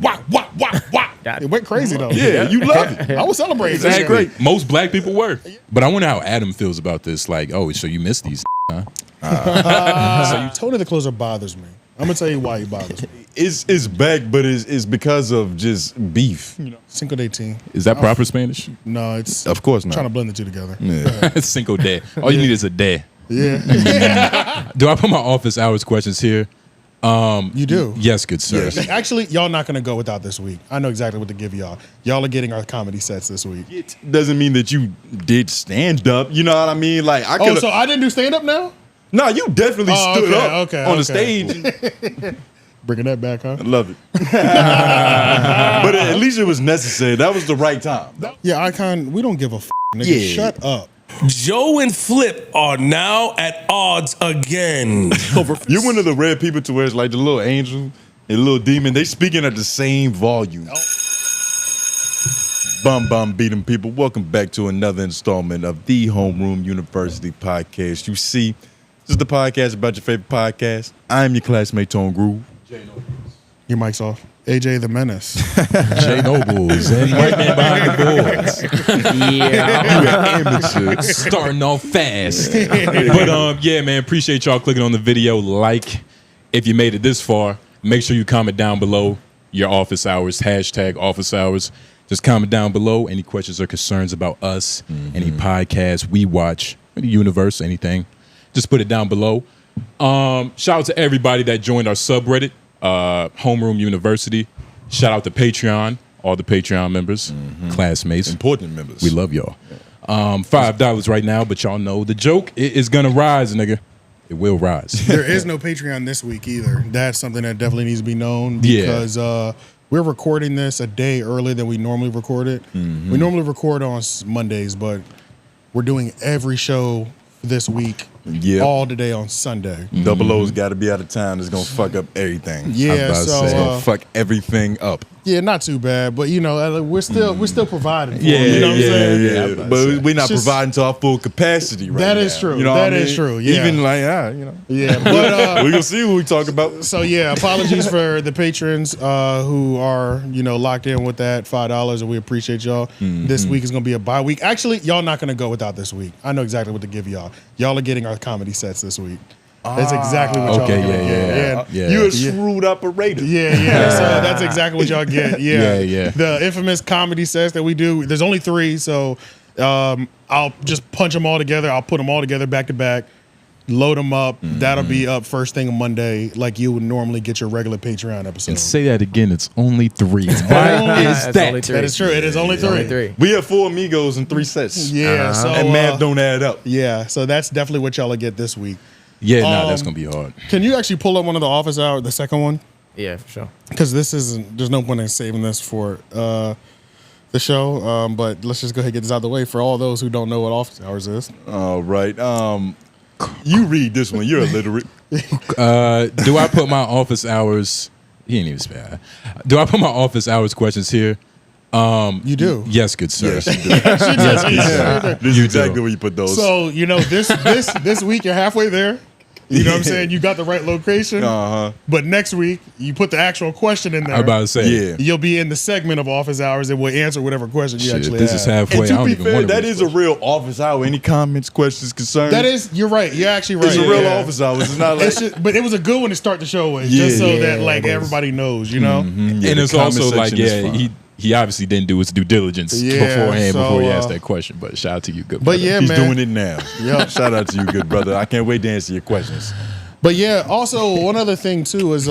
It went crazy though. Yeah, you love it. I was celebrating. That's great. Most black people were. But I wonder how Adam feels about this. Like, oh, so you missed these, huh? So Tony the Closer bothers me. I'm gonna tell you why he bothers me. It's back, but it's because of just beef. Cinco de Team. Is that proper Spanish? No, it's Of course not. trying to blend the two together. Yeah. Cinco de. All you need is a de. Yeah. Do I put my office hours questions here? You do. Yes, good sir. Yes. Actually, y'all not gonna go without this week. I know exactly what to give y'all. Y'all are getting our comedy sets this week. It doesn't mean that you did stand up. You know what I mean? Like I could. Oh, so I didn't do stand up now? No, you definitely stood up on the okay. stage. Bringing that back, huh? I love it. But at least it was necessary. That was the right time. Yeah, we don't give a nigga. Yeah. Shut up. Joe and Flip are now at odds again. You're one of the rare people to where it's like the little angel and the little demon. They speaking at the same volume. Bum beat 'em people. Welcome back to another installment of the Homeroom University podcast. You see, this is the podcast about your favorite podcast. I'm your classmate Tone Groove. Your mic's off. AJ the Menace. Jay Nobles and White Man Behind the Boards. Starting off fast. But yeah, man, appreciate y'all clicking on the video. Like, if you made it this far, make sure you comment down below your office hours, hashtag office hours. Just comment down below any questions or concerns about us, any podcasts we watch, the universe, anything. Just put it down below. Shout out to everybody that joined our subreddit, Homeroom University. Shout out to Patreon, all the Patreon members, classmates. Important members. We love y'all. $5 right now, but y'all know the joke is gonna rise, nigga. It will rise. There is no Patreon this week either. That's something that definitely needs to be known because we're recording this a day earlier than we normally record it. We normally record on Mondays, but we're doing every show this week all today on Sunday. Double O's got to be out of town. It's going to fuck up everything. Yeah, it's going to fuck everything up. Yeah, not too bad, but you know, we're still providing for them, you know what I'm saying? Yeah. But we're not providing to our full capacity right now. That is true. You know that is true. Yeah. Even like, you know. Yeah, but we're going to see what we talk about. So yeah, apologies for the patrons who are, locked in with that $5, and we appreciate y'all. This week is going to be a bye week. Actually, y'all not going to go without this week. I know exactly what to give y'all. Y'all are getting our comedy sets this week. That's exactly what y'all get. Yeah. You're a shrewd operator. Yeah. So that's exactly what y'all get. Yeah. The infamous comedy sets that we do. There's only 3, so I'll just punch them all together. I'll put them all together back to back, load them up. That'll be up first thing on Monday, like you would normally get your regular Patreon episode. And say that again. It's only 3. Why is that? That is true. It is only 3. We have 4 amigos and 3 sets. Yeah. So and math don't add up. Yeah. So that's definitely what y'all will get this week. Yeah, that's gonna be hard. Can you actually pull up one of the office hours, the second one? Yeah, for sure. Because there's no point in saving this for the show. But let's just go ahead and get this out of the way for all those who don't know what office hours is. All right. You read this one. You're illiterate. Do I put my office hours? He ain't even spare. Do I put my office hours questions here? You do. Yes, good sir. Yes, you do. Yes, good sir. This is exactly where you put those. So this week you're halfway there. You know what I'm saying? You got the right location. But next week you put the actual question in there. I'm about to say, you'll be in the segment of office hours and we'll answer whatever question you actually have. This is halfway. And to I don't be even fair, want that is a real office hour. Any comments, questions, concerns? You're right. You're actually right. It's a real office hour. It's not like. But it was a good one to start the show with, just so that everybody knows, Yeah, and it's also like, he obviously didn't do his due diligence beforehand before he asked that question. But shout out to you, good brother. But yeah, he's man. doing it now. Yep. Shout out to you, good brother. I can't wait to answer your questions. But yeah, also one other thing too is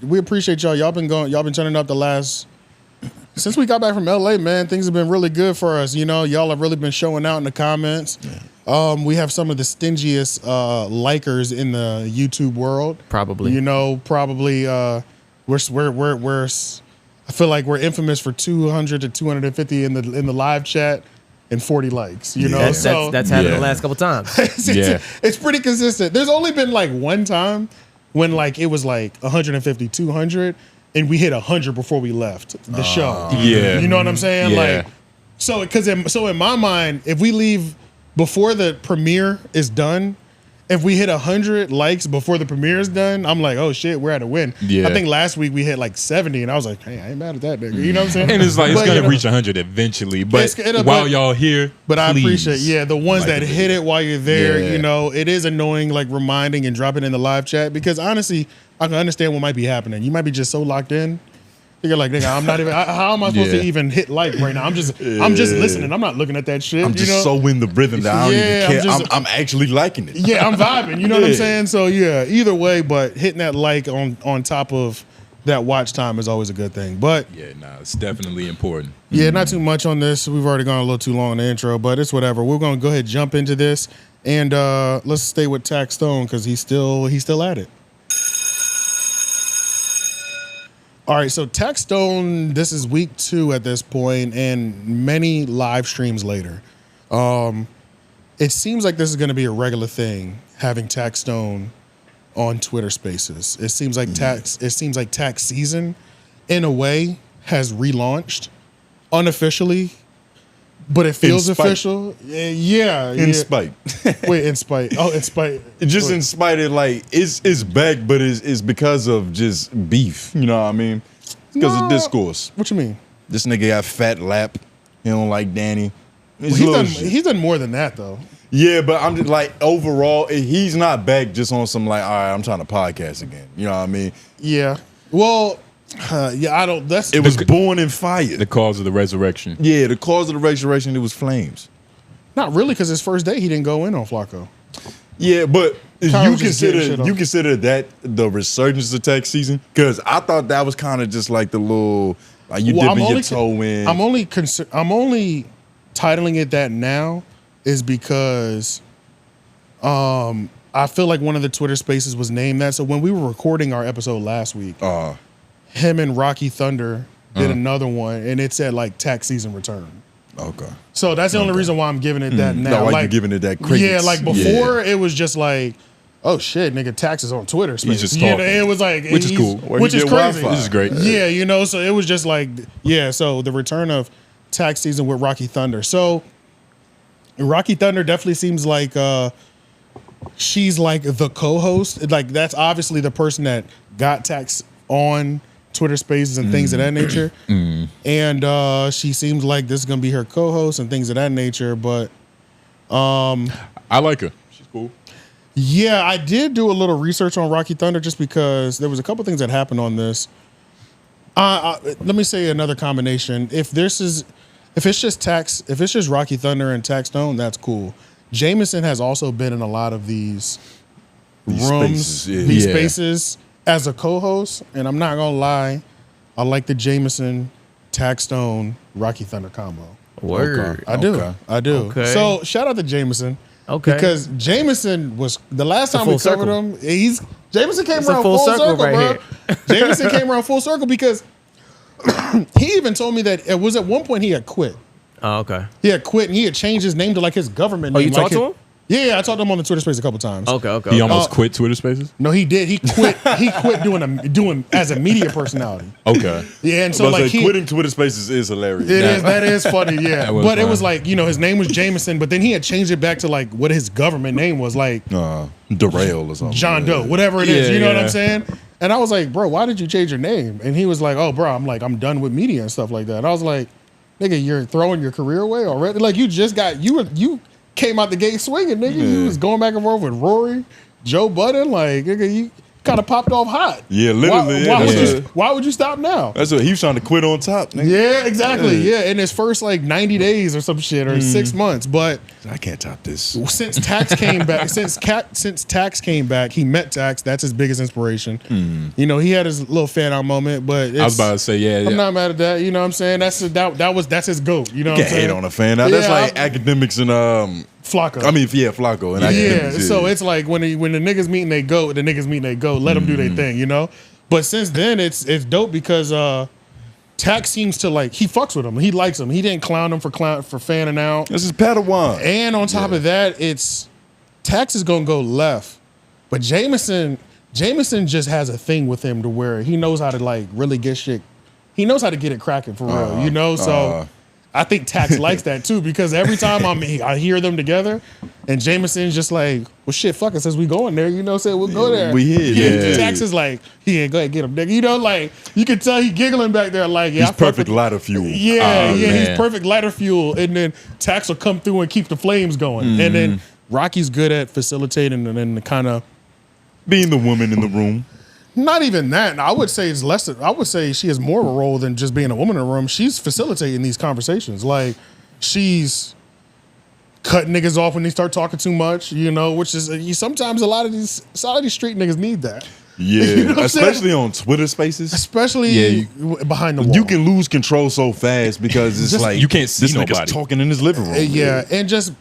we appreciate y'all. Y'all been turning up the last since we got back from LA, man. Things have been really good for us. Y'all have really been showing out in the comments. We have some of the stingiest likers in the YouTube world. Probably. We're I feel like we're infamous for 200 to 250 in the live chat and 40 likes. That's happened the last couple times. It's pretty consistent. There's only been like one time when it was like 150, 200, and we hit 100 before we left the show. You know what I'm saying? Yeah. So in my mind, if we leave before the premiere is done, if we hit 100 likes before the premiere is done, I'm like, oh shit, we're at a win. Yeah. I think last week we hit like 70, and I was like, hey, I ain't mad at that nigga. You know what I'm saying? And it's like, it's But, going you to know, reach 100 eventually. But But while y'all here, But I please appreciate, the ones like that the hit video. it while you're there, Yeah. you know, it is annoying, like reminding and dropping in the live chat, because honestly, I can understand what might be happening. You might be just so locked in. You're like, nigga, I'm not even, how am I supposed to Yeah. even hit like right now? I'm just listening. I'm not looking at that shit. I'm just you know? so in the rhythm that I don't Yeah, even I'm care. just- I'm actually liking it. Yeah, I'm vibing. You know what I'm Yeah. saying? So yeah, either way, but hitting that like on top of that watch time is always a good thing. But Yeah, nah, it's definitely important. yeah, not too much on this. We've already gone a little too long in the intro, but it's whatever. We're gonna go ahead and jump into this, and let's stay with Tax Stone because he's still at it. All right, so Tax Stone, this is week 2 at this point, and many live streams later. It seems like this is going to be a regular thing, having Tax Stone on Twitter Spaces. It seems like tax season, in a way, has relaunched unofficially, but it feels spite. official. Yeah, In spite. Wait, in spite. Oh, in spite. Just in spite of like it's back, but it's because of just beef. You know what I mean? It's because of discourse. What you mean? This nigga got fat lap. He don't like Danny. It's Well, little shit. he's done more than that though. Yeah, but I'm just like overall, he's not back just on some like, all right, I'm trying to podcast again. You know what I mean? Yeah. Well, yeah, I don't. That's It was born in fire. The cause of the resurrection. Yeah, the cause of the resurrection, it was flames. not really because his first day he didn't go in on Flacco. Yeah, but Kyra was just getting shit on. you consider that the resurgence of tax season? Because I thought that was kind of just like the little like you dipping your toe in. I'm only titling it that now is because I feel like one of the Twitter Spaces was named that. So when we were recording our episode last week, him and Raqi Thunder did another one, and it said like tax season return. Okay. So that's the only reason why I'm giving it that now. No, why like you giving it that credence? Yeah, like before it was just like, oh shit, nigga, taxes on Twitter Space. just You know, talking. it was like, Which is cool. Where which you is get crazy. Wi-Fi. This is great. Yeah, you know, so it was just like, yeah, so the return of tax season with Raqi Thunder. So Raqi Thunder definitely seems like she's like the co-host. Like that's obviously the person that got tax on Twitter Spaces and things of that nature. And she seems like this is gonna be her co-host and things of that nature. But I like her. She's cool. yeah, I did do a little research on Raqi Thunder just because there was a couple things that happened on this. Let me say another combination. If it's just Raqi Thunder and Tax Stone, that's cool. Jameson has also been in a lot of these rooms, spaces, yeah. these Yeah. spaces as a co-host, and I'm not gonna lie, I like the Jameson, Tax Stone, Raqi Thunder combo. Word. I do. Okay. I do. Okay. So shout out to Jameson. Okay. Because Jameson was the last time we full covered circle. him. Jameson came It's a around full full circle circle, right bro. Jameson came around full circle because he even told me that it was at one point he had quit. Oh, okay. He had quit and he had changed his name to like his government name. you like talked to him? Yeah, I talked to him on the Twitter Space a couple times. Okay. He almost quit Twitter Spaces. No, he did. He quit. He quit doing as a media personality. Okay. Yeah, and so But like quitting Twitter Spaces is hilarious. That is funny, yeah. That was But it fun. was like, you know, his name was Jameson, but then he had changed it back to like what his government name was, like Derail or something. John Doe, whatever it is. Yeah, You know what yeah. I'm saying? And I was like, bro, why did you change your name? And he was like, oh, bro, I'm done with media and stuff like that. And I was like, nigga, you're throwing your career away already? Like you just got you came out the gate swinging, nigga. You was going back and forth with Rory, Joe Budden, like nigga, you kind of popped off hot. Yeah, literally. Why would you stop now? That's what he was trying to quit on top, nigga. Yeah, exactly. Yeah, in his first like 90 days or some shit or 6 months. But I can't top this. since Tax came back, since Tax came back, he met Tax. That's his biggest inspiration. You know, he had his little fan out moment, but I was about to say, yeah. I'm not mad at that. You know what I'm saying? That's his GOAT. You know what You I'm can't hate saying? on a fan. Now, that's Yeah, like academics and Flacco. I mean, yeah, Flacco and yeah. academics. So it's like when the niggas meet and they go, the niggas meet and they go. Let them do their thing, you know. But since then, it's dope because Tax seems to like he fucks with him. He likes him. He didn't clown him for fanning out. This is Padawan. And on top of that, it's Tax is gonna go left, but Jameson just has a thing with him to where he knows how to like really get shit. He knows how to get it cracking for real, you know. So I think Tax likes that too because every time I hear them together, and Jameson's just like, well, shit, fuck it, since we going there, you know, say we'll go there. We here. Yeah. Tax is like, he ain't go ahead get him, nigga. You know, like you can tell he giggling back there, like, yeah, he's perfect lighter fuel. Yeah, man. he's perfect lighter fuel, and then Tax will come through and keep the flames going, and then Raqi's good at facilitating and then kind of being the woman in the room. Not even that. I would say it's less. I would say she has more of a role than just being a woman in the room. She's facilitating these conversations. Like she's cutting niggas off when they start talking too much. You know, which is sometimes a lot of these street niggas need that. Yeah, You know what I'm especially on Twitter Spaces. Especially behind the wall. You can lose control so fast because it's Just- like you can't see this nigga's nobody. talking in his living room. Yeah, and just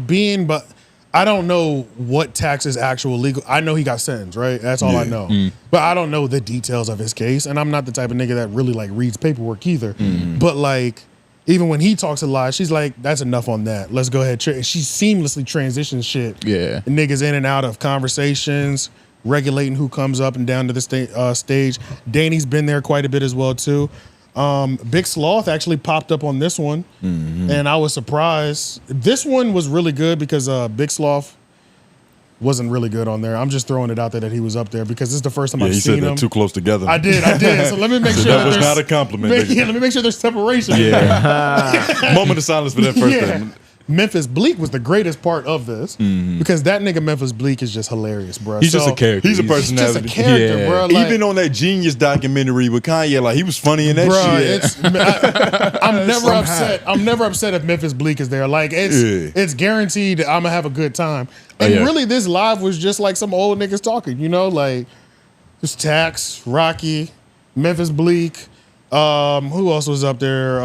being, but I don't know what Tax's actual legal. I know he got sentenced, right? That's all I know. But I don't know the details of his case, and I'm not the type of nigga that really like reads paperwork either. But like, even when he talks a lot, she's like, "That's enough on that. Let's go ahead." She seamlessly transitions shit. Yeah. Niggas in and out of conversations, regulating who comes up and down to the stage. Danny's been there quite a bit as well too. Big Sloth actually popped up on this one, and I was surprised. This one was really good because Big Sloth wasn't really good on there. I'm just throwing it out there that he was up there because this is the first time Yeah, I've he seen said him. that too close together. I did. So let me make sure that was there's- not a compliment. Yeah, let me make sure there's separation. Yeah. Moment of silence for that first Yeah. thing. Memphis Bleak was the greatest part of this because that nigga Memphis Bleak is just hilarious, bro. He's just a character. He's a He's just a personality. character, Yeah. bro. Like, Even on that Genius documentary with Kanye, like he was funny in that shit. I'm never upset. I'm never upset if Memphis Bleak is there. Like it's guaranteed I'm gonna have a good time. And really, this live was just like some old niggas talking. You know, like it's Tax, Raqi, Memphis Bleak. Who else was up there?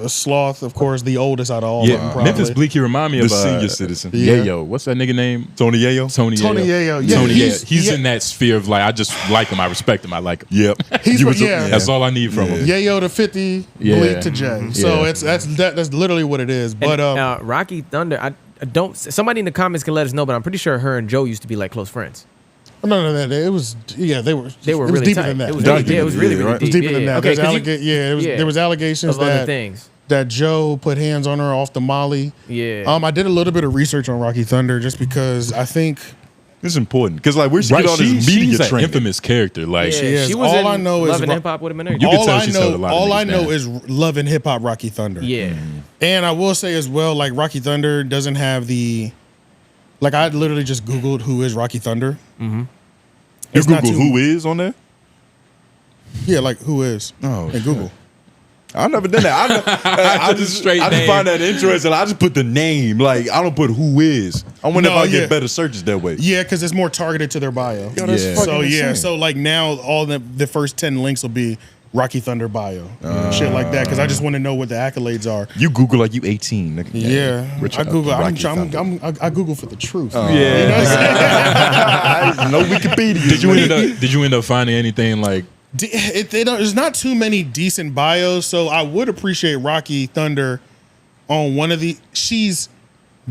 Sloth, of course, the oldest out of all of them. Probably. Memphis Bleak, he remind me The of senior citizen. Yeah. Yayo. What's that nigga name? Tony Yayo. Tony Yayo. Yeah, Tony he's- Yayo. He's yeah. in that sphere of like, I just like him. I respect him. I like him. Yep. He's You from- was- yeah. That's all I need from him. Yayo to 50, Yeah. Bleak to Jay. So Yeah. that's literally what it is. But Rocky Thunder, I don't. Somebody in the comments can let us know, but I'm pretty sure her and Joe used to be like close friends. no, it was they were They were it was really deeper tight. than that. It was Dark really, it was really, deep, really right? It was deep. deeper than Yeah. that. Okay, There's 'cause you- there was allegations of other that things. that Joe put hands on her off the Molly. Yeah. I did a little bit of research on Rocky Thunder just because I think It's important because like where she Right, get all this she's media an training. infamous character. Like, Yeah, she is. she was All in I know is Love and Ro- Hip Hop with a minute. You can all tell I she's know, held a lot of all I niggas know down. is Love and Hip Hop Rocky Thunder. Yeah. And I will say as well, like Rocky Thunder doesn't have the, like I literally just Googled who is Rocky Thunder. You It's not Google too- who is on there? Yeah, like who is? Oh, and Google. I've never done that. I just straight I just name. find that interesting. I just put the name. Like I don't put who is. I wonder if No, I yeah. get better searches that way. Yeah, because it's more targeted to their bio. Yo, that's Yeah. fucking So insane. so like now all the first 10 links will be Rocky Thunder bio, shit like that. Because I just want to know what the accoladds are. You Google like you 18. Nigga. Yeah, Rich I Google. Rocky Thunder. I Google for the truth. No Wikipedia. Did you end up finding anything like? There's not too many decent bios, so I would appreciate Rocky Thunder on one of the. She's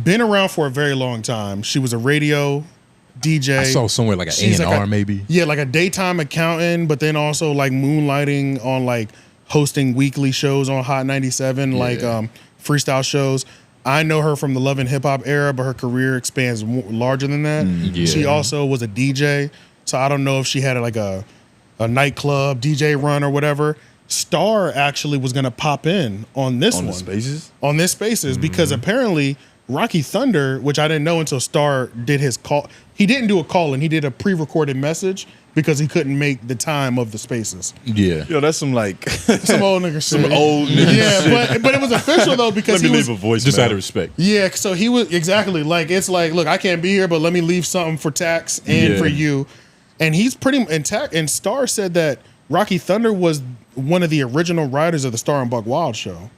been around for a very long time. She was a radio DJ. I saw somewhere like an She's A&R like a- maybe. Yeah, like a daytime accountant, but then also like moonlighting on like hosting weekly shows on Hot 97, like freestyle shows. I know her from the Love and Hip Hop era, but her career expands larger than that. Yeah. She also was a DJ, so I don't know if she had like a nightclub DJ run or whatever. Star actually was gonna pop in on this On one, the Spaces? on this Spaces, because apparently Rocky Thunder, which I didn't know until Star did his call. He didn't do a call in. He did a pre-recorded message because he couldn't make the time of the Spaces. Yeah. Yo, that's some like Some old nigga shit. some old nigga Yeah, shit. but it was official though because Let me he was. leave a voice. Just out of respect. Yeah, so he was exactly like it's like, look, I can't be here, but let me leave something for Tax and Yeah. for you. And he's pretty and Star said that Rocky Thunder was one of the original writers of the Star and Buck Wild show.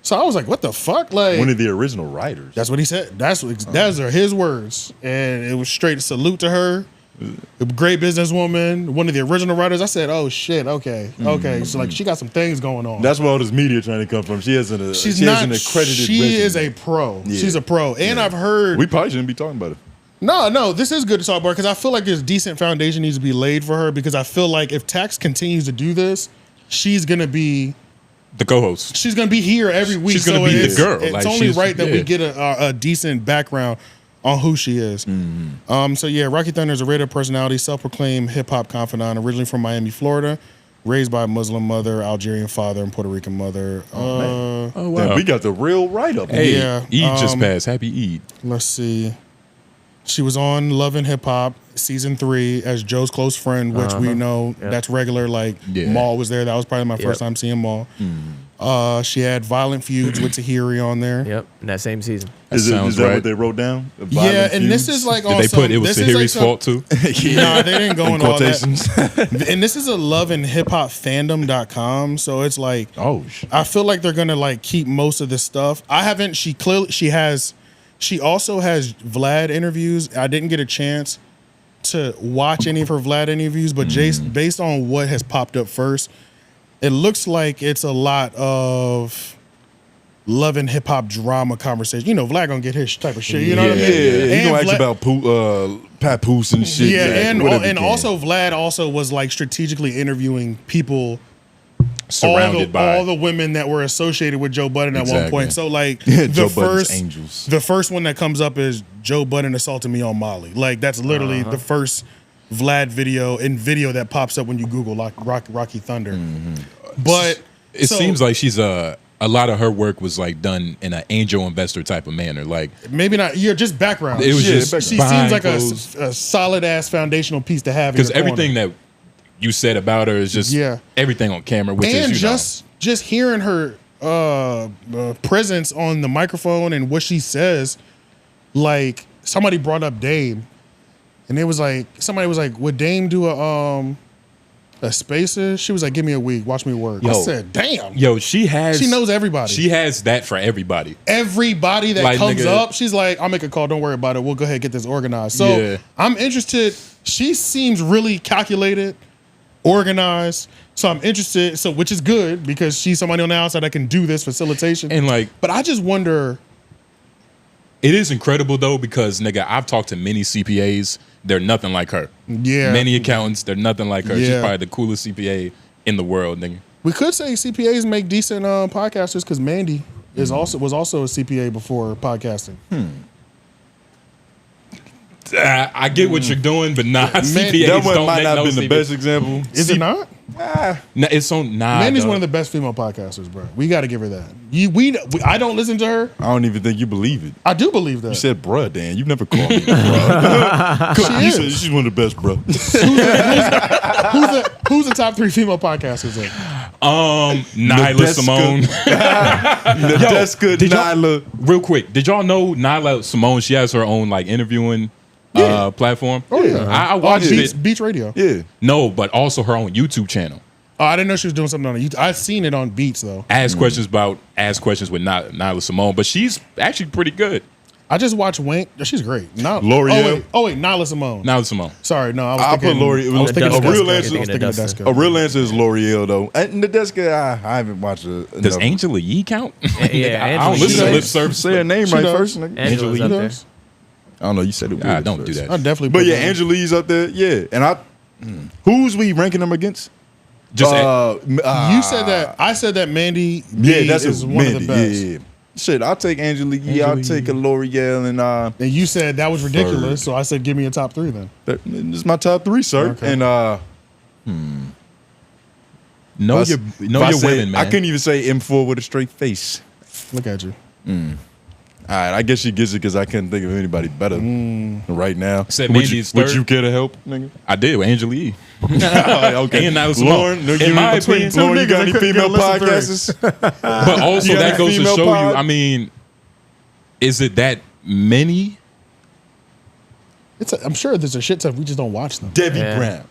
So I was like, what the fuck? Like One of the original writers. that's what he said. Those are his words. And it was straight salute to her. A great businesswoman, one of the original writers. I said, oh shit, okay. So like she got some things going on. That's where all this media trying to come from. She has an She's she has not an accredited she resume. is a pro. Yeah. She's a pro. And I've heard We probably shouldn't be talking about it. No, this is good to talk about because I feel like there's decent foundation needs to be laid for her because I feel like if Tax continues to do this, she's gonna be The co-host. She's gonna be here every week. She's gonna be the girl. It's Like, only she's- right that we yeah. get a decent background on who she is. So yeah, Raqi Thunder is a radio personality, self-proclaimed hip-hop confidant, originally from Miami, Florida, raised by a Muslim mother, Algerian father, and Puerto Rican mother. Oh, wow. Damn, we got the real write-up. Hey, Yeah, Eid just passed. Happy Eid. Let's see. She was on Love and Hip Hop season 3 as Joe's close friend, which we know that's regular. Like Yeah. Maul was there. That was probably my first time seeing Maul. She had Violent Feuds with Tahiri on there. Yep, in that same season. Is sounds that right. what they wrote down? Yeah, and this is like Did on they some, put it was this is like Tahiri's some- fault too? Nah, they didn't go In into all quotations. that. And this is a love and hip hop fandom.com. So it's like, Oh, shit. I feel like they're gonna like keep most of this stuff. I haven't. She also has Vlad interviews. I didn't get a chance to watch any of her Vlad interviews, but based on what has popped up first, it looks like it's a lot of love and hip hop drama conversation. You know, Vlad gonna get his type of shit. You know what I mean? Yeah, he gonna ask Vlad- about Papoose and shit. yeah, and whatever he can. also Vlad also was like strategically interviewing people, Surrounded by all the women that were associated with Joe Budden at one Exactly. point. So like Joe the Budden's first angels. the first one that comes up is Joe Budden assaulted me on Molly. Like that's literally the first Vlad video that pops up when you Google like Raqi Thunder. But it seems like she's a lot of her work was like done in an angel investor type of manner. Like maybe not. You're just background. it was Yeah, just She behind seems like closed- a solid ass foundational piece to have in because your corner. everything that you said about her is just everything on camera, which and is just hearing her presence on the microphone and what she says, like somebody brought up Dame, and it was like somebody was like, "Would Dame do a Spaces?" She was like, "Give me a week, watch me work." I said, "Damn, yo, she knows everybody. She has that for everybody. Everybody that Like, comes nigga- up, she's like, I'll make a call. Don't worry about it. We'll go ahead and get this organized." So Yeah. I'm interested. She seems really calculated, organized. So I'm interested. So which is good because she's somebody on the outside that can do this facilitation. And like, but I just wonder. it is incredible though because nigga, I've talked to many CPAs. They're nothing like her. Yeah. Many accountants, they're nothing like her. She's Yeah. probably the coolest CPA in the world, nigga. We could say CPAs make decent podcasters because Mandy was also a CPA before podcasting. I get what you're doing, but nah, CPAs That one don't might make not no have been the CPA. best example. Is it not? Nah, it's on nah. Mandy's dog. one of the best female podcasters, bro. We got to give her that. I don't listen to her. I don't even think you believe it. I do believe that. You said, bruh, Dan. You never called me bruh. She You is. said she's one of the best, bro. Who's the top 3 female podcasters then? Nyla Nadeska. Simone. Nadeska, did y'all- Nyla. Real quick, did y'all know Nyla Simone? She has her own like interviewing platform. Oh yeah, I watched it. Beach Radio. Yeah. No, but also her own YouTube channel. Oh, I didn't know she was doing something on YouTube. I've seen it on Beats though. Ask questions with Nyla Simone, but she's actually pretty good. I just watched Wink. She's great. L'Oreal. Oh wait, Nyla Simone. Nyla Simone. Sorry, no, I was I thinking. put L'Oreal. I was thinking A of real Deska. answer- I was thinking of Deska. A real answer is L'Oreal, though. And Nadeska, I haven't watched it. Does Angela Yee count? Yeah, I don't Angela listen to Yee lip does. service. Say her name She right does. first, nigga. Angela's Angela up Yee there. does? I don't know. You said it weird. Don't at do first. that. I definitely. But put yeah, that. Angelique's up there. Yeah. And who's we ranking them against? Just You said that. I said that Mandy B that's is a one Mandy, of the best. Yeah. Shit, I'll take Angelique. Yeah, I'll take a L'Oreal, and And you said that was ridiculous, so I said give me a top 3 then. this is my top 3, sir. Okay. And know if your I say- women, man. I couldn't even say M4 with a straight face. Look at you. All right, I guess she gets it because I couldn't think of anybody better right now. Said would Mandy's would third. you care to help, nigga? I did with Angela Yee. Okay. And Nyla Simone. Lauren, no, In you, my between opinion, Lauren, you got niggas any that couldn't female get a listen podcasters? But also You got that a goes to female show pod? you. I mean, is it that many? I'm sure there's a shit ton. We just don't watch them. Debbie Yeah. Brown.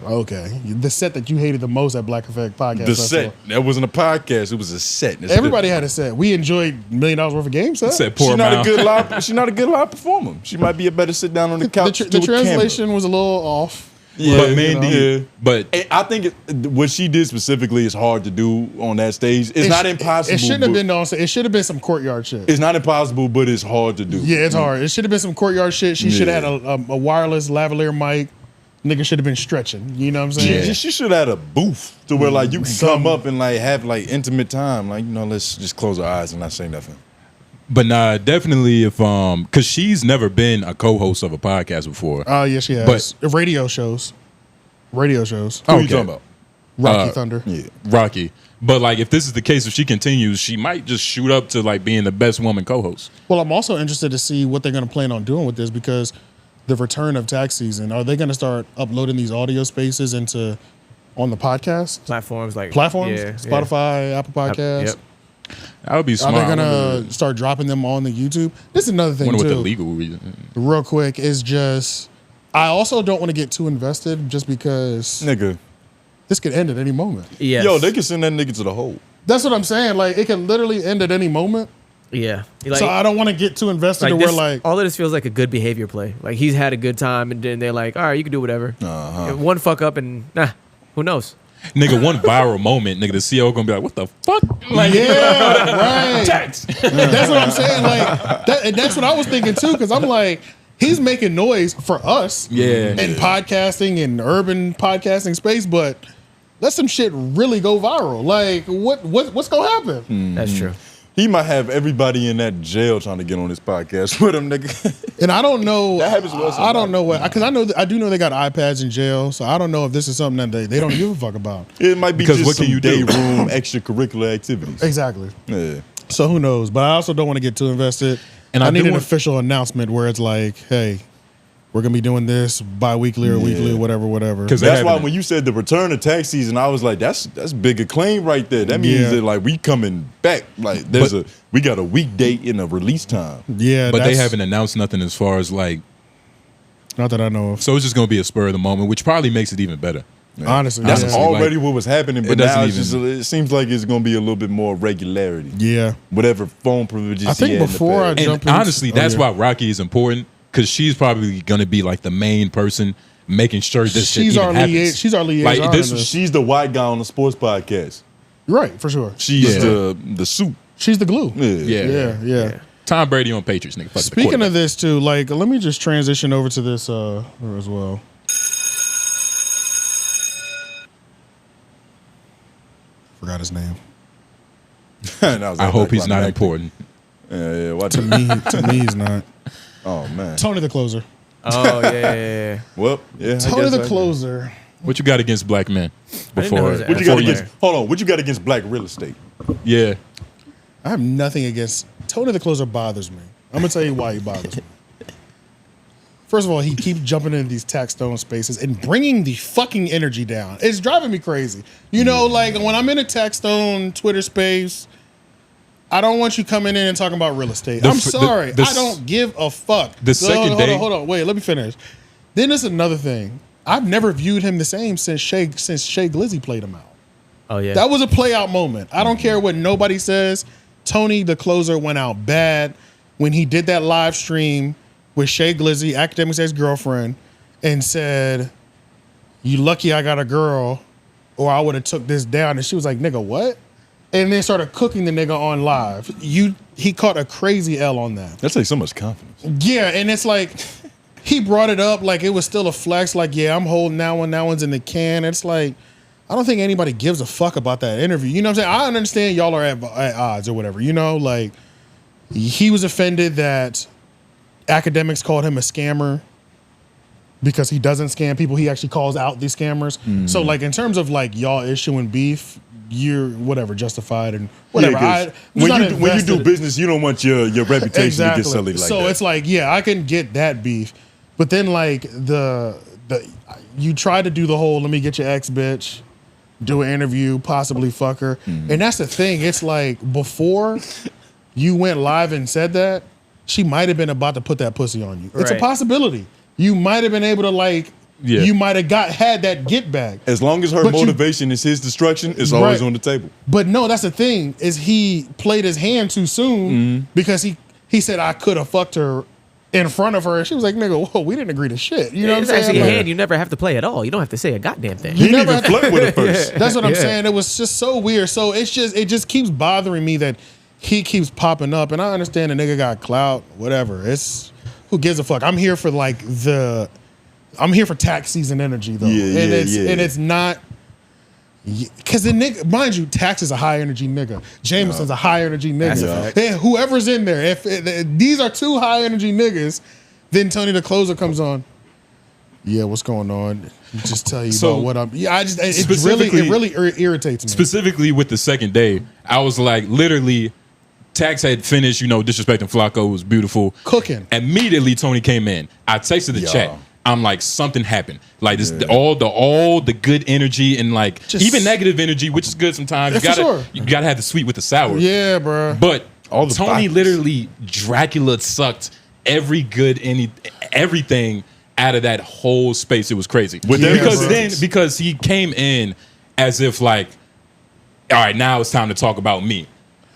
Okay, the set that you hated the most at Black Effect Podcast. The Festival. set. That wasn't a podcast. It was a set. It's Everybody had a set. We enjoyed $1 million worth of games. Huh? Said She's poor not mouth. a good live. She's not a good live performer. She might be a better sit down on the couch. The to a camera. translation was a little off. Yeah, But Mandy, yeah. but And I think what she did specifically is hard to do on that stage. It's not impossible. It shouldn't have but- been on. It should have been some courtyard shit. It's not impossible, but it's hard to do. Yeah, it's hard. It should have been some courtyard shit. She should have had a wireless lavalier mic, nigga should have been stretching. You know what I'm saying? Yeah. She should have had a booth to where like you can come up and like have like intimate time. Like, let's just close our eyes and not say nothing. But nah, definitely if because she's never been a co-host of a podcast before. Oh, yeah, she has. But radio shows. Who are you talking about? Raqi Thunder. Yeah. Raqi. But like if this is the case, if she continues, she might just shoot up to like being the best woman co-host. Well, I'm also interested to see what they're going to plan on doing with this because the return of tax season, are they going to start uploading these audio spaces on the podcast? Platforms like Spotify, Apple Podcasts. Yep. That would be smart. Are they going to start dropping them on the YouTube? This is another thing, wonder too. what the legal reason. Real quick, is just, I also don't want to get too invested just because Nigga. this could end at any moment. Yes. Yo, they can send that nigga to the hole. That's what I'm saying. Like, it can literally end at any moment. Yeah. Like, So I don't want to get too invested to where like all of this feels like a good behavior play. Like he's had a good time and then they're like, all right, you can do whatever. And one fuck up and who knows? Nigga, one viral moment, nigga, the CEO gonna be like, what the fuck? Like, yeah, right. tax. That's what I'm saying. Like that's what I was thinking too. Because I'm like, he's making noise for us, in podcasting and urban podcasting space, but let some shit really go viral. Like, what's gonna happen? That's true. He might have everybody in that jail trying to get on this podcast with him, nigga. And I don't know. That happens with us I don't know what, because I do know they got iPads in jail, so I don't know if this is something that they don't give a fuck about. It might be Because just what can some you day do? room extracurricular activities. Exactly. Yeah. So who knows? But I also don't want to get too invested. And I I need do an want- official announcement where it's like, hey, we're gonna be doing this bi-weekly or weekly or whatever. 'Cause That's They why haven't- when you said the return of tax season, I was like, that's big acclaim right there. That means that like we coming back. Like we got a week date and a release time. Yeah, But they haven't announced nothing as far as like, Not that I know of. so it's just gonna be a spur of the moment, which probably makes it even better. Honestly, That's yeah. already what was happening, but doesn't now it's even- just, it seems like it's gonna be a little bit more regularity. Yeah. Whatever phone privileges I think he had before I in the past. jump And honestly, Oh, that's yeah. why Raqi is important, because she's probably gonna be like the main person making sure this shit She's even our happens. she's our liaison. Like this, in this. She's the white guy on the sports podcast. Right, for sure. She's Yeah. the suit. She's the glue. yeah. Yeah. Tom Brady on Patriots, nigga. Fuck the Speaking quarterback. of this too, like, let me just transition over to this as well. Forgot his name. I hope he's not important. Yeah, watch To me, he's not. Oh man. Tony the Closer. Oh yeah. Well, yeah. I Tony guess the I- Closer. What you got against black men? didn't know Before, his- What you got Before against? Hold on. What you got against black real estate? yeah. I have nothing against Tony the Closer. Bothers me. I'm gonna tell you why he bothers me. First of all, he keeps jumping into these tax stone spaces and bringing the fucking energy down. It's driving me crazy. You know, like when I'm in a tax stone Twitter space, I don't want you coming in and talking about real estate. I'm sorry. I don't give a fuck. Hold on. Wait, let me finish. Then there's another thing. I've never viewed him the same since Shay Glizzy played him out. Oh yeah. That was a play out moment. I don't care what nobody says. Tony the Closer went out bad when he did that live stream with Shay Glizzy, Academic's ex-girlfriend, and said, "You lucky I got a girl, or I would have took this down." And she was like, "Nigga, what?" And then started cooking the nigga on live. He caught a crazy L on that. That takes so much confidence. Yeah, and it's like he brought it up like it was still a flex. Like, yeah, I'm holding that one. That one's in the can. It's like, I don't think anybody gives a fuck about that interview. You know what I'm saying? I understand y'all are at odds or whatever. You know, like he was offended that Academics called him a scammer because he doesn't scam people. He actually calls out these scammers. So like in terms of like y'all issuing beef, you're whatever justified and whatever. Yeah, when you do business, you don't want your reputation to get sullied like so that. it's like, yeah, I can get that beef, but then like the you try to do the whole let me get your ex bitch, do an interview, possibly fuck her, and that's the thing. It's like before you went live and said that, she might have been about to put that pussy on you. It's a Right. possibility. You might have been able to like. Yeah. You might have had that get back. As long as her But motivation is his destruction, it's always Right. on the table. But no, that's the thing, is he played his hand too soon because he said I could have fucked her in front of her. She was like, nigga, whoa, we didn't agree to shit. You know what I'm It's saying? actually a Like, hand you never have to play at all. You don't have to say a goddamn thing. He didn't never even flirt with her first. that's what I'm saying. It was just so weird. So it just keeps bothering me that he keeps popping up. And I understand the nigga got clout, whatever. It's who gives a fuck. I'm here for like the I'm here for tax season energy though, and it's not. Because the nigga, mind you, Tax is a high energy nigga. Jameson's a high energy nigga. And whoever's in there, if these are two high energy niggas, then Tony the Closer comes on. Yeah, what's going on? Just tell you about what I'm. Yeah, it really irritates me. Specifically with the second day, I was like, literally, Tax had finished, disrespecting Flacco, was beautiful, cooking. Immediately, Tony came in. I texted the chat. I'm like, something happened. Like this, all the good energy and like even negative energy, which is good sometimes. You gotta have the sweet with the sour. Yeah, bro. But Tony literally Dracula sucked everything out of that whole space. It was crazy. Because he came in as if like, all right, now it's time to talk about me,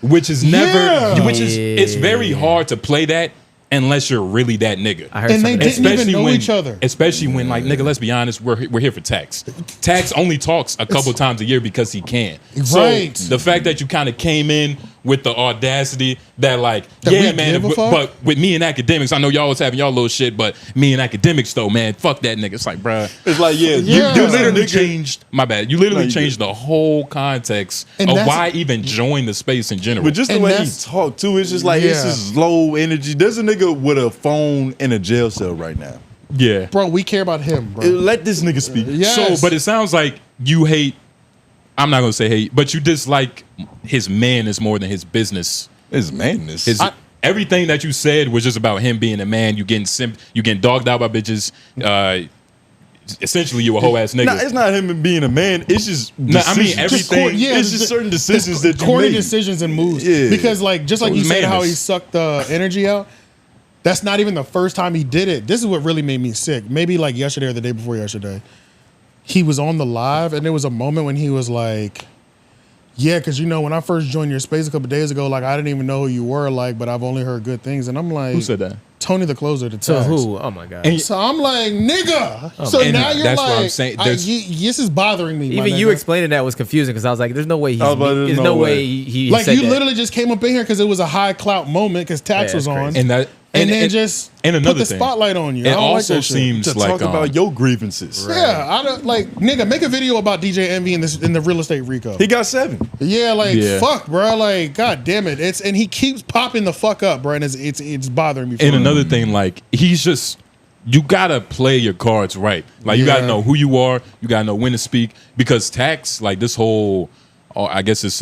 which is it's very hard to play that. Unless you're really that nigga. And they didn't even know each other. Especially when, like, nigga, let's be honest, we're here for Tax. Tax only talks a couple times a year because he can. Right. So the fact that you kind of came in with the audacity that, like, but with me and academics, I know y'all was having y'all little shit, but me and academics, though, man, fuck that nigga. It's like, bruh. It's like, you literally changed, my bad, you literally changed the whole context of why even join the space in general. But just the way he talked, too, it's just like, it's just low energy. There's a nigga with a phone in a jail cell right now. Yeah. Bro, we care about him, bro. Let this nigga speak. Yes. So, but it sounds like you hate, I'm not going to say hate, but you dislike his madness more than his business. His madness? Everything that you said was just about him being a man. You getting dogged out by bitches. Essentially, you a hoe ass nigga. Nah, it's not him being a man. It's just everything. It's just certain decisions that you corny make. decisions and moves. Yeah. Because like just like you said, how he sucked the energy out. That's not even the first time he did it. This is what really made me sick. Maybe like yesterday or the day before yesterday. He was on the live and there was a moment when he was like, yeah, because when I first joined your space a couple days ago, like I didn't even know who you were, like, but I've only heard good things. And I'm like, who said that? Tony the Closer. So who? Oh my god. So I'm like, nigga. So now you're that's like, what I'm saying. This is bothering me. Even you explaining that was confusing because I was like, there's no way there's no way he like said you that. literally just came up in here because it was a high clout moment because Tax was on. And then just another put the spotlight on you. It I don't also like that seems shit. to talk about your grievances. Right. Yeah, I don't like nigga. Make a video about DJ Envy in the real estate Rico. He got 7. Yeah, fuck, bro. Like, god damn it. And he keeps popping the fuck up, bro. And it's bothering me. And another thing, like he's just. You gotta play your cards right. Like you gotta know who you are. You gotta know when to speak because Tax, like this whole, I guess it's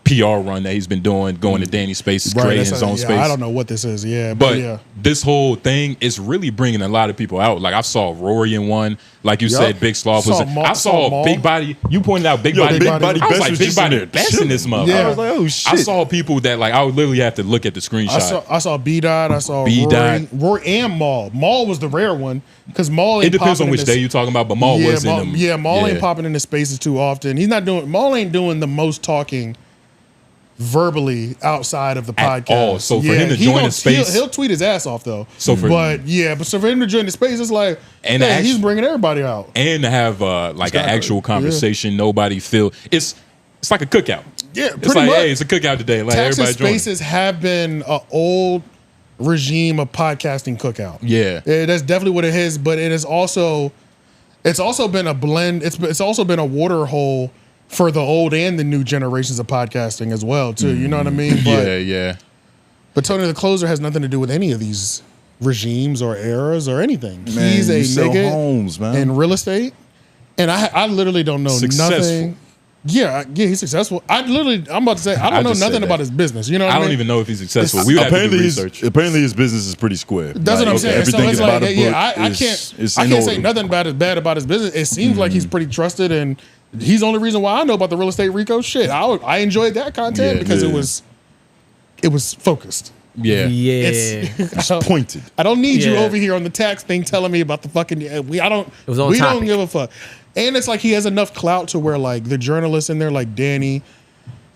PR run that he's been doing, going to Danny's space, creating his own space. I don't know what this is. Yeah, but this whole thing is really bringing a lot of people out. Like I saw Rory in one. Like you said, Big Sloth was. I saw Big Body. You pointed out Big Body. Big Body. I was like, Big Body best in this motherfucker. Yeah. I was like, oh shit. I saw people that like I would literally have to look at the screenshot. I saw B Dot. I saw Rory and Maul. Maul was the rare one because Maul. It depends on which day you're talking about, but Maul was in them. Yeah, Maul ain't popping into spaces too often. Maul ain't doing the most talking verbally outside of the podcast. So for him to join the space, he'll tweet his ass off though. So for him to join the space, it's like, he's bringing everybody out and to have like an actual conversation. Nobody feel it's like a cookout. Yeah, it's like much. Hey, it's a cookout today. Like Texas everybody spaces have been an old regime of podcasting cookout. Yeah, that's definitely what it is. But it's also been a blend. It's also been a water hole for the old and the new generations of podcasting as well, too. You know what I mean? But, yeah. But Tony the Closer has nothing to do with any of these regimes or eras or anything. Man, he's a nigga homes, man. in real estate, and I literally don't know nothing. Yeah, he's successful. I'm about to say I don't know nothing about his business. You know, what I mean? don't even know if he's successful. We would have to do research. Apparently, his business is pretty square. That's what I'm saying. Everything so about like, a book I can't say nothing bad about his business. It seems like he's pretty trusted, and he's the only reason why I know about the real estate Rico shit. I enjoyed that content because it was focused. Yeah. It's pointed. I don't need you over here on the tax thing telling me about the fucking. We don't give a fuck. And it's like he has enough clout to where like the journalists in there, like Danny,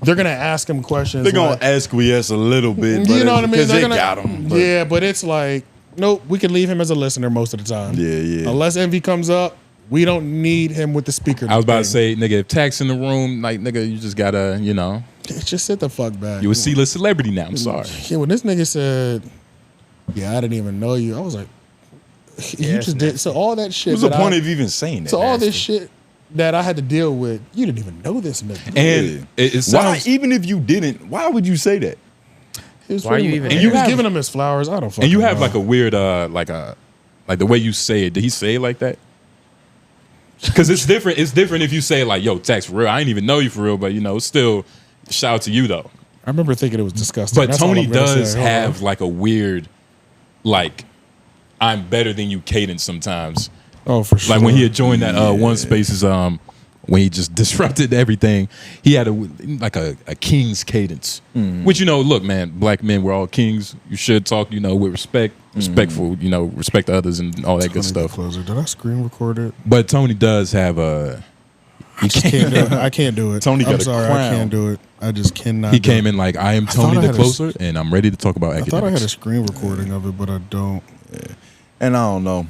they're gonna ask him questions. They're gonna acquiesce a little bit, but you know what I mean? Because they got him. Yeah, but it's like nope. We can leave him as a listener most of the time. Yeah. Unless Envy comes up, we don't need him with the speaker. I was about to say, nigga, if Tax in the room, like nigga, you just gotta, just sit the fuck back. You a C-list celebrity now. I'm sorry. Yeah, when this nigga said, "Yeah, I didn't even know you," I was like, You just did. So all that shit. What's the point of even saying that? So all this shit that I had to deal with, you didn't even know this nigga. And it sounds, why, even if you didn't, why would you say that? Why are you even? And you was giving him his flowers. I don't fucking and you have know. like a weird like the way you say it. Did he say it like that? Because it's different. It's different if you say like, "Yo, Tax, for real. I ain't even know you for real," but it's still shout out to you though. I remember thinking it was disgusting. But That's all Tony I'm gonna does say. have like a weird, like, I'm better than you cadence sometimes. Oh, for sure. Like when he had joined that One Spaces, when he just disrupted everything, he had a king's cadence. Which look, man, black men, we're all kings. You should talk, with respect, respectful, respect others and all that good stuff. Closer. Did I screen record it? But Tony does have a. I can't do it. Tony got I'm a sorry, crown. I can't do it. I just cannot. He came in like, I am Tony I the had a- Closer, and I'm ready to talk about I academics. thought I had a screen recording of it, but I don't. And I don't know.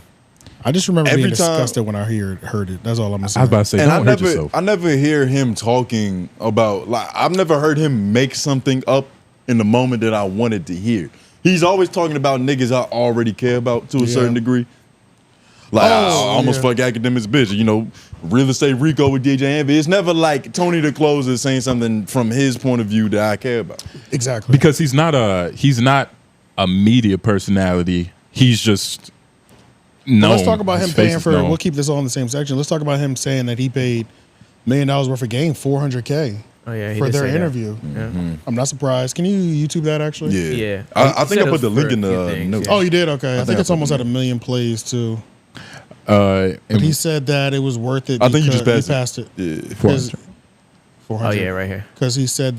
I just remember Every being time- disgusted when I heard it. That's all I'm gonna say. I was about to say, And don't hurt yourself. I never hear him talking about, like, I've never heard him make something up in the moment that I wanted to hear. He's always talking about niggas I already care about to a certain degree. Like, I almost fuck academics bitch, real estate Rico with DJ Envy. It's never like Tony the Closer saying something from his point of view that I care about. Exactly. Because he's not a media personality. He's just known. Let's talk about him His face paying is for. known. We'll keep this all in the same section. Let's talk about him saying that he paid $1 million worth of game, $400K. Oh yeah, he for did their say that. interview. Yeah. I'm not surprised. Can you YouTube that actually? Yeah. Yeah. I He think I said put the it link for in a few the things, notes. yeah. Oh, you did? Okay. I think think I it's put almost the- at 1 million plays too. And But he said that it was worth it. I think you just because passed he it. passed it. Yeah. 'Cause- 400. 400. Oh yeah, right here. Because he said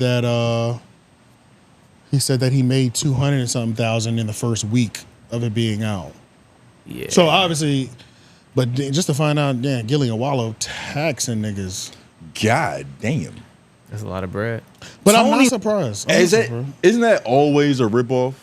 that he made 200 and something thousand in the first week of it being out. Yeah. So obviously, but just to find out, Gilly and Wallow taxing niggas. God damn. That's a lot of bread. But I'm Tony- not surprised. I'm not surprised. Isn't that always a ripoff?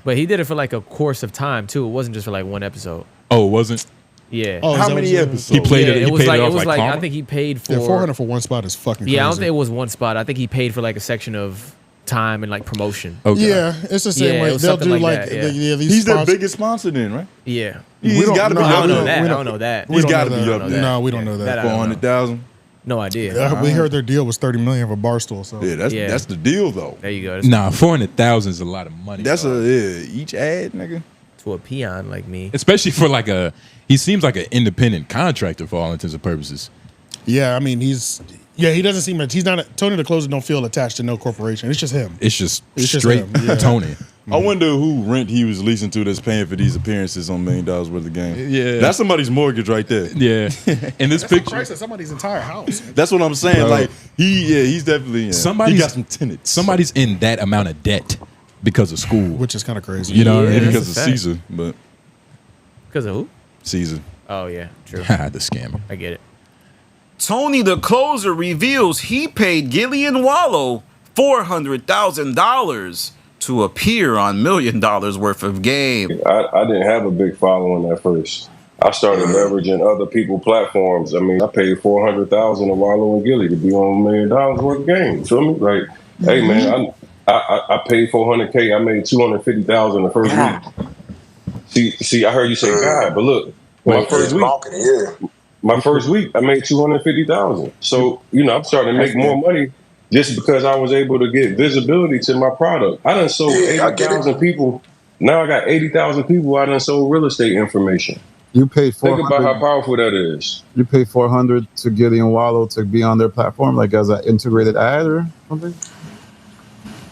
But he did it for like a course of time too. It wasn't just for like one episode. Oh, it wasn't? Yeah. Oh, is How that many what you said? episodes? He played yeah, it. He it was paid like it it off was like karma? I think he paid for. Yeah, 400 for one spot is fucking crazy. Yeah, I don't think it was one spot. I think he paid for like a section of time and like promotion. Okay. Yeah, it's the same Yeah, it way. was They'll something do like like that, yeah. these He's their sponsors- biggest sponsor then, right? Yeah. He's don't got to be know. I up don't know there. that. I we don't know that. We He's don't got to know be that. up there. No, we don't know That that. I don't know. 400,000. No idea. We heard their deal was 30 million for Barstool. So Yeah, Yeah. that's the deal though. There you go. Nah, 400,000 is a lot of money. That's dog. each ad, nigga. To a peon like me. Especially for like he seems like an independent contractor for all intents and purposes. yeah, I mean he doesn't seem like he's not Tony the Closer don't feel attached to no corporation. It's just him. It's just It's just straight him, yeah. Tony. I wonder who rent he was leasing to that's paying for these appearances on $1 million worth of game. Yeah. That's somebody's mortgage right there. Yeah. In this picture, Price of somebody's entire house. That's what I'm saying. Bro. Like he's definitely he Somebody's- got some tenants. somebody's in that amount of debt because of school. Which is kind of crazy. You know what I maybe mean? because of that's a fact. Caesar, but Because of who? Caesar. Oh yeah, true. The scammer. I get it. Tony the Closer reveals he paid Gillian Wallow $400,000 to appear on $1 million worth of game. I didn't have a big following at first. I started leveraging other people's platforms. I mean, I paid $400,000 to Wallow and Gilly to be on $1 million worth of game. Feel me? Like, hey man, I paid $400K. I made $250,000 the first week. See, I heard you say God, but look, my first week, I made $250,000. So I'm starting to make more money just because I was able to get visibility to my product. I done sold 80,000 people. Now I got 80,000 people. I done sold real estate information. You paid Think about how 400. powerful that is. You paid 400 to Gideon Wallow to be on their platform, like as an integrated ad or something.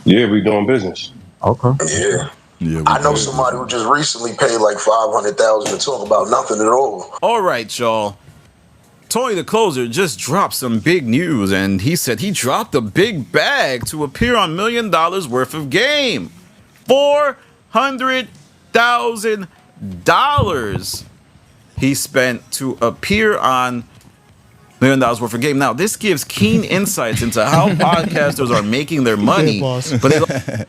Yeah, we doing business. Okay. Yeah. Yeah, I know somebody who just recently paid like $500,000 to talk about nothing at all. All right, y'all. Tony the Closer just dropped some big news, and he said he dropped a big bag to appear on $1 million worth of game. $400,000 he spent to appear on $1 million worth of game. Now, this gives keen insights into how podcasters are making their money. Yeah, boss. But they,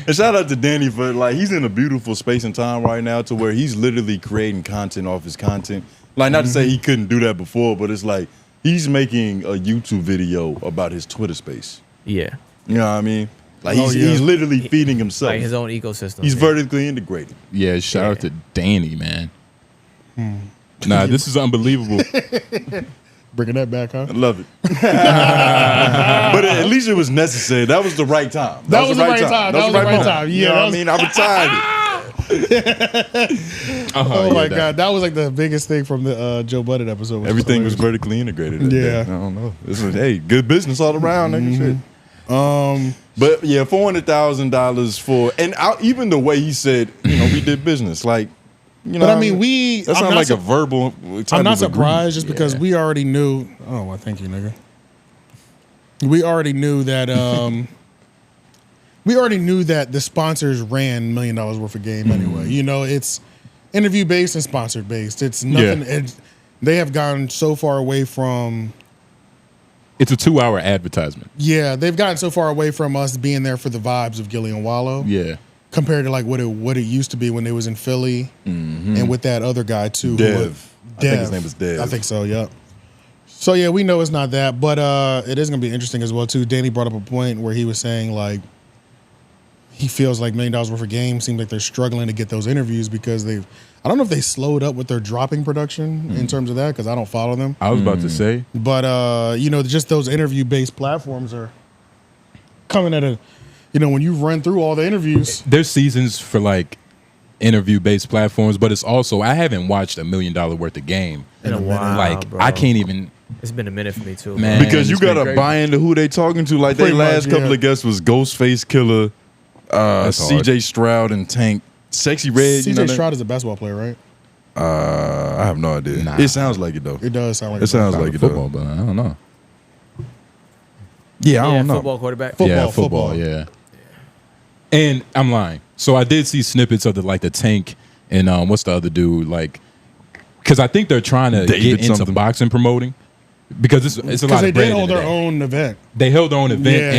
And shout out to Danny for he's in a beautiful space and time right now to where he's literally creating content off his content. Like, not to say he couldn't do that before, but it's like he's making a YouTube video about his Twitter space. Yeah. You know what I mean? Like yeah. he's literally feeding himself. Like his own ecosystem. He's Yeah. vertically integrated. Yeah, shout out to Danny, man. Nah, this is unbelievable. Bringing that back, huh? I love it. But at least it was necessary. That was the right time. That was the right time. That was the right moment. time. You Yeah, know that what I was- mean? I retired it. Oh my god, that was like the biggest thing from the Joe Budden episode. Everything was hilarious. vertically integrated. that Yeah. day. I don't know. This was, hey, good business all around, nigga. Shit. Um, But yeah, $400,000 for, and even the way he said, we did business, like, But I mean, that I'm sounds not like a sup- verbal. Type I'm not of surprised just agreement. because we already knew. Oh, well, thank you, nigga. We already knew that. We already knew that the sponsors ran $1 million worth of game anyway. You know, it's interview based and sponsored based. It's nothing. They have gone so far away from. It's a 2-hour advertisement. Yeah, they've gotten so far away from us being there for the vibes of Gilly and Wallow. Yeah. Compared to like what it used to be when they was in Philly and with that other guy too. Dev. I think his name was Dev. I think so, yep. So yeah, we know it's not that, but it is gonna be interesting as well too. Danny brought up a point where he was saying like he feels like $1 million worth of game seems like they're struggling to get those interviews because I don't know if they slowed up with their dropping production in terms of that because I don't follow them. I was about to say. But just those interview based platforms are coming at a when you run through all the interviews. There's seasons for like interview-based platforms, but it's also I haven't watched $1 million worth of game In a while, Like bro. I can't even. It's been a minute for me too, Man. Because you it's been gotta crazy. buy into who they talking to. Like their Pretty last much, couple yeah. of guests was Ghostface Killer, That's hard. CJ Stroud, and Tank. Sexy Red. you know CJ that? Stroud is a basketball player, right? I have no idea. Nah. It sounds like it though. It does sound like It sounds Not like it football, though. but I don't know. Yeah, I don't know. football quarterback. Football. Yeah. And I'm lying. So I did see snippets of the Tank and what's the other dude like? Because I think they're trying to David get into something. boxing promoting because it's a lot Because of they did branding hold their today. own event. They held their own event,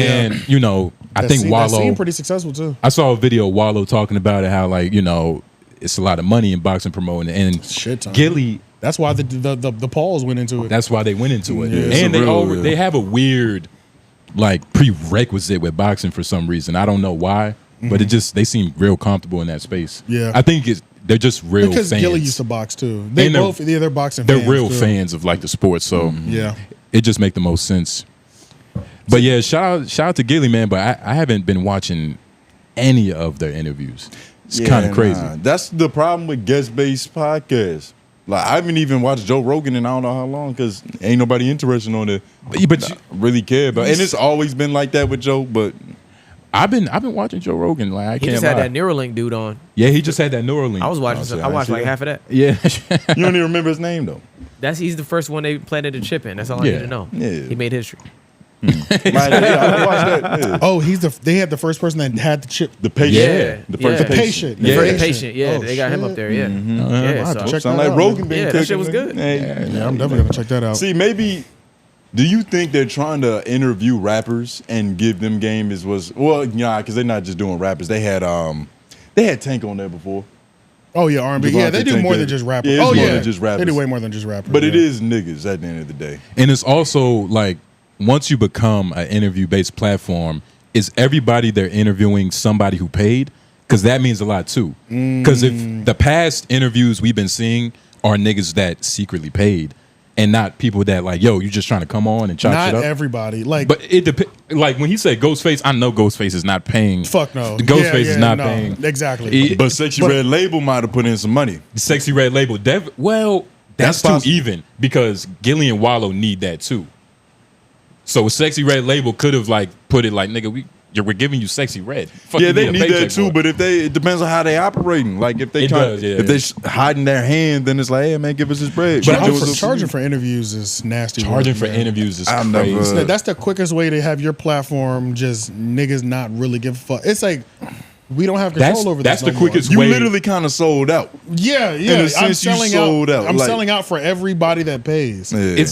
Yeah, and I think That Wallow. seemed pretty successful too. I saw a video of Wallow talking about it, how it's a lot of money in boxing promoting, and Shit ton. Gilly. That's why the Pauls went into it. That's why they went into it, Yeah. It's and a real- they have a weird prerequisite with boxing for some reason. I don't know why, but they seem real comfortable in that space. Yeah. I think they're just real because fans. Gilly used to box too. And they're boxing. They're fans real too. fans of the sport, so Yeah. it just make the most sense. But yeah, shout out to Gilly, man. But I haven't been watching any of their interviews. It's kind of crazy. Nah. That's the problem with guest-based podcasts. Like I haven't even watched Joe Rogan in I don't know how long because ain't nobody interested on it. But Really care about, and it's always been like that with Joe. But I've been watching Joe Rogan. Like I He can't just lie. had that Neuralink dude on. Yeah, he just had that Neuralink. I was watching. shit, I I watched see like that. half of that. Yeah. you don't even remember his name though. He's the first one they planted a chip in. That's all I Yeah. need to know. Yeah. He made history. I watched that. Yeah. Oh, they had the first person that had the chip. The patient. Yeah. The first Yeah. The patient. The Yeah. first patient. Yeah, Oh, they got him shit. up there. Yeah. Yeah, Yeah. So, check Sound that like out, Rogan man. been Yeah, cooking. that shit was good. Hey. Yeah, I'm definitely gonna check that out. See, maybe. Do you think they're trying to interview rappers and give them game because they're not just doing rappers. They had Tank on there before. Oh yeah, R&B. Yeah, they do more than just rappers. Yeah, it's oh more yeah, than just rappers. They do way more than just rappers. But it yeah. is niggas at the end of the day. And it's also once you become an interview-based platform, is everybody they're interviewing somebody who paid? Because that means a lot too. Because if the past interviews we've been seeing are niggas that secretly paid, and not people that you just trying to come on and chop Not shit up. everybody. But it depends. Like when he said Ghostface, I know Ghostface is not paying. Fuck no. Ghostface Yeah, is yeah, not no, paying. exactly. But Sexy Red Label might have put in some money. Sexy Red Label. That's That's too possible. even because Gilly and Wallow need that too. So Sexy Red Label could have put it nigga, we're giving you Sexy Red. Fuck, Yeah, you they a need paycheck that too. for it. But it depends on how they operating. Like if they It does, yeah, if they hiding their hand, then it's like, hey man, give us his bread. But Give us a- Charging for interviews is nasty. Charging work, for man. interviews is I've crazy. never- That's the quickest way to have your platform just niggas not really give a fuck. It's like we don't have control over that's this. the no more. quickest You way. literally kind of sold out. Yeah, In yeah. a I'm sense, you selling sold out, I'm like- selling out for everybody that pays. Yeah.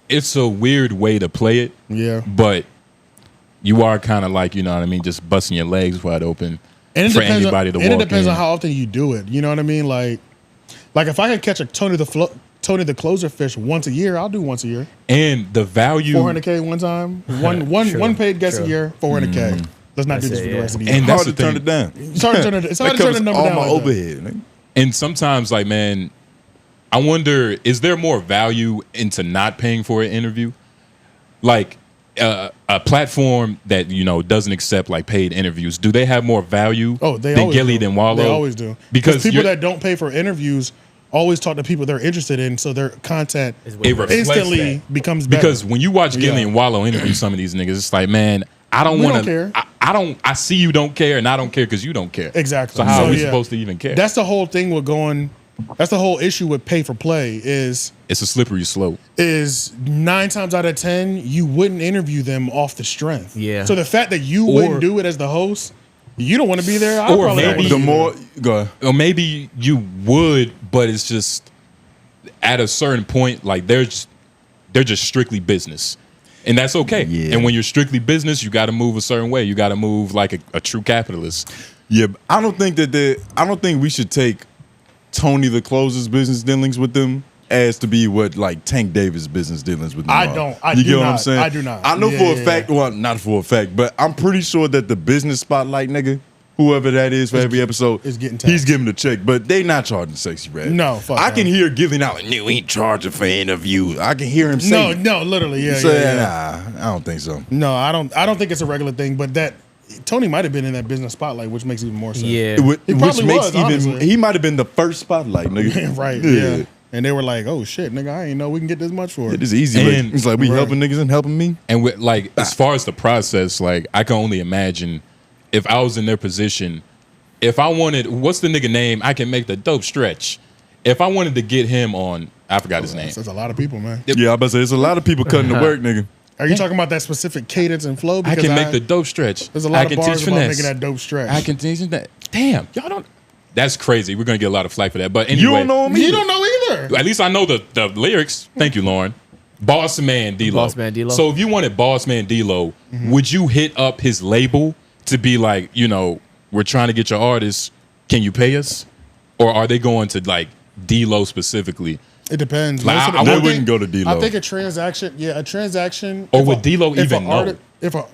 It's a weird way to play it. Yeah. But you are kind of you know what I mean, just busting your legs wide open And it for depends anybody to on, walk and it depends in. on how often you do it. You know what I mean? Like if I could catch a Tony the Closer fish once a year, I'll do once a year. And the value 400K one time. One paid guest a True. year, 400K. Let's not do this That's for it, the yeah. rest of the year. And hard that's to the turn thing. it down. It's hard to turn it. It's hard That to turn covers the number all down. my like that. overhead. Nigga. And sometimes, man, I wonder, is there more value into not paying for an interview? Like a platform that doesn't accept like paid interviews. Do they have more value? Than Gilly than Wallow? They always do. Because people that don't pay for interviews always talk to people they're interested in, so their content instantly becomes better. Because when you watch Gilly and Wallow interview some of these niggas, it's like, man, I don't want to. I see you don't care, and I don't care because you don't care. Exactly. So how are we supposed to even care? That's the whole thing with going. That's the whole issue with pay for play is it's a slippery slope. Is 9 times out of 10 you wouldn't interview them off the strength. Yeah. So the fact that you wouldn't do it as the host, you don't want to be there. Or maybe or maybe you would, but it's just at a certain point, like they're just strictly business. And that's okay. Yeah. And when you're strictly business, you got to move a certain way. You got to move like a true capitalist. Yeah, I don't think we should take Tony the Closer's business dealings with them as to be what like Tank Davis' business dealings with them. I You get what I'm saying? I do not. I know for a fact, well, not for a fact, but I'm pretty sure that the business spotlight nigga, whoever that is for every episode, is getting he's giving the check, but they not charging Sexy Red. No, fuck I that. can hear giving out, no, he ain't charging for interview. I can hear him say, No, literally, yeah. Nah, I don't think so. No, I don't think it's a regular thing, but that Tony might have been in that business spotlight, which makes even more sense. Yeah, he might have been the first spotlight, nigga. Right? Yeah. And they were like, "Oh shit, nigga, I ain't know we can get this much for it." It is easy. And it's like we helping niggas and helping me. And with, like as far as the process, like I can only imagine if I was in their position. If I wanted, what's the nigga name? I can make the dope stretch. If I wanted to get him on, I forgot his name. There's a lot of people, man. Yeah, I about to say there's a lot of people cutting the work, nigga. Are you talking about that specific cadence and flow? Because I can make the dope stretch. There's a lot of bars about making that dope stretch. I can teach that. Damn, y'all don't. That's crazy. We're gonna get a lot of flack for that. But anyway, you don't know me. You don't know either. At least I know the lyrics. Thank you, Lauren. Boss Man D-Lo. Boss Man D-Lo. So if you wanted Boss Man D-Lo, would you hit up his label to be like, we're trying to get your artist. Can you pay us? Or are they going to like D-Lo specifically? It depends. Like, I wouldn't go to D-Lo. I think a transaction. Or would D-Lo even know?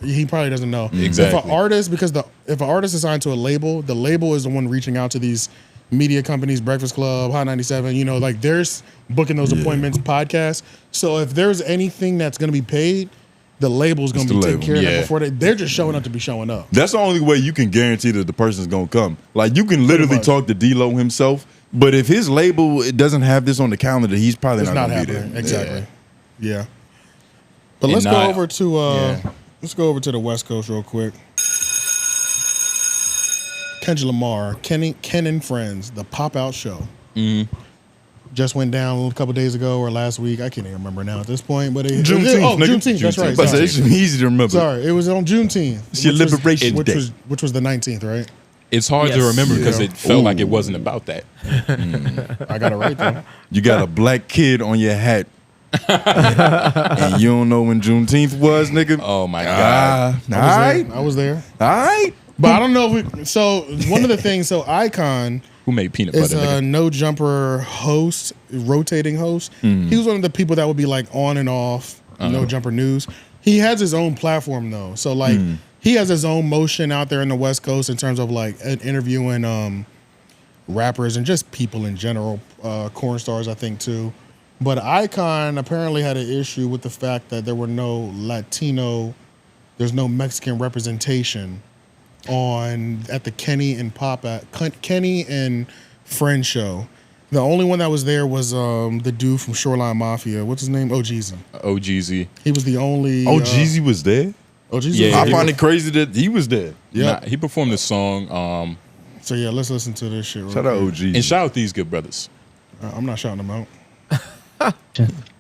He probably doesn't know. Exactly. If an artist, because if an artist is signed to a label, the label is the one reaching out to these media companies, Breakfast Club, Hot 97, like they're booking those appointments, podcasts. So if there's anything that's going to be paid, the label's going to be taking care of that before they're just showing up to be showing up. That's the only way you can guarantee that the person's going to come. Like you can literally talk to D-Lo himself, but if his label doesn't have this on the calendar, he's probably not going to be there. Exactly. Yeah. But let's go over to the West Coast real quick. Kendrick Lamar, Ken and Friends, the pop-out show. Just went down a couple days ago or last week. I can't even remember now at this point. But Juneteenth. That's right. But it's easy to remember. Sorry, it was on Juneteenth. It's your Liberation Day. Which was the 19th, right? It's hard to remember because it felt like it wasn't about that. I got it right though. You got a black kid on your hat. And you don't know when Juneteenth was, nigga. Oh my God. I was there. All right. But I don't know so one of the things, Icon, who made peanut is butter, a No Jumper host, rotating host. He was one of the people that would be like on and off No Jumper News. He has his own platform though. So like he has his own motion out there in the West Coast in terms of like interviewing rappers and just people in general, corn stars I think too. But Icon apparently had an issue with the fact that there were no there's no Mexican representation at the Kenny and Friend show. The only one that was there was the dude from Shoreline Mafia. What's his name? OGZ. OGZ. He was the only. OGZ was there? OGZ. I find it crazy that he was there. Yeah. He performed the song. So yeah, let's listen to this shit. Shout out OGZ. And shout out these good brothers. I'm not shouting them out.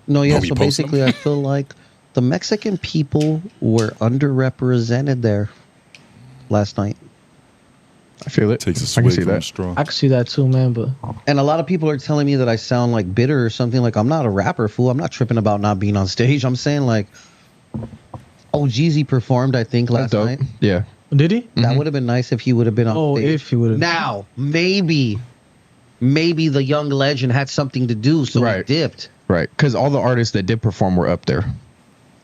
No, yeah. So basically, I feel like the Mexican people were underrepresented there last night. I feel it. Takes a I swig can see from that. straw. I can see that too, man. But And a lot of people are telling me that I sound like bitter or something. Like I'm not a rapper, fool. I'm not tripping about not being on stage. I'm saying like, Jeezy performed, I think, last night. Yeah. Did he? That would have been nice if he would have been on stage. If he would have. Now, maybe the young legend had something to do, so he dipped. Right. Because all the artists that did perform were up there.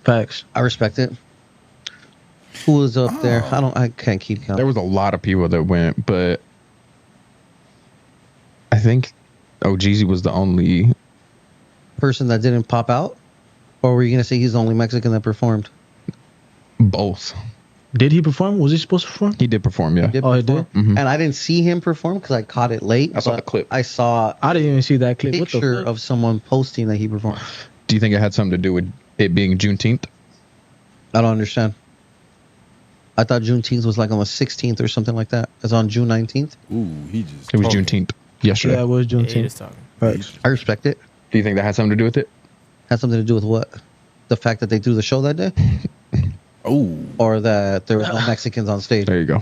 Facts. I respect it. Who was up there? I can't keep counting. There was a lot of people that went, but I think Jeezy was the only person that didn't pop out? Or were you going to say he's the only Mexican that performed? Both. Did he perform? Was he supposed to perform? He did perform, yeah. He did Oh, he perform. did? Mhm. And I didn't see him perform because I caught it late. I saw but the clip. I saw I didn't even see that a clip. What the picture fuck? of someone posting that he performed. Do you think it had something to do with it being Juneteenth? I don't understand. I thought Juneteenth was like on the 16th or something like that. It's on June 19th. Ooh, he just. It was talking. Juneteenth yesterday. Yeah, it was Yeah, he Juneteenth. just talking. Facts. I respect it. Do you think that had something to do with it? Has something to do with what? The fact that they threw the show that day? Ooh. Or that there was no Mexicans on stage? There you go.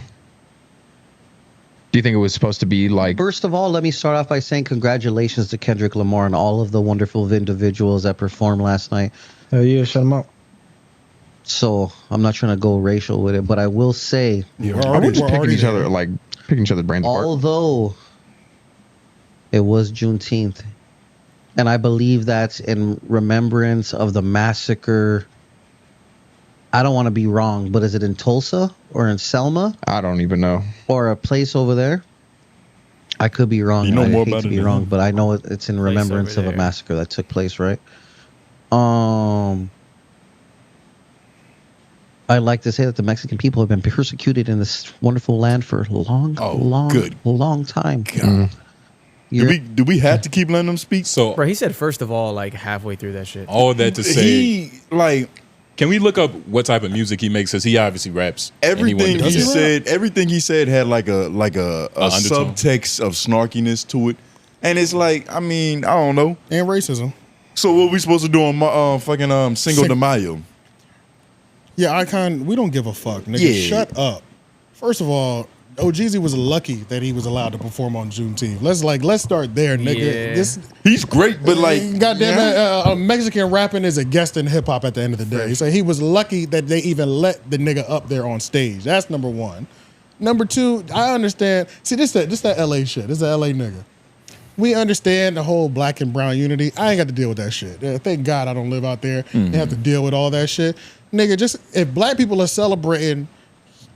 Do you think it was supposed to be like? First of all, let me start off by saying congratulations to Kendrick Lamar and all of the wonderful individuals that performed last night. Hell yeah, shut him out. So I'm not trying to go racial with it, but I will say, Yeah, We're just picking each other, like picking each other's brains apart. although it was Juneteenth, and I believe that's in remembrance of the massacre. I don't want to be wrong, but is it in Tulsa or in Selma I don't even know. or a place over there? I could be wrong. You know I more hate about to it be than wrong, him. but I know it's in remembrance over of a there. massacre that took place, right? I like to say that the Mexican people have been persecuted in this wonderful land for a long time. Do we have to keep letting them speak? So, Bro, he said first of all, like halfway through that shit. all that to say, He like can we look up what type of music he makes? Because he obviously raps. and he everything wanted to he do- said. Everything he said had like a undertone. subtext of snarkiness to it, and it's like, I mean, I don't know. And racism. So what we supposed to do on fucking Cinco de Mayo? Yeah, Icon, we don't give a fuck, nigga. Yeah. Shut up. First of all, OGZ was lucky that he was allowed to perform on Juneteenth. Let's start there, nigga. Yeah. He's great, but like, goddamn it, a Mexican rapping is a guest in hip hop at the end of the day. So he was lucky that they even let the nigga up there on stage. That's number one. Number two, I understand. See, this that LA shit. This is a LA nigga. We understand the whole black and brown unity. I ain't got to deal with that shit. Thank God I don't live out there and have to deal with all that shit. Nigga, just if black people are celebrating,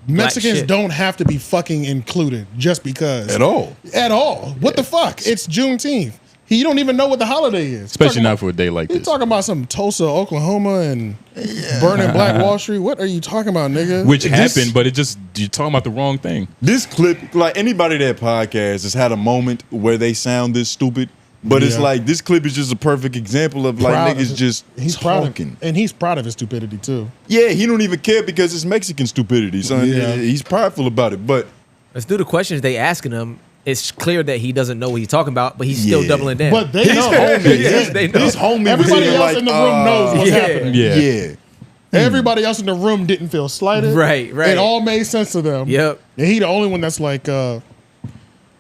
Mexicans shit. don't have to be fucking included just because. at all. At all. What the fuck? It's Juneteenth. You don't even know what the holiday is. Especially not for a day like You this. talking about some Tulsa, Oklahoma, and burning Black Wall Street? What are you talking about, nigga? Which This- happened, but you're talking about the wrong thing. This clip, like anybody that podcast has had a moment where they sound this stupid, but it's Yeah. like this clip is just a perfect example of like Proud niggas of- just he's proud talking. of, and he's proud of his stupidity too. Yeah, he don't even care because it's Mexican stupidity. So Yeah. he's prideful about it. But Let's do the questions they asking him. It's clear that he doesn't know what he's talking about, but he's still Yeah. doubling down. But they his know. homie, Yes, they know. his homie was Everybody even else like, in the room knows what's yeah. happening. Yeah. Yeah. Everybody else in the room didn't feel slighted. Right. It all made sense to them. Yep. And he the only one that's like,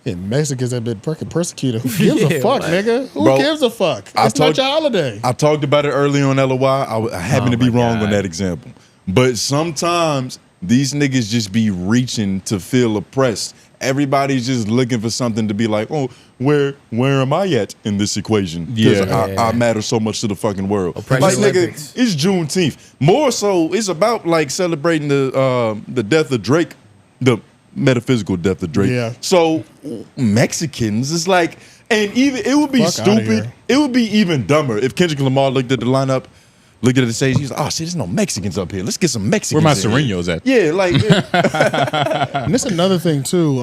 Mexicans have been persecuted. Who gives a Yeah, fuck, like- nigga? Who Bro, gives a fuck? I It's not told- your holiday. I talked about it early on LOI. I happen to be my wrong on God. that example. But sometimes these niggas just be reaching to feel oppressed. Everybody's just looking for something to be like, oh, where am I at in this equation? Because Yeah. I matter so much to the fucking world. Oppression Like, nigga, Olympics. it's Juneteenth. More so, it's about like celebrating the death of Drake, the metaphysical death of Drake. Yeah. So Mexicans is like, and even it would be Fuck outta stupid. here. It would be even dumber if Kendrick Lamar looked at the lineup, looked at the stage, he's like, oh shit, there's no Mexicans up here. Let's get some Mexicans. Where my in here." Serenos at? Yeah, like And this is another thing too.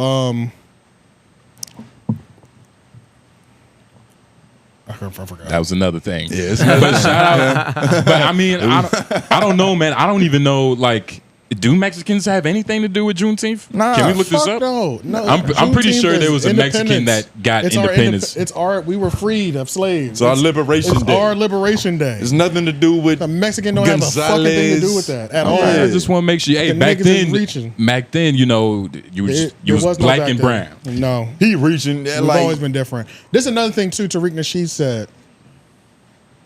I forgot. That was another thing. yeah, it's But shout out. But I mean, I don't know, man. I don't even know. Like, do Mexicans have anything to do with Juneteenth? Nah, Can we look this Fuck up? No. I'm pretty Juneteenth sure is there was a Mexican independence. that got It's our independence. It's our. We were freed of slaves. It's our liberation It's day. our liberation day. It's nothing to do with The Mexican don't have a fucking thing to do with that at all. Yeah. I just want to make sure. Hey, The back niggas is then, reaching. you know, you was There was no black back and then. brown. No, He reaching we've like always been different. This is another thing too. Tariq Nasheed said,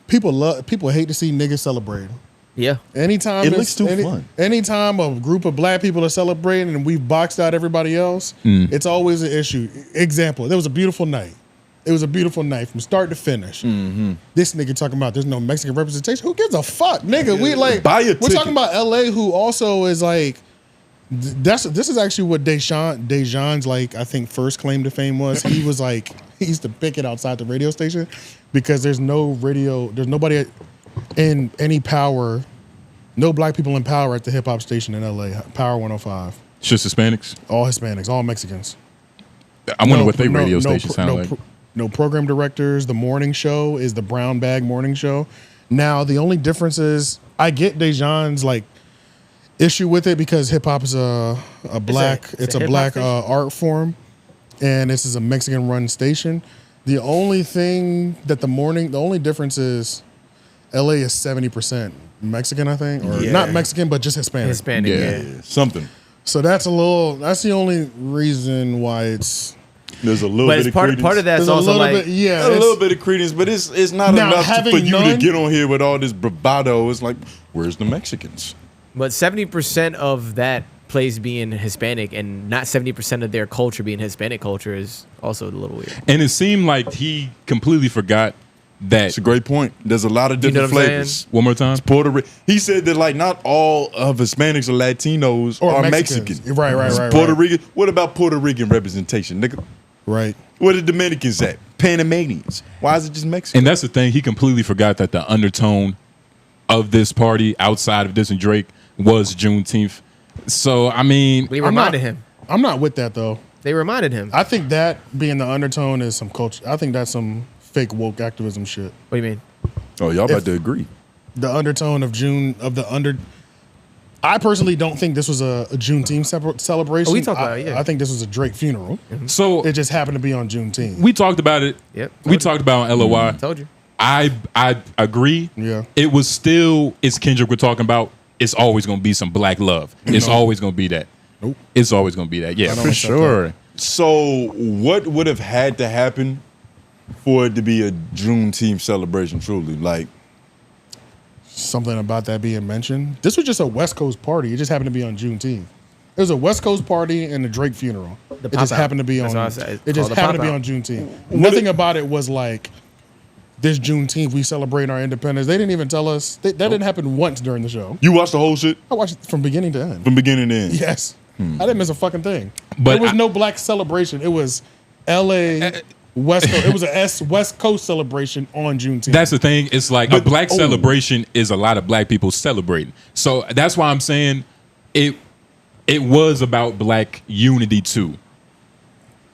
people hate to see niggas celebrating. Yeah. Anytime It looks too fun. Anytime a group of black people are celebrating and we've boxed out everybody else, Mm. it's always an issue. Example: there was a beautiful night. It was a beautiful night from start to finish. Mm-hmm. This nigga talking about there's no Mexican representation. Who gives a fuck, nigga? We like Buy a we're ticket. talking about LA, who also is like. This is actually what Dejan's like I think first claim to fame was. He was like he used to pick it outside the radio station because there's nobody in any power, no black people in power at the hip hop station in LA, Power 105. It's just Hispanics? All Hispanics, all Mexicans. I wonder what their radio station sound like. No program directors. The morning show is the brown bag morning show. Now, the only difference is I get Dejan's like issue with it because hip hop is a black art form, and this is a Mexican run station. The only thing that the only difference is LA is 70% Mexican, I think, or not Mexican, but just Hispanic. Hispanic, yeah. Something. So that's the only reason why there's a little bit of credence. Part of that's also a little bit of credence, but it's not enough for you to get on here with all this bravado. It's like, where's the Mexicans? But 70% of that place being Hispanic and not 70% of their culture being Hispanic culture is also a little weird. And it seemed like he completely forgot that. It's a great point. There's a lot of different flavors. One more time. It's Puerto Rico. He said that like not all of Hispanics or Latinos are Mexican. Right. Puerto Rican. What about Puerto Rican representation, nigga? Right. Where the Dominicans at? Panamanians. Why is it just Mexican? And that's the thing. He completely forgot that the undertone of this party outside of this and Drake was Juneteenth. So, I mean, we reminded him. I'm not with that, though. They reminded him. I think that being the undertone is some culture. I think that's some fake woke activism shit. What do you mean? Oh, y'all about to agree. The undertone of I personally don't think this was a Juneteenth celebration. Oh, we talked about it, yeah. I think this was a Drake funeral. Mm-hmm. So it just happened to be on Juneteenth. We talked about it. Yep. We talked about it on LOI. Told you. I agree. Yeah. It was still, it's Kendrick we're talking about. It's always going to be some black love. It's always going to be that. Nope. It's always going to be that. Yeah, for sure. So what would have had to happen for it to be a Juneteenth celebration truly? Like, something about that being mentioned. This was just a West Coast party. It just happened to be on Juneteenth. It was a West Coast party and a Drake funeral. It just happened to be on. It just happened to be on Juneteenth. Nothing about it was like this Juneteenth we celebrate our independence. They didn't even tell us. That didn't happen once during the show. You watched the whole shit? I watched it from beginning to end. From beginning to end. Yes. I didn't miss a fucking thing. But there was no black celebration. It was L.A. West Coast. It was a West Coast celebration on Juneteenth. That's the thing. It's like a black celebration is a lot of black people celebrating. So that's why I'm saying it was about black unity too.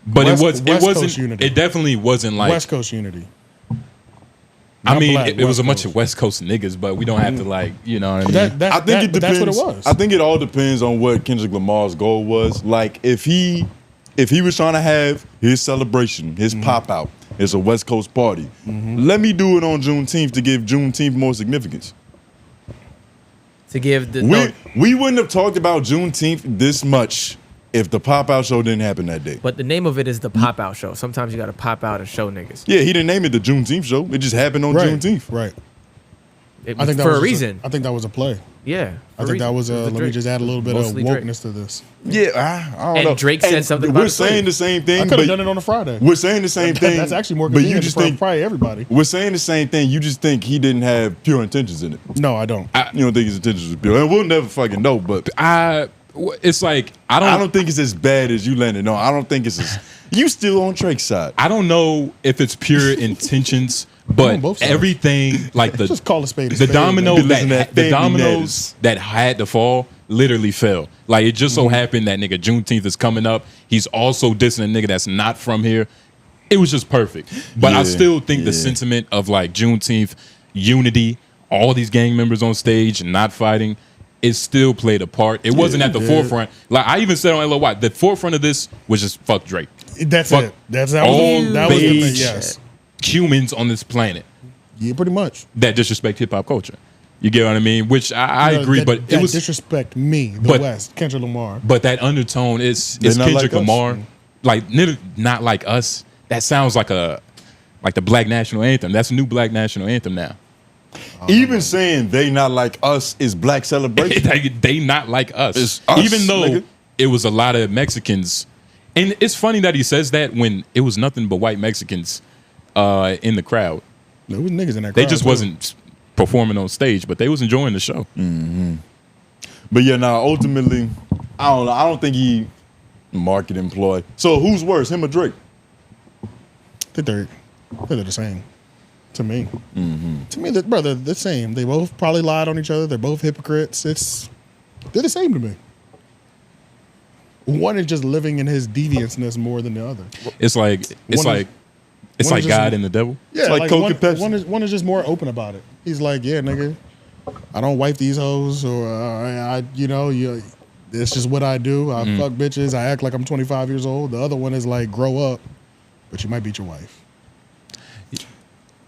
But it wasn't unity. It definitely wasn't like West Coast unity. I mean, it was a bunch of West Coast niggas, but we don't have to like, you know what I mean? I think it depends. That's what it was. I think it all depends on what Kendrick Lamar's goal was. Like if he was trying to have his celebration, his pop out, it's a West Coast party. Let me do it on Juneteenth to give Juneteenth more significance. To give the we wouldn't have talked about Juneteenth this much if the pop out show didn't happen that day. But the name of it is the pop out show. Sometimes you got to pop out and show niggas. Yeah, he didn't name it the Juneteenth show. It just happened on Juneteenth. Right. I think for a reason. I think that was a play. Yeah. I think that was let me just add a little bit of wokeness to this. Yeah, I don't know. And Drake said something about we're saying the same thing. I could have done it on a Friday. We're saying the same thing. That's actually more but convenient you just for think probably everybody. We're saying the same thing. You just think he didn't have pure intentions in it. No, I don't. You don't think his intentions were pure. And we'll never fucking know, but it's like I don't think it's as bad as you landed. No, I don't think it's as you still on Drake's side. I don't know if it's pure intentions, but everything like the just call a spade. The dominoes that had to fall literally fell. Like it just so happened that nigga Juneteenth is coming up. He's also dissing a nigga that's not from here. It was just perfect. But I still think the sentiment of like Juneteenth unity, all these gang members on stage and not fighting, it still played a part. It wasn't at the forefront. Like I even said on LOY, the forefront of this was just fuck Drake. That was yes. Humans on this planet. Yeah, pretty much. That disrespect hip hop culture. You get what I mean? Which I agree, but it was disrespect me, the West, Kendrick Lamar. But that undertone is Kendrick Lamar, like not like us. That sounds like the Black National Anthem. That's a new Black National Anthem now. Even saying they not like us is black celebration. they not like us. It's us. Even though nigga. It was a lot of Mexicans. And it's funny that he says that when it was nothing but white Mexicans in the crowd. There was niggas in that crowd. They just wasn't performing on stage, but they was enjoying the show. But yeah, now ultimately, I don't know. I don't think he market employ. So who's worse, him or Drake? think they're the same. To me, to me, they're the same. They both probably lied on each other. They're both hypocrites. They're the same to me. One is just living in his deviousness more than the other. It's like God and the devil. Yeah, like Coke and Pepsi. One is just more open about it. He's like, yeah, nigga, I don't wipe these hoes, or it's just what I do. I fuck bitches. I act like I'm 25 years old. The other one is like, grow up, but you might beat your wife.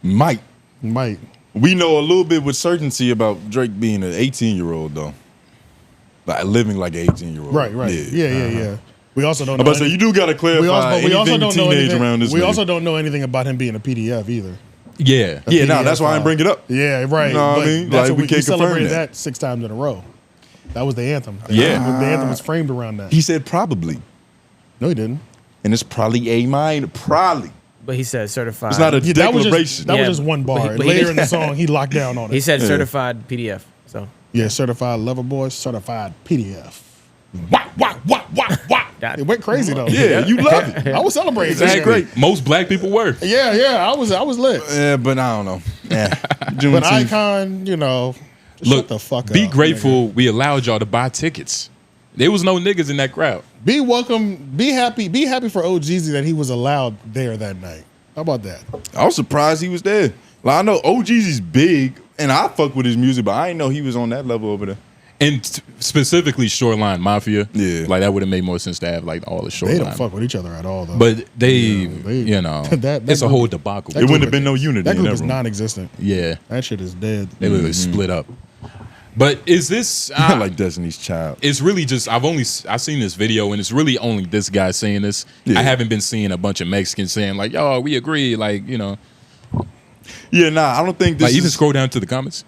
Might. We know a little bit with certainty about Drake being an 18-year-old though, like living like an 18-year-old. Right. Yeah. We also don't know. But so you do got to clarify. We also don't know anything around this. We also don't know anything about him being a PDF either. Yeah. That's why I didn't bring it up. Yeah, right. You know what I mean? That's like, what we can't celebrated confirm that 6 times in a row. That was the anthem. The anthem was framed around that. He said probably. No, he didn't. And it's probably a minor. Probably. But he said certified. It's not a declaration. That was just one bar. Later in the song, he locked down on it. He said certified PDF. So yeah, certified lover boy, certified PDF. Wah. It went crazy though. Yeah, you love it. I was celebrating. That's great. Most black people were. Yeah. I was lit. Yeah, but I don't know. Yeah. But Icon, just look, shut the fuck up. Be grateful we allowed y'all to buy tickets. There was no niggas in that crowd. Be welcome. Be happy for OGZ that he was allowed there that night. How about that? I was surprised he was there. Like, I know OGZ's big, and I fuck with his music, but I didn't know he was on that level over there. And specifically Shoreline Mafia. Yeah. Like that would have made more sense to have like all the Shoreline. They don't fuck with each other at all though. But they that it's a group- whole debacle. It wouldn't have been no unity. That group in is room. non-existent. Yeah. That shit is dead. They literally split up. But is this like Destiny's Child? It's really just I've seen this video and it's really only this guy saying this. Yeah. I haven't been seeing a bunch of Mexicans saying like, "Yo, we agree." Like, Yeah, I don't think this. Like even scroll down to the comments.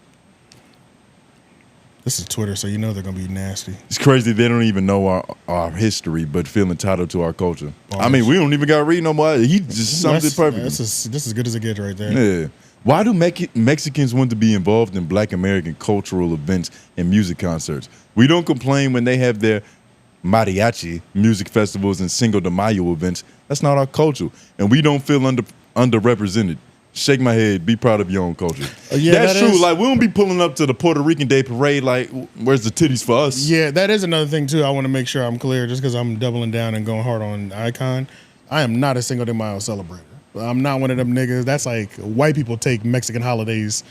This is Twitter, so you know they're gonna be nasty. It's crazy they don't even know our history, but feel entitled to our culture. I mean, we don't even got to read no more. He just summed it perfectly. This is good as it gets right there. Yeah. Why do Mexicans want to be involved in Black American cultural events and music concerts? We don't complain when they have their mariachi music festivals and Cinco de Mayo events. That's not our culture, and we don't feel underrepresented. Shake my head. Be proud of your own culture. That's true. Like, we don't be pulling up to the Puerto Rican Day Parade like, where's the titties for us? Yeah, that is another thing, too. I want to make sure I'm clear, just because I'm doubling down and going hard on Icon. I am not a Cinco de Mayo celebrator. I'm not one of them niggas. That's like white people take Mexican holidays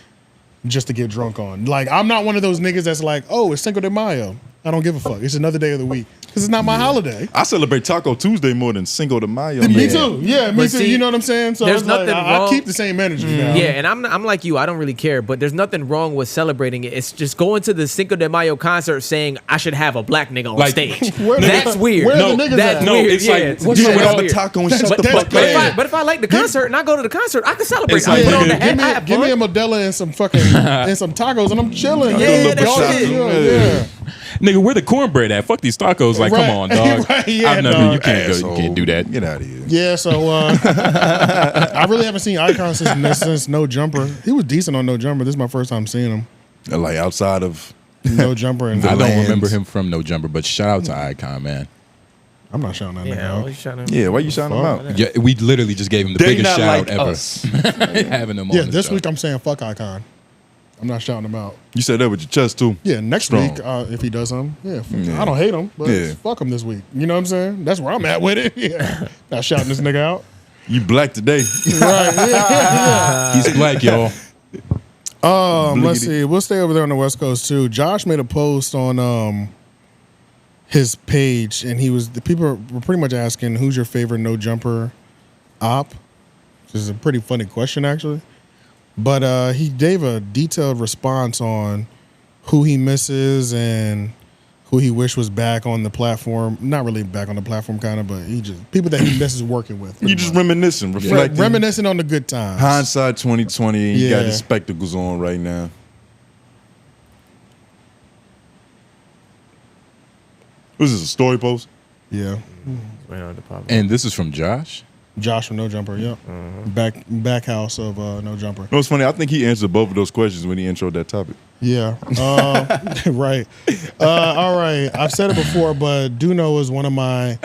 just to get drunk on. Like, I'm not one of those niggas that's like, oh, it's Cinco de Mayo. I don't give a fuck. It's another day of the week. Because it's not my holiday. I celebrate Taco Tuesday more than Cinco de Mayo. Me too. Yeah, me too. See, you know what I'm saying? So there's it's like, nothing wrong. I keep the same energy now. Yeah, and I'm like you. I don't really care. But there's nothing wrong with celebrating it. It's just going to the Cinco de Mayo concert saying I should have a black nigga on stage. That's weird. Where the niggas that's at? weird. It's yeah, like, it's you weird. have a taco and shut the fuck up. But if I like the concert and I go to the concert, I can celebrate. It's I like, put on the nigga, hat. I have Give me a fun. Modelo and some fucking and some tacos and I'm chilling. Yeah, that's it. Yeah. Nigga, where the cornbread at? Fuck these tacos. Like, come on, dog. Right, yeah, I've never. dog. You can't do that. Get out of here. Yeah, so I really haven't seen Icon since No Jumper. He was decent on No Jumper. This is my first time seeing him. Like outside of No Jumper and I don't remember him from No Jumper, but shout out to Icon, man. I'm not shouting that nigga out. Yeah, why you shouting him out? Yeah, we literally just gave him the They biggest not shout like ever. us. Having him on Yeah, the this show. week I'm saying fuck Icon. I'm not shouting him out. You said that with your chest too. Yeah, next Strong. week if he does something, I don't hate him, but fuck him this week. You know what I'm saying? That's where I'm at with it. Yeah, not shouting this nigga out. You black today. Right? Yeah. He's black, y'all. Let's see. We'll stay over there on the West Coast too. Josh made a post on his page, and the people were pretty much asking, "Who's your favorite No Jumper op?" Which is a pretty funny question, actually. But he gave a detailed response on who he misses and who he wish was back on the platform. Not really back on the platform, kind of, but people that he misses working with. You just reminiscing, reflecting, reminiscing on the good times. Hindsight 2020. And you got Yeah. the spectacles on right now. Was this a story post? Yeah. And this is from Josh. Josh from No Jumper, yep. Back house of No Jumper. You know what's funny? I think he answered both of those questions when he introed that topic. Yeah. Right. All right. I've said it before, but Doknow is one of my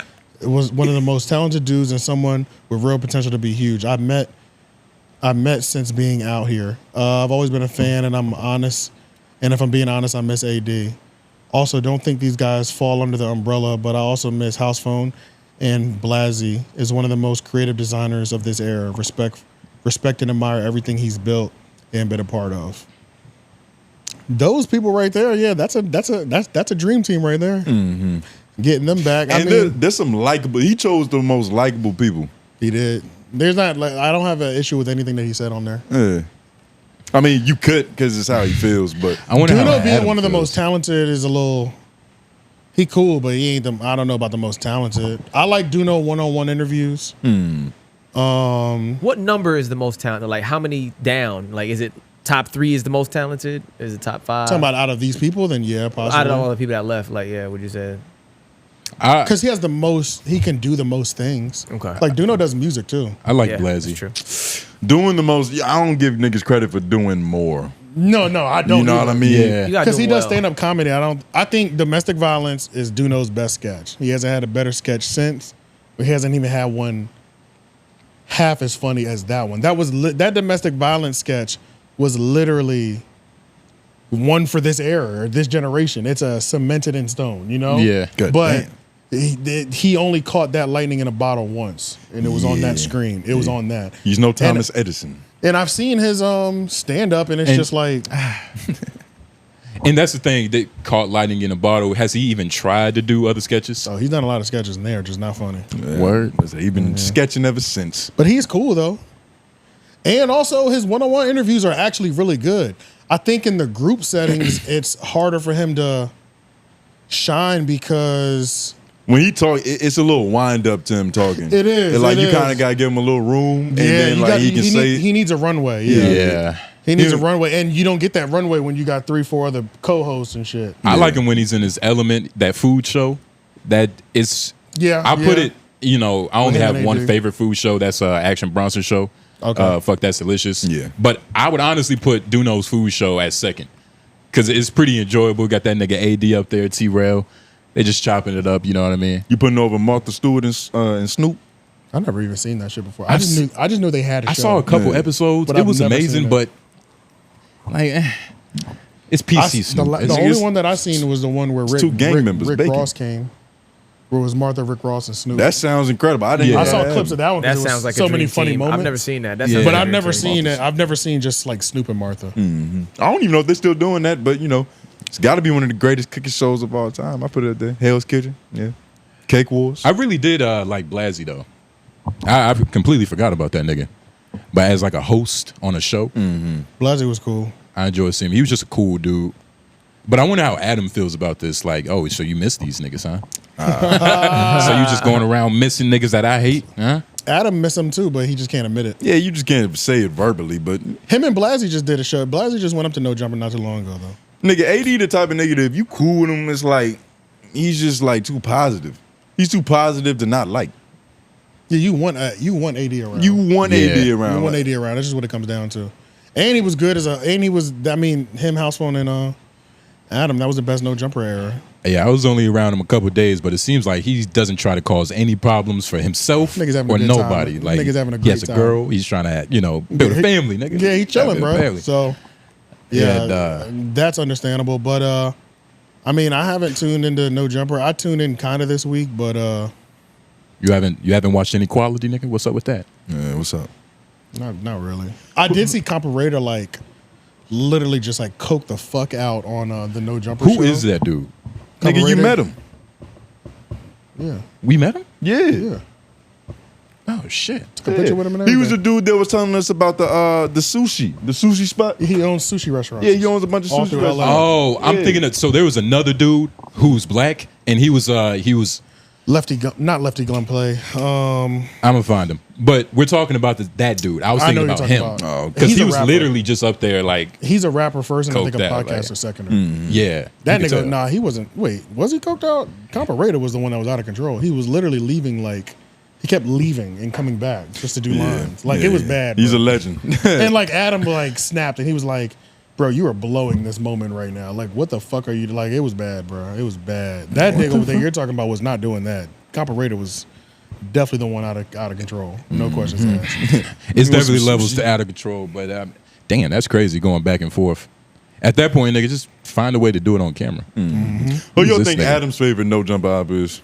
was one of the most talented dudes and someone with real potential to be huge. I met since being out here. I've always been a fan, and I'm honest. And if I'm being honest, I miss AD. Also, don't think these guys fall under the umbrella, but I also miss Housephone, and Blasey is one of the most creative designers of this era. Respect and admire everything he's built and been a part of. Those people right there, yeah, that's a dream team right there. Mm-hmm. Getting them back. And there's some likable. He chose the most likable people. He did. There's not. I don't have an issue with anything that he said on there. Yeah. I mean, you could because it's how he feels, but I wonder Doknow how being Adam one of the feels. most talented is a little. He cool, but he ain't. I don't know about the most talented. I like Doknow one-on-one interviews. What number is the most talented? Like how many down? Like is it top 3 is the most talented? Is it top 5? Talking about out of these people, then yeah, possibly. Out of all the people that left, like yeah, what you said? Because he has the most. He can do the most things. Okay. Like Doknow does music too. I like Yeah, Blasey. that's true. doing the most. I don't give niggas credit for doing more. No, I don't. You know what I mean? Yeah. You gotta Because do he it does well. stand-up comedy. I think Domestic Violence is Doknow's best sketch. He hasn't had a better sketch since, but he hasn't even had one half as funny as that one. That Domestic Violence sketch was literally one for this era or this generation. It's a cemented in stone, you know? Yeah. Good But damn. he only caught that lightning in a bottle once, and it was on that screen. It was on that. He's no Thomas Edison. And I've seen his stand-up, and it's just like... And that's the thing that caught lightning in a bottle. Has he even tried to do other sketches? Oh, he's done a lot of sketches in there, just not funny. Word. He's been sketching ever since. But he's cool though. And also his one-on-one interviews are actually really good. I think in the group settings, it's harder for him to shine because When he talk, it's a little wind up to him talking. It is, Like it you is. kind of gotta give him a little room, and yeah, then you like got, he can say. he needs a runway. Yeah. He needs a runway, and you don't get that runway when you got 3-4 other co-hosts and shit. I like him when he's in his element, that food show. That is, I put it, I only him have and one AD. favorite food show. That's Action Bronson show. Okay. Fuck, that's delicious. Yeah. But I would honestly put Doknow's food show at second. Because it's pretty enjoyable. Got that nigga AD up there, T-Rail. They just chopping it up, you know what I mean? You putting over Martha Stewart and Snoop? I've never even seen that shit before. I just knew they had a show. I saw a couple episodes. But It I've was never amazing, seen it. but it's PC Snoop. The It's- only one that I seen was the one where two gang members Rick baking. Ross came. Where it was Martha, Rick Ross, and Snoop. That sounds incredible. I didn't. I saw clips of that one. That 'cause it was sounds like so a dream many funny team. moments. I've never seen that. But I've never seen it. I've never seen just like Snoop and Martha. I don't even know if they're still doing that, but it's got to be one of the greatest cooking shows of all time. I put it there. Hell's Kitchen, yeah. Cake Wars. I really did like Blasey though. I completely forgot about that nigga. But as like a host on a show, Blasey was cool. I enjoyed seeing him. He was just a cool dude. But I wonder how Adam feels about this. Like, oh, so you miss these niggas, huh? So you just going around missing niggas that I hate, huh? Adam miss him too, but he just can't admit it. Yeah, you just can't say it verbally, but Him and Blasey just did a show. Blasey just went up to No Jumper not too long ago though. nigga, AD the type of nigga that if you cool with him, it's like he's just like too positive. He's too positive to not like. Yeah, you want AD around. You want AD You around. want AD around. That's just what it comes down to. And he was good him, Housephone, and Adam, that was the best No Jumper era. Yeah, I was only around him a couple of days, but it seems like he doesn't try to cause any problems for himself Niggas having a or good time. nobody. Like Niggas having a he has great a time. girl. He's trying to, build a family, nigga. Yeah, he chilling, Build a bro. family. So that's understandable. But I haven't tuned into No Jumper. I tuned in kind of this week, but You haven't watched any Quality, nigga? What's up with that? Yeah, what's up? not really. I did see Comparator like literally just like coke the fuck out on the No Jumper show. Who is that dude? Nigga, you Comparator? met him. Yeah. We met him? Yeah. Oh shit. Took a picture with him and He was the everything. dude that was telling us about the sushi spot. He owns sushi restaurants. Yeah, he owns a bunch of All sushi through restaurants. LA. Oh, I'm Yeah. thinking that. So there was another dude who's black, and he was Not Lefty Gunplay. I'm gonna find him. But we're talking about that dude. I was I know thinking who about you're him talking about. because He's he a was rapper. literally just up there, like He's a rapper first, and I think a Coked out, podcaster like- second. yeah. That you could nigga, tell. nah, he wasn't. Wait, was he coked out? Comparator was the one that was out of control. He was literally leaving, like, he kept leaving and coming back just to do lines. Like, it was bad. He's bro. a legend. And, like, Adam, like, snapped, and he was like, bro, you are blowing this moment right now. Like, what the fuck are you, like, it was bad, bro. It was bad. That nigga over there you're talking about was not doing that. Copper was definitely the one out of control. No questions asked. It's definitely levels to out of control, but damn, that's crazy going back and forth. At that point, nigga, just find a way to do it on camera. Who y'all think Adam's favorite no jumper op is?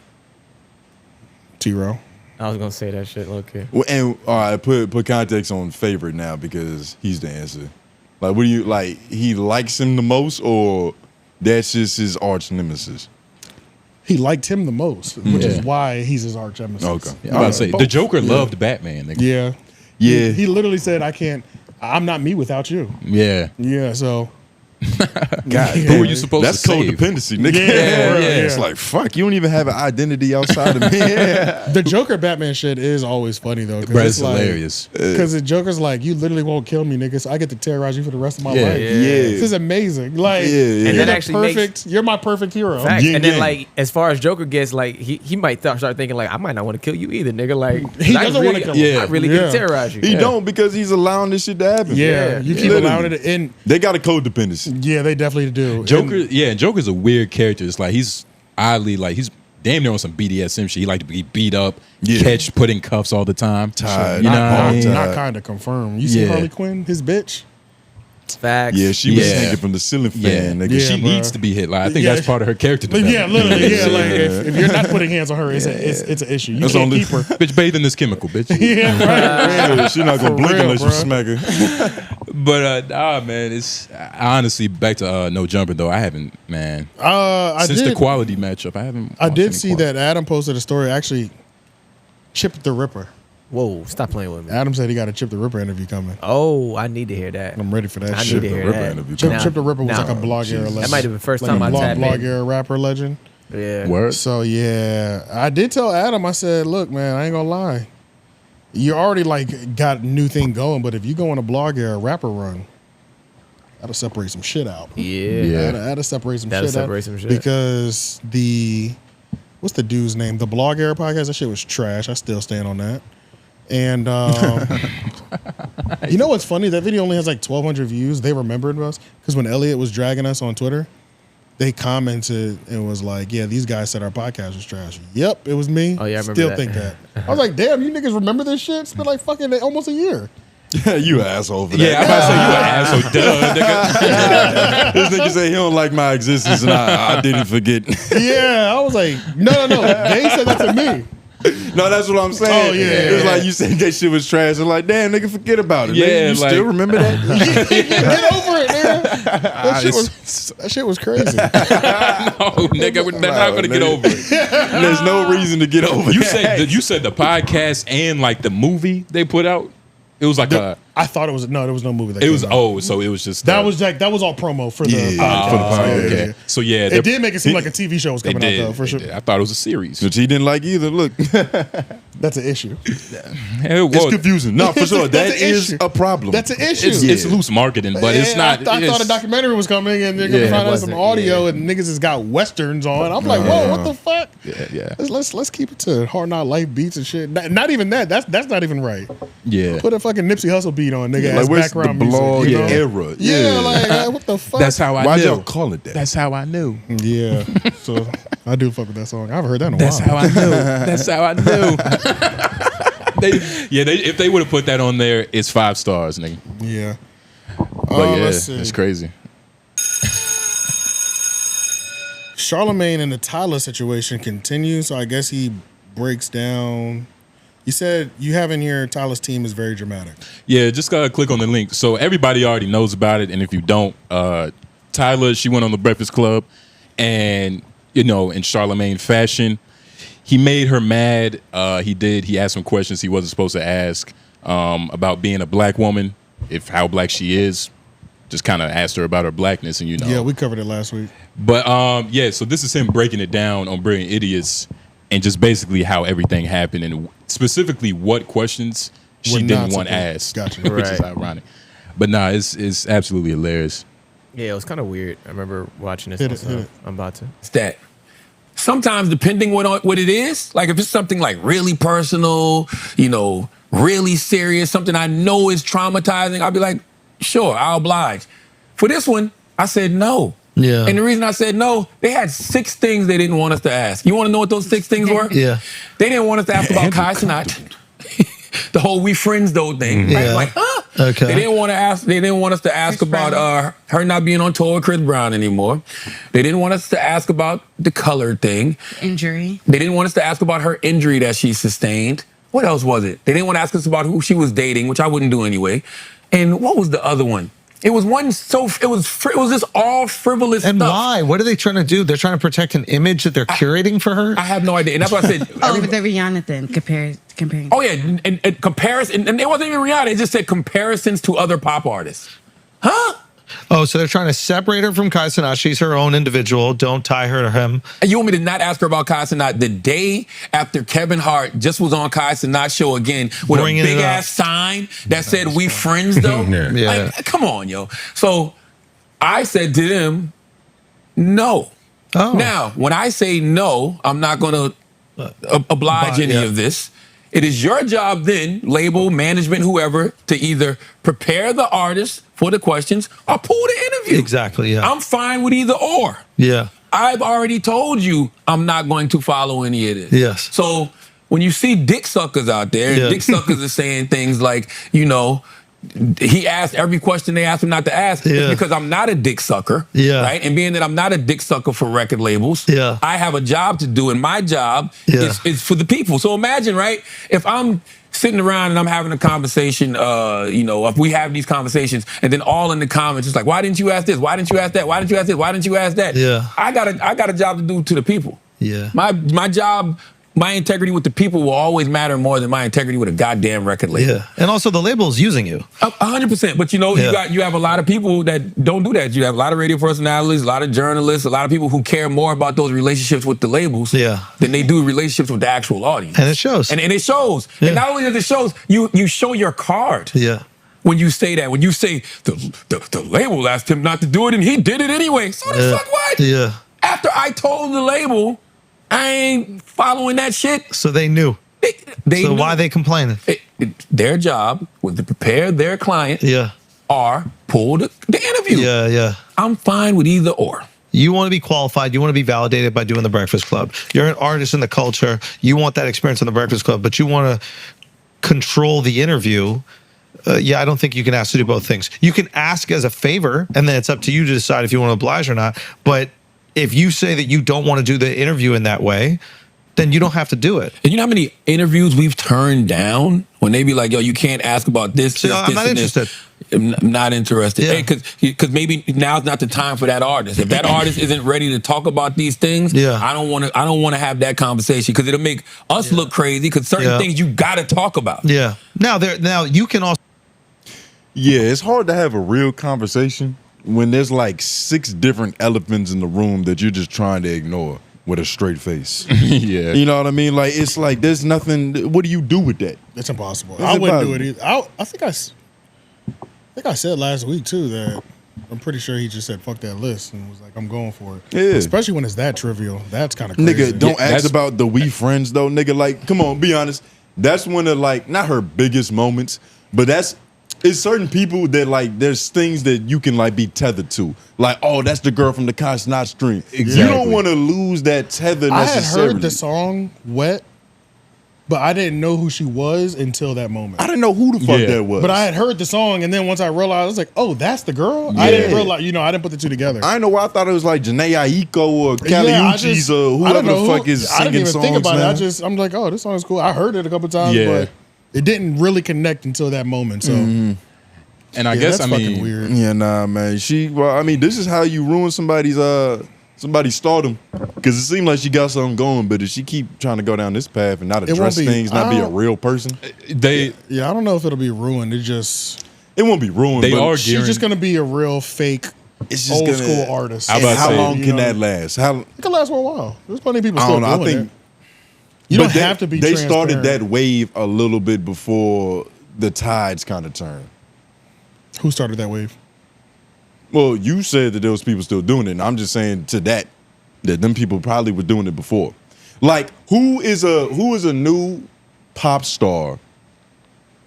T-Row. I was gonna say that shit. Okay. Well, and all right, put context on favorite now because he's the answer. Like, what do you like? He likes him the most, or that's just his arch nemesis? He liked him the most, which is why he's his arch nemesis. Okay. I'm about to say the Joker loved Batman. Nigga. Yeah. Yeah. He literally said, I'm not me without you. Yeah. Yeah, so. God, who are you supposed to save? That's codependency, nigga. Yeah. It's like, fuck, you don't even have an identity outside of me. The Joker Batman shit is always funny, though. Bro, it's like, hilarious. Because the Joker's like, you literally won't kill me, nigga, so I get to terrorize you for the rest of my life. Yeah. This is amazing. Like, And that actually you're my perfect hero. Facts. Yeah, And then, yeah. like, as far as Joker gets, like, he might start thinking, like, I might not want to kill you either, nigga. Like, He doesn't want to kill him. I really get to terrorize you. He don't because he's allowing this shit to happen. Yeah, you keep allowing it in. They got a codependency. Yeah, they definitely do. Joker, and Joker's a weird character. It's like he's oddly like he's damn near on some BDSM shit. He like to be beat up, catch, put in cuffs all the time. Tired. You know what I mean? Not kind of confirmed. You see Harley Quinn, his bitch? Facts. Yeah, she was hanging from the ceiling fan. Nigga. She needs to be hit. Like I think that's part of her character development. Yeah, literally. Yeah, like if you're not putting hands on her, it's an issue. You can't keep her. Bitch, bathe in this chemical, bitch. Yeah, right. She's not gonna For blink real, unless you bro. smack her. But man, it's honestly back to no jumper though. I haven't, man. Since the quality matchup, I haven't. I did watched see any quality. that Adam posted a story. Actually, Chip the Ripper. Whoa, stop playing with me. Adam said he got a Chip the Ripper interview coming. Oh, I need to hear that. I'm ready for that I shit. need to hear that. Chip the Ripper was like a blog era legend. That might have been the first Like time a I tapped blog in. era rapper legend. Yeah. Word. So yeah, I did tell Adam. I said, look, man, I ain't gonna lie. You already like got a new thing going, but if you go on a blog era rapper run, that'll separate some shit out. Yeah. That'll separate some That'll shit separate out. some shit. Because what's the dude's name? The blog era podcast. That shit was trash. I still stand on that. And you know what's funny? That video only has like 1,200 views. They remembered us because when Elliot was dragging us on Twitter, they commented and was like, "Yeah, these guys said our podcast was trash." Yep, it was me. Oh yeah, I remember Still that. think that. I was like, "Damn, you niggas remember this shit? It's been like fucking almost a year." You an asshole for that. Yeah, I'm about to say you an asshole. Duh, nigga. This nigga say he don't like my existence, and I didn't forget. Yeah, I was like, no. They said that to me. No, that's what I'm saying. Oh, yeah. It's like you said that shit was trash. I'm like, damn, nigga, forget about it. Yeah, Nigga, you like- still remember that? Get over it, nigga. That shit was crazy. No, nigga, we're not gonna get over it. There's no reason to get over You that. said the podcast and like the movie they put out. It was like I thought it was there was no movie. That it was came out. so it was just That was all promo for the podcast. for the podcast. okay. So yeah, It did make it seem like a TV show was They coming did. out though, for They sure. did. I thought it was a series. Which he didn't like either. Look, That's an issue. it's confusing. No, for sure. That's That an is issue. a problem. That's an issue. It's loose marketing, but it's Yeah, not. I thought a documentary was coming and they're gonna Yeah, it find out some wasn't, audio and niggas has got westerns on. I'm like, whoa, what the fuck? Yeah. Let's keep it to Hard Knock Life beats and shit. Not even that. That's not even right. Yeah. Put a fucking Nipsey Hussle beat on, nigga. like, as where's the background blog music. You know? era? Yeah, like what the fuck? That's how I Why'd knew. y'all call it that? That's how I knew. Yeah. So I do fuck with that song. I haven't heard that in a That's while. how I knew. That's how I knew. If they would have put that on there, it's 5 stars, nigga. Yeah. But yeah, let's see. it's crazy. Charlamagne and the Tyla situation continues. So I guess he breaks down. You said you have in here Tyla's team is very dramatic. Yeah, just gotta click on the link. So everybody already knows about it, and if you don't, Tyla, she went on the Breakfast Club, and in Charlamagne fashion, he made her mad. He asked some questions he wasn't supposed to ask about being a black woman, how black she is. Just kind of asked her about her blackness, and Yeah, we covered it last week. But so this is him breaking it down on Brilliant Idiots, and just basically how everything happened, and specifically what questions she Were didn't not want supposed- asked, Gotcha. which is Right. ironic. But nah, it's absolutely hilarious. Yeah, it was kind of weird. I remember watching this. Hit it, myself. hit it. I'm about to. That sometimes, depending what it is, like if it's something like really personal, really serious, something I know is traumatizing, I'll be like, sure, I'll oblige. For this one, I said no. Yeah. And the reason I said no, they had 6 things they didn't want us to ask. You want to know what those 6 things were? Yeah. They didn't want us to ask about Kai Cenat. The whole "we friends" though thing. Right? Yeah. Like, huh? Okay. They didn't want to ask. They didn't want us to ask about her not being on tour with Chris Brown anymore. They didn't want us to ask about the color thing. Injury. They didn't want us to ask about her injury that she sustained. What else was it? They didn't want to ask us about who she was dating, which I wouldn't do anyway. And what was the other one? It was one it was just all frivolous and stuff. why? What are they trying to do? They're trying to protect an image that they're curating for her? I have no idea. And that's why I said With the Rihanna thing, comparing. Oh yeah, and comparison, and it wasn't even Rihanna. It just said comparisons to other pop artists. Huh? Oh, so they're trying to separate her from Kai Cenat. She's her own individual. Don't tie her to him. And you want me to not ask her about Kai Cenat the day after Kevin Hart just was on Kai Cenat's show again with Bringing a big it up. ass sign that said "we friends" though? Yeah. Like, come on, yo. So I said to them, no. Oh. Now, when I say no, I'm not going to oblige any of this. It is your job then, label, management, whoever, to either prepare the artist for the questions or pull the interview. Exactly, yeah. I'm fine with either or. Yeah. I've already told you I'm not going to follow any of this. Yes. So when you see dick suckers out there, and dick suckers are saying things like, he asked every question they asked him not to ask. It's because I'm not a dick sucker. Yeah. Right? And being that I'm not a dick sucker for record labels, I have a job to do, and my job is for the people. So imagine, right, if I'm sitting around and I'm having a conversation, if we have these conversations, and then all in the comments, it's like, why didn't you ask this? Why didn't you ask that? Why didn't you ask this? Why didn't you ask that? Yeah. I got a job to do to the people. Yeah. My job, my integrity with the people will always matter more than my integrity with a goddamn record label. Yeah. And also the label's using you. 100%. But you have a lot of people that don't do that. You have a lot of radio personalities, a lot of journalists, a lot of people who care more about those relationships with the labels than they do relationships with the actual audience. And it shows. And it shows. And not only does it show, you show your card. Yeah. When you say that, when you say the label asked him not to do it and he did it anyway. So the fuck what? Yeah. After I told the label I ain't following that shit. So they knew. They so knew. why are they complaining? Their job was to prepare their client or pull the interview. Yeah, yeah. I'm fine with either or. You want to be qualified. You want to be validated by doing the Breakfast Club. You're an artist in the culture. You want that experience on the Breakfast Club, but you want to control the interview. I don't think you can ask to do both things. You can ask as a favor, and then it's up to you to decide if you want to oblige or not. But if you say that you don't want to do the interview in that way, then you don't have to do it. And you know how many interviews we've turned down when they be like, yo, you can't ask about this, I'm not interested. I'm not interested. Because maybe now's not the time for that artist. If that artist isn't ready to talk about these things, I don't want to have that conversation because it'll make us look crazy because certain things you got to talk about. Yeah. Now you can also. Yeah, it's hard to have a real conversation when there's like 6 different elephants in the room that you're just trying to ignore with a straight face. Yeah. You know what I mean? Like, it's like there's nothing. What do you do with that? It's impossible. It's I wouldn't impossible. do it either. I think I said last week too that I'm pretty sure he just said fuck that list and was like, I'm going for it. Yeah. Especially when it's that trivial. That's kind of crazy. Nigga, don't ask about the we friends though, nigga. Like, come on, be honest. That's one of like not her biggest moments, but it's certain people that like there's things that you can like be tethered to. Like, oh, that's the girl from the Cashapp stream. Exactly. You don't want to lose that tether necessarily. I had heard the song Wet, but I didn't know who she was until that moment. I didn't know who the fuck that was. But I had heard the song, and then once I realized, I was like, oh, that's the girl? Yeah. I didn't realize, I didn't put the two together. I know why I thought it was like Janae Aiko or Kali Uchis or whoever the fuck is I didn't singing even songs think about now. it. I'm like, oh, this song is cool. I heard it a couple times, but it didn't really connect until that moment. So, and I guess that's fucking weird. Yeah, nah, man. This is how you ruin somebody's stardom. Because it seemed like she got something going, but if she keep trying to go down this path and not address things, not be a real person, I don't know if it'll be ruined. It won't be ruined. She's just gonna be a real fake. It's just old school artist. How long can that last? It can last for a while. There's plenty of people still doing it. You don't have to be. They started that wave a little bit before the tides kind of turned. Who started that wave? Well, you said that there was people still doing it, and I'm just saying to that them people probably were doing it before. Like, who is a new pop star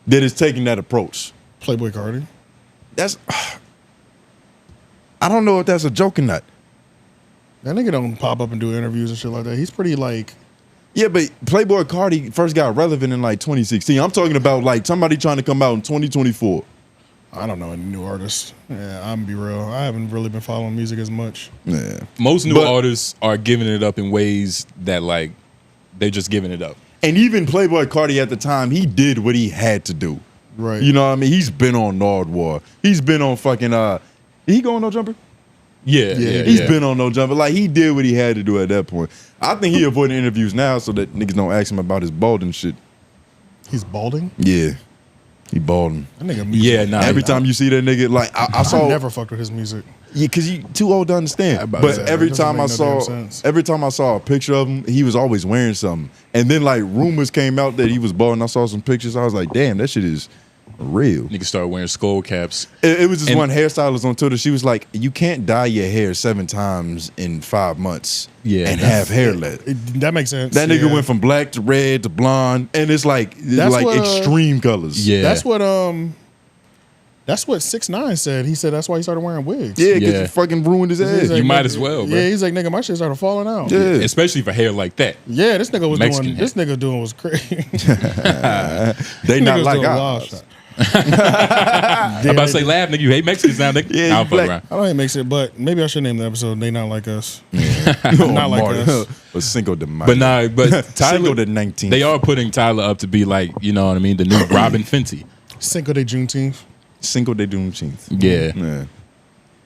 that is taking that approach? Playboy Cardi. I don't know if that's a joke or not. That nigga don't pop up and do interviews and shit like that. He's pretty like. Yeah, but Playboy Cardi first got relevant in like 2016. I'm talking about like somebody trying to come out in 2024. I don't know any new artists. Yeah, I'm gonna be real. I haven't really been following music as much. Yeah. Most new artists are giving it up in ways that like they're just giving it up. And even Playboy Cardi at the time, he did what he had to do. Right. You know what I mean? He's been on Nardwuar. He's been on fucking he go on No Jumper? Yeah. He's been on No Jumper. Like he did what he had to do at that point. I think he avoiding interviews now so that niggas don't ask him about his balding shit. He's balding? Yeah. He balding. That nigga music. Yeah, nah. Every time you see that nigga, like I saw. I never fucked with his music. Yeah, cause you too old to understand. But every time I saw a picture of him, he was always wearing something. And then like rumors came out that he was balding. I saw some pictures. I was like, damn, that shit is real. Niggas started wearing skull caps. It was just one hairstylist on Twitter. She was like, you can't dye your hair 7 times in 5 months and have hair left. That makes sense. That nigga went from black to red to blonde, and it's like extreme colors. Yeah, that's what 6ix9ine said. He said that's why he started wearing wigs. Yeah, because it fucking ruined his ass. Like, you might as well, bro. Yeah, he's like, nigga, my shit started falling out. Yeah, especially for hair like that. Yeah, this nigga was Mexican doing. hair. This nigga doing was crazy. They not like us. I'm about to say, laugh, nigga. You hate Mexicans now, nigga. Yeah, I'll fuck around. I don't hate Mexican, but maybe I should name the episode "They Not Like Us." Not like us. But Cinco de Mayo. But nah, but Cinco Tyla, de 19. they are putting Tyla up to be like, you know what I mean, the new Robin Fenty. Cinco de Juneteenth. Cinco de Juneteenth. Yeah.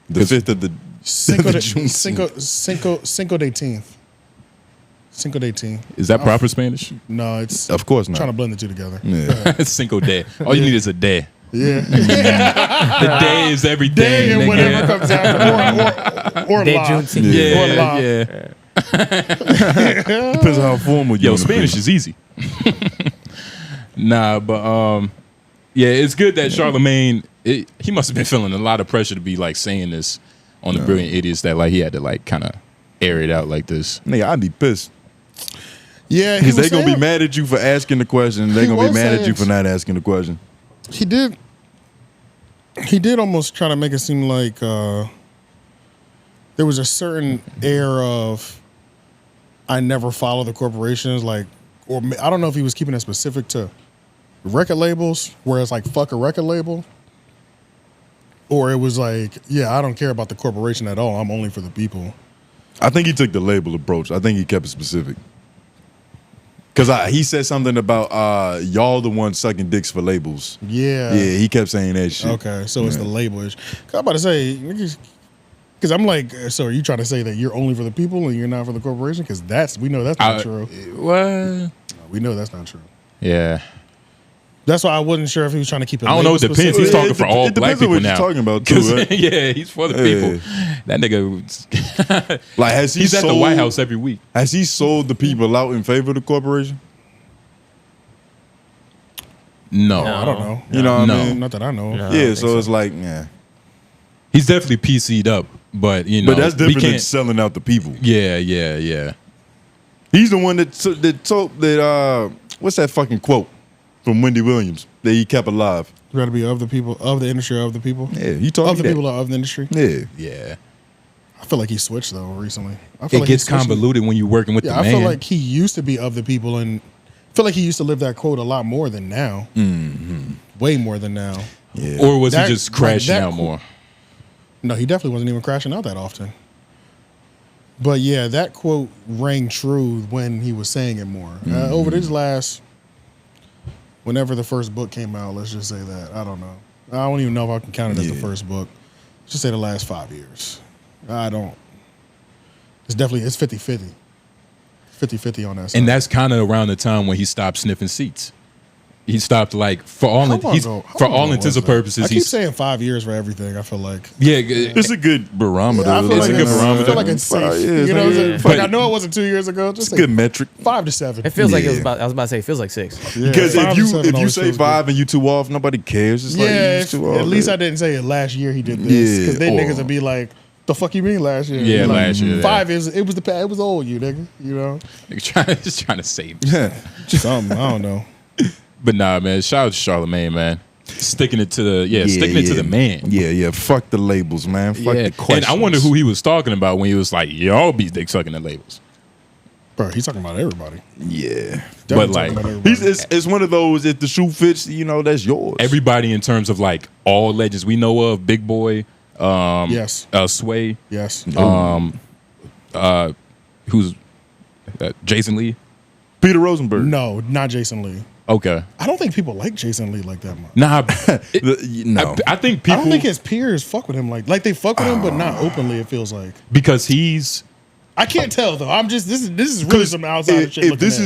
The 5th of the Cinco de Juneteenth. Cinco de Teenth. Cinco de Teenth. Is that proper Spanish? No, it's of course not. Trying to blend the two together. Yeah. Cinco de. All you need is a de. Yeah. The day is everything. Day and nigga. whatever comes after, or Day la. Juneteenth. Yeah, yeah. Depends on how formal you Yo, wanna Spanish be. is easy. Nah, but yeah, it's good that Charlamagne. He must have been feeling a lot of pressure to be like saying this on the Brilliant Idiots that like he had to like kind of air it out like this. Nigga, I'd be pissed. Yeah, Because they gonna be mad at you for asking the question. They gonna be mad at you for not asking the question. He did almost try to make it seem like there was a certain air of I never follow the corporations, like, or I don't know if he was keeping it specific to record labels, where it's like fuck a record label, or it was like, yeah, I don't care about the corporation at all. I'm only for the people. I think he took the label approach. I think he kept it specific. Because he said something about y'all the ones sucking dicks for labels. Yeah. Yeah, he kept saying that shit. Okay, so it's the label issue. I'm about to say, because I'm like, so are you trying to say that you're only for the people and you're not for the corporation? Because we know that's not true. What? We know that's not true. Yeah. That's why I wasn't sure if he was trying to keep it. I don't know. It depends. He's talking for all black people now. What you're talking about too, right? Yeah, he's for the people. That nigga, like, has he he's sold, at the White House every week. Has he sold the people out in favor of the corporation? No, I don't know. You know what I mean? Not that I know. No, yeah, so it's like, yeah. He's definitely PC'd up, but you know, but that's different than selling out the people. Yeah. He's the one that told that what's that fucking quote from Wendy Williams that he kept alive? You got to be of the people, of the industry, of the people. Yeah, you talking of the people of the industry. Yeah. I feel like he switched though recently. I It feel like gets he switched. convoluted when you're working with the man. I feel like he used to be of the people, and I feel like he used to live that quote a lot more than now. Mm-hmm. Way more than now. Yeah. Or was he just crashing out more? No, he definitely wasn't even crashing out that often. But yeah, that quote rang true when he was saying it more. Over this last, whenever the first book came out, let's just say that. I don't know. I don't even know if I can count it as the first book. Let's just say the last 5 years. I don't. It's definitely, it's 50-50. 50-50 on that side. And that's kind of around the time when he stopped sniffing seats. He stopped, like, for all intents and purposes. I keep saying 5 years for everything. I feel like it's a good barometer. I feel it's like a good barometer. I feel like it's safe. Yeah, You know, yeah. like, I know it wasn't 2 years ago. Just It's a good metric. 5 to 7. It feels like it was about. I was about to say it feels like 6. Yeah, Because 5 to if 7 you always say feels 5 and you too off, nobody cares. It's like Yeah, you too off. at least I didn't say it last year. He did this because then Yeah, niggas would be like, "The fuck you mean last year?" Yeah, Like, last year, 5 is it was it was old you nigga. You know, just trying to save something. I don't know. But nah, man, shout out to Charlamagne, man. sticking it to the man. Yeah. Fuck the labels, man. Fuck the questions. And I wonder who he was talking about when he was like, y'all be dick sucking the labels. Bro, he's talking about everybody. Yeah. But like, it's one of those, if the shoe fits, that's yours. Everybody in terms of like all legends we know of, Big Boy, yes. Sway. Yes. Who's Jason Lee? Peter Rosenberg. No, not Jason Lee. Okay. I don't think people like Jason Lee like that much. Nah, no. I think people. I don't think his peers fuck with him like they fuck with him, but not openly. It feels like because he's. I can't tell though. I'm just this is really some outside shit. If this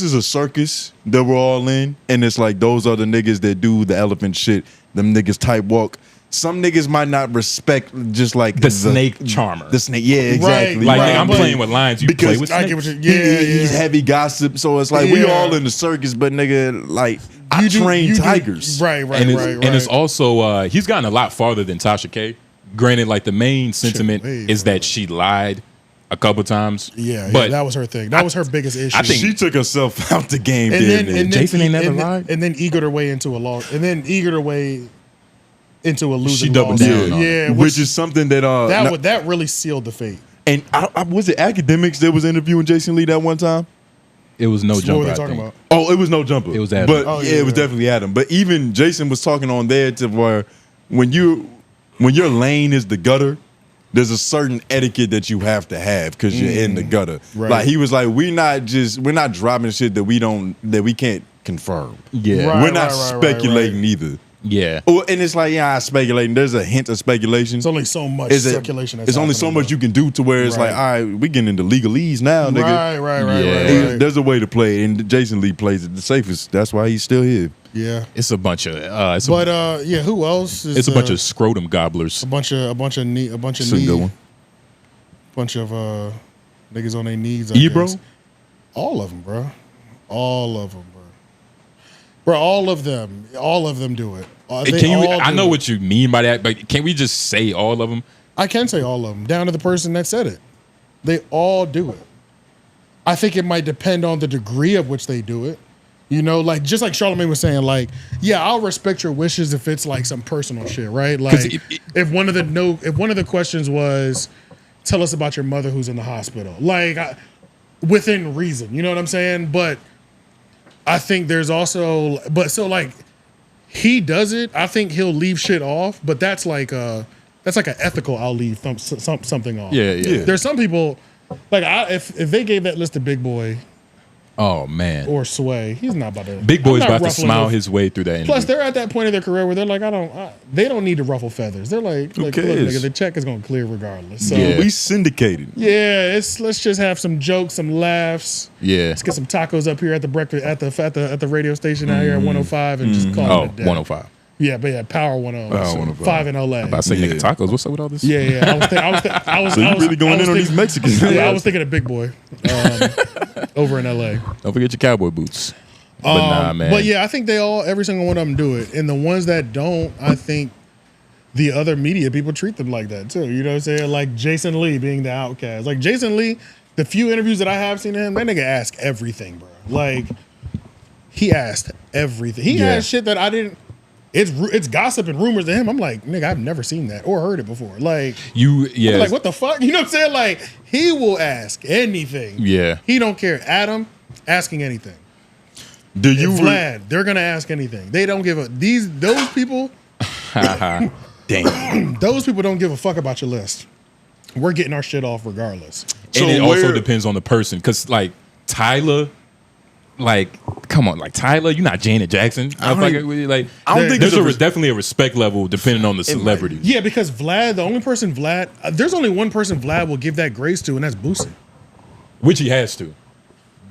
is a circus that we're all in, and it's like those are the niggas that do the elephant shit, them niggas type walk. Some niggas might not respect just like the snake charmer. The snake, yeah, exactly. Right, like I'm playing with lines. You play with snakes. He's heavy gossip, so it's like we all in the circus, but nigga, like I train tigers. Right. And it's also he's gotten a lot farther than Tasha K. Granted, like the main sentiment is that she lied a couple times. Yeah, but that was her thing. That was her biggest issue. I think she took herself out the game. And Jason ain't never lied. And then egoed her way into a loss. And then egoed her way into a losing. She doubled down. Yeah, which is something that that really sealed the fate. And I was it Academics that was interviewing Jason Lee that one time? It was No Jumper. What were they talking about? Oh, it was No Jumper. It was Adam. But it was definitely Adam. But even Jason was talking on there to where when your lane is the gutter, there's a certain etiquette that you have to have because you're in the gutter. Right. Like he was like, we're not dropping shit that we can't confirm. Yeah. We're not speculating either. Yeah. Well, and it's like, I'm speculating. There's a hint of speculation. It's only so much speculation. It's only so much you can do to where it's like, all right, we getting into legalese now, nigga. Right. There's a way to play it, and Jason Lee plays it the safest. That's why he's still here. Yeah. It's a bunch of. Who else? It's a bunch of scrotum gobblers. A bunch of That's a knee. good one. Bunch of niggas on their knees. Ebro? All of them, bro. All of them, bro. Bro, all of them do it. I know what you mean by that, but can we just say all of them? I can say all of them, down to the person that said it. They all do it. I think it might depend on the degree of which they do it. Like just like Charlamagne was saying, like, yeah, I'll respect your wishes if it's like some personal shit, right? Like if one of the questions was, tell us about your mother who's in the hospital, like within reason, you know what I'm saying? But I think there's also, like he does it. I think he'll leave shit off, but that's like an ethical. I'll leave something off. Yeah. There's some people like if they gave that list to Big Boy. Oh man. Or Sway, he's not about to. Big Boy's about to smile his way through that interview. Plus, they're at that point of their career where they're like, they don't need to ruffle feathers. They're like, look, nigga, the check is gonna clear regardless. So we syndicated. Yeah, let's just have some jokes, some laughs. Yeah. Let's get some tacos up here at the breakfast at the radio station out here at 105 and just call it a day. 105. Yeah, but yeah, Power 105. 5 in LA. I'm about to say nigga tacos. What's up with all this? Yeah. So you really going in on these Mexicans? Yeah, I was thinking of Big Boy over in LA. Don't forget your cowboy boots. But nah, man. But yeah, I think every single one of them do it. And the ones that don't, I think the other media people treat them like that too. You know what I'm saying? Like Jason Lee being the outcast. Like Jason Lee, the few interviews that I have seen of him, that nigga asked everything, bro. Like he asked everything. He asked shit that I didn't. It's gossip and rumors to him. I'm like, nigga, I've never seen that or heard it before. Like I'm like, what the fuck? You know what I'm saying? Like he will ask anything. Yeah. He don't care. Adam asking anything. Do you Vlad? They're gonna ask anything. They don't give a those people. Damn. Those people don't give a fuck about your list. We're getting our shit off regardless. And it also depends on the person, because like Tyla. Like, come on, like Tyla, you're not Janet Jackson. I don't think there's definitely a respect level depending on the celebrity. Yeah, because Vlad, the only person there's only one person Vlad will give that grace to, and that's Boosie. Which he has to.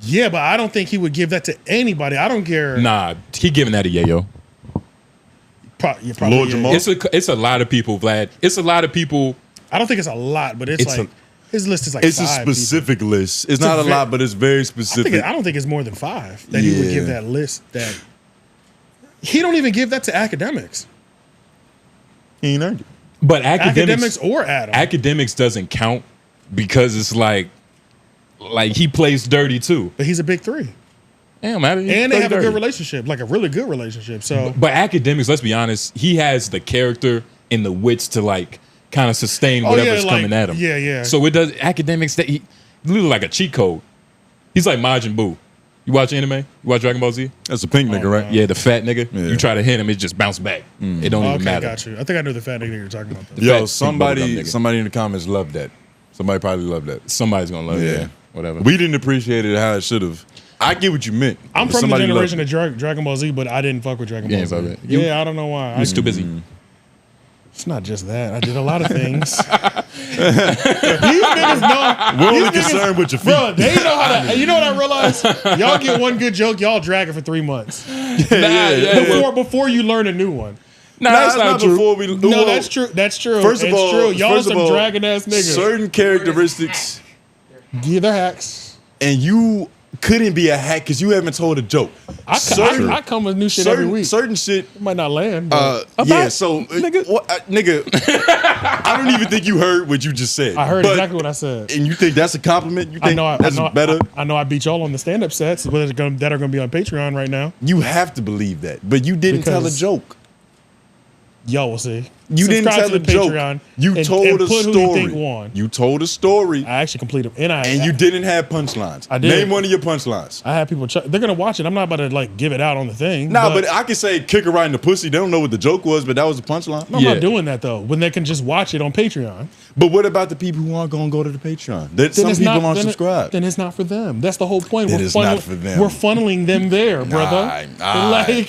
Yeah, but I don't think he would give that to anybody. I don't care. Nah, he giving that to Yayo. Probably Lord Jamal. It's a lot of people, Vlad. It's a lot of people. I don't think it's a lot, but it's like his list is like it's 5 a specific people. list. It's not a lot, but it's very specific. I don't think it's more than 5 that he would give that list. That he don't even give that to academics. He ain't earned it. But academics or Adam. Academics doesn't count because it's like he plays dirty too. But he's a big 3. Damn, man. And they have a good relationship, like a really good relationship. So, but academics, let's be honest, he has the character and the wits to like kind of sustain whatever's coming at him. Yeah, yeah. So it does academics that he literally like a cheat code. He's like Majin Buu. You watch anime? You watch Dragon Ball Z? That's a pink nigga, right? Yeah, the fat nigga. Yeah. You try to hit him, it just bounce back. It don't even matter. Got you. I think I knew the fat nigga you're talking about. Though. Yo, somebody in the comments loved that. Somebody probably loved that. Somebody's gonna love it. Yeah, whatever. We didn't appreciate it how it should have. I get what you meant. I'm from the generation of Dragon Ball Z, but I didn't fuck with Dragon Ball Z. Yeah, I don't know why. I was too busy. It's not just that. I did a lot of things. These niggas know. We're only concerned with your feet. Bro, they know how to. You know what I realized? Y'all get one good joke, y'all drag it for 3 months. Before you learn a new one. No, that's not true. No, that's true. That's true. First of all, y'all some dragon ass niggas. Certain characteristics. Yeah, they're hacks. And you couldn't be a hack because you haven't told a joke. I come with new shit every week. Certain shit it might not land. Yeah, so nigga, I don't even think you heard what you just said. I heard exactly what I said. And you think that's a compliment? You think that's better? I know I beat y'all on the stand-up sets that are going to be on Patreon right now. You have to believe that, but you didn't tell a joke. Y'all will see. You didn't tell a joke. You told a story. Who you think won. You told a story. I actually completed it. And you didn't have punchlines. I did. Name one of your punchlines. I had people. They're gonna watch it. I'm not about to like give it out on the thing. Nah, but I can say kick her right in the pussy. They don't know what the joke was, but that was the punchline. No, I'm not doing that though. When they can just watch it on Patreon. But what about the people who aren't gonna go to the Patreon? Some people aren't subscribed. Then it's not for them. That's the whole point. It is not for them. We're funneling them there, brother. We're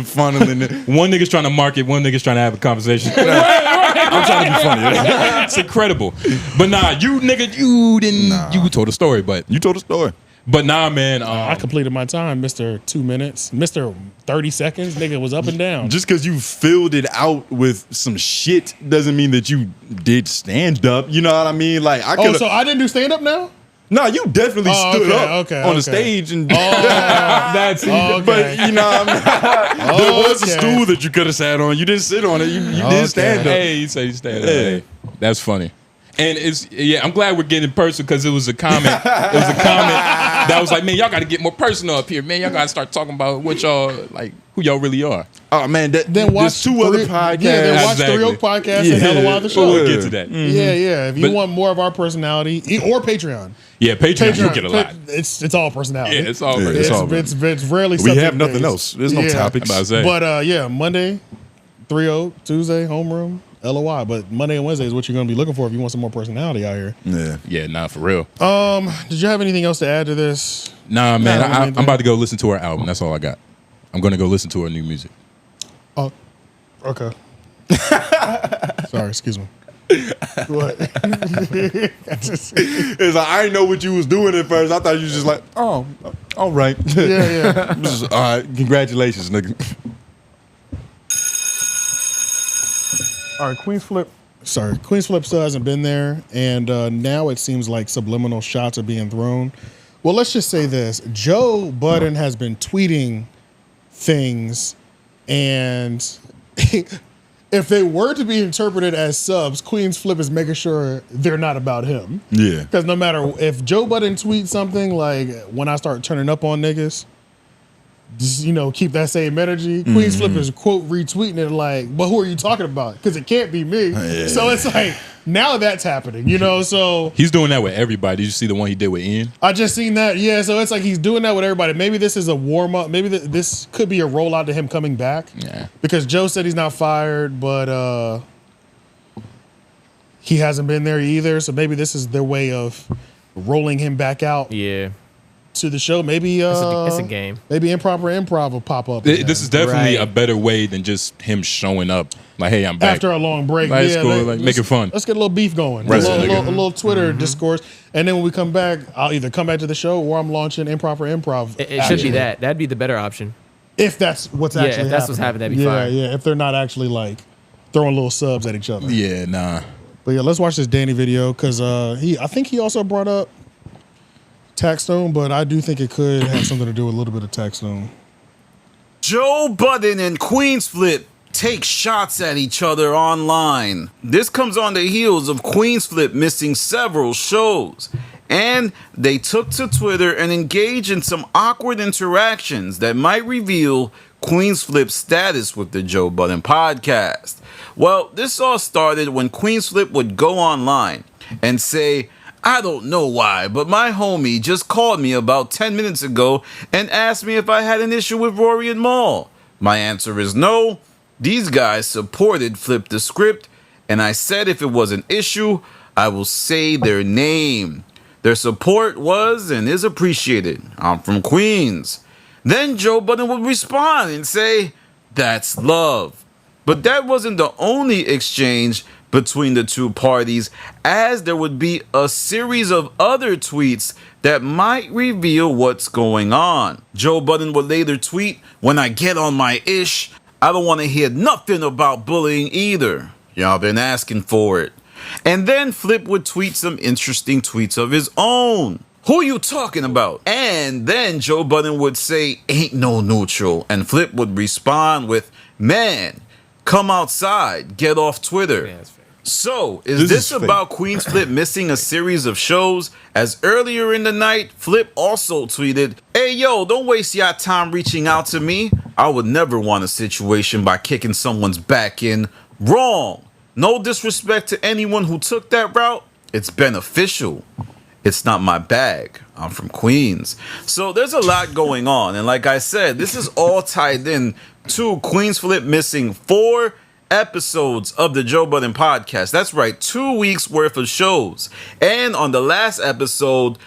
funneling them. One nigga's trying to market. One nigga's trying to have a conversation. I'm trying to be funny. It's incredible. But nah, you nigga, you didn't. You told a story, but you told a story. But nah, man. I completed my time, Mr. 2 minutes, Mr. 30 seconds. Nigga was up and down. Just because you filled it out with some shit doesn't mean that you did stand up. You know what I mean? Like so I didn't do stand up now? No, you definitely stood up on the stage and that's but you know what I mean? There was a stool that you could have sat on. You didn't sit on it. You did stand up. Hey, you said you stand up. Hey, that's funny. And I'm glad we're getting personal because it was a comment. It was a comment that was like, man, y'all got to get more personal up here, man. Y'all got to start talking about what y'all like, who y'all really are. Oh man, then watch there's two other podcasts. Yeah, then watch Three Oak Podcast and Hella Wild the Show. We'll get to that. Yeah. If you want more of our personality, or Patreon. Yeah, Patreon you get a lot. It's all personality. Yeah, it's all. It's rarely. We have nothing else. There's no topics. But Monday, 3 Oak, Tuesday, homeroom. LOI, but Monday and Wednesday is what you're going to be looking for if you want some more personality out here. Yeah, nah, for real. Did you have anything else to add to this? Nah, man, I'm about to go listen to her album. That's all I got. I'm going to go listen to her new music. Oh, okay. Sorry, excuse me. What? It's like, I didn't know what you was doing at first. I thought you was just like, oh, all right. Yeah. All right, congratulations, nigga. All right, Queenzflip still hasn't been there, and now it seems like subliminal shots are being thrown. Well, let's just say this. Joe Budden has been tweeting things, and if they were to be interpreted as subs, Queenzflip is making sure they're not about him. Yeah. Because no matter if Joe Budden tweets something like, when I start turning up on niggas, just, keep that same energy. Queenzflip is quote retweeting it like, but who are you talking about? Because it can't be me. Yeah. So it's like, now that's happening, so. He's doing that with everybody. Did you see the one he did with Ian? I just seen that. Yeah, so it's like he's doing that with everybody. Maybe this is a warm up. Maybe this could be a rollout to him coming back. Yeah. Because Joe said he's not fired, but he hasn't been there either. So maybe this is their way of rolling him back out. Yeah. To the show, maybe it's a game. Maybe improv will pop up. This is definitely a better way than just him showing up. Like, hey, I'm back after a long break. Like, it's cool. Like, make it fun. Let's get a little beef going. A little Twitter discourse, and then when we come back, I'll either come back to the show or I'm launching improv. It should be that. That'd be the better option. If that's what's actually happening. If that's what's happening, that'd be fine. Yeah. If they're not actually like throwing little subs at each other. Yeah, nah. But yeah, let's watch this Danny video because I think he also brought up Taxstone, but I do think it could have something to do with a little bit of Taxstone. Joe Budden and Queenzflip take shots at each other online. This comes on the heels of Queenzflip missing several shows and they took to Twitter and engaged in some awkward interactions that might reveal Queenzflip's status with the Joe Budden podcast. Well, this all started when Queenzflip would go online and say, I don't know why, but my homie just called me about 10 minutes ago and asked me if I had an issue with Rory and Mal. My answer is no. These guys supported Flip the Script, and I said if it was an issue, I will say their name. Their support was and is appreciated. I'm from Queens. Then Joe Budden would respond and say, that's love. But that wasn't the only exchange between the two parties, as there would be a series of other tweets that might reveal what's going on. Joe Budden would later tweet, when I get on my ish, I don't want to hear nothing about bullying either. Y'all been asking for it. And then Flip would tweet some interesting tweets of his own. Who you talking about? And then Joe Budden would say, ain't no neutral. And Flip would respond with, man, come outside, get off Twitter. Yeah, so, is this about Queenzflip missing a series of shows? As earlier in the night, Flip also tweeted, hey yo, don't waste your time reaching out to me. I would never want a situation by kicking someone's back in. Wrong. No disrespect to anyone who took that route. It's beneficial. It's not my bag. I'm from Queens. So there's a lot going on. And like I said, this is all tied in to Queenzflip missing 4 episodes of the Joe Budden podcast. That's right, 2 weeks worth of shows. And on the last episode,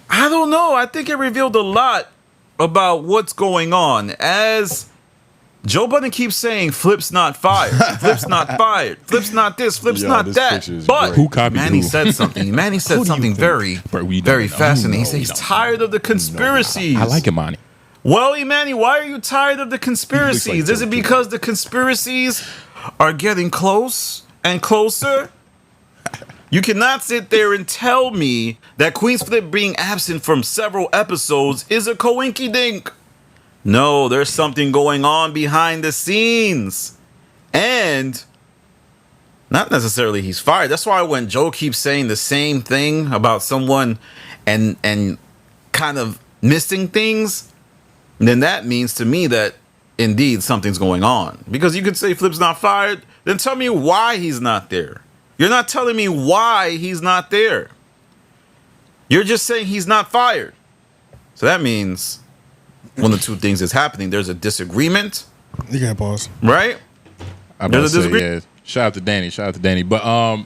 I don't know, I think it revealed a lot about what's going on, as Joe Budden keeps saying Flip's not fired, Flip's not fired, Flip's not this, Flip's not that. But who copied Manny said something. Manny said something very fascinating. He said he's tired of the conspiracies. I like it, Manny. Well, Imani, why are you tired of the conspiracies? Is it because the conspiracies are getting close and closer? You cannot sit there and tell me that Queenzflip being absent from several episodes is a coinky-dink. No, there's something going on behind the scenes. And not necessarily he's fired. That's why when Joe keeps saying the same thing about someone and kind of missing things, then that means to me that indeed something's going on. Because you could say Flip's not fired, then tell me why he's not there. You're not telling me why he's not there. You're just saying he's not fired. So that means one of the two things is happening. There's a disagreement. You can't pause. Right? There's a disagreement. Yeah. Shout out to Danny. But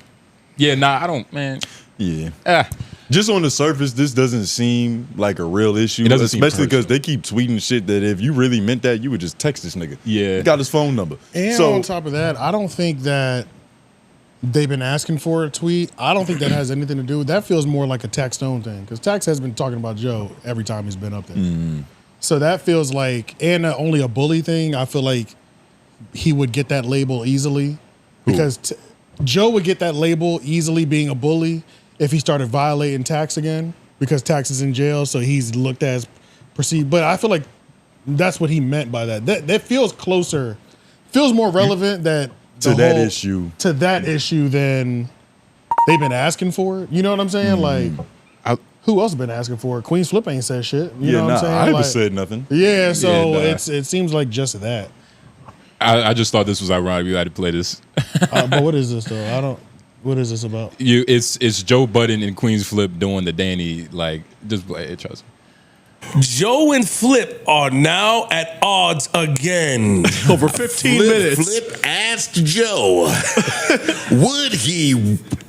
yeah, nah, I don't, man. Yeah. Just on the surface, this doesn't seem like a real issue, especially because they keep tweeting shit that if you really meant that, you would just text this nigga. Yeah. You got his phone number. And on top of that, I don't think that they've been asking for a tweet. I don't think that has anything to do with that. Feels more like a Tax Stone thing, because Tax has been talking about Joe every time he's been up there. So that feels like, and only a bully thing, I feel like he would get that label easily. Because Joe would get that label easily being a bully if he started violating Tax again, because Tax is in jail, so he's looked at as perceived. But I feel like that's what he meant by that. That feels closer, feels more relevant to that issue than they've been asking for it. You know what I'm saying? Like, who else been asking for it? Queenzflip ain't said shit. You know what I'm saying? I haven't said nothing. Yeah, so it seems like just that. I just thought this was ironic. We had to play this. But what is this though? What is this about? It's Joe Budden and Queenzflip doing the Danny, like, just play it, trust me. Joe and Flip are now at odds again. Over 15 minutes. Flip asked Joe, would he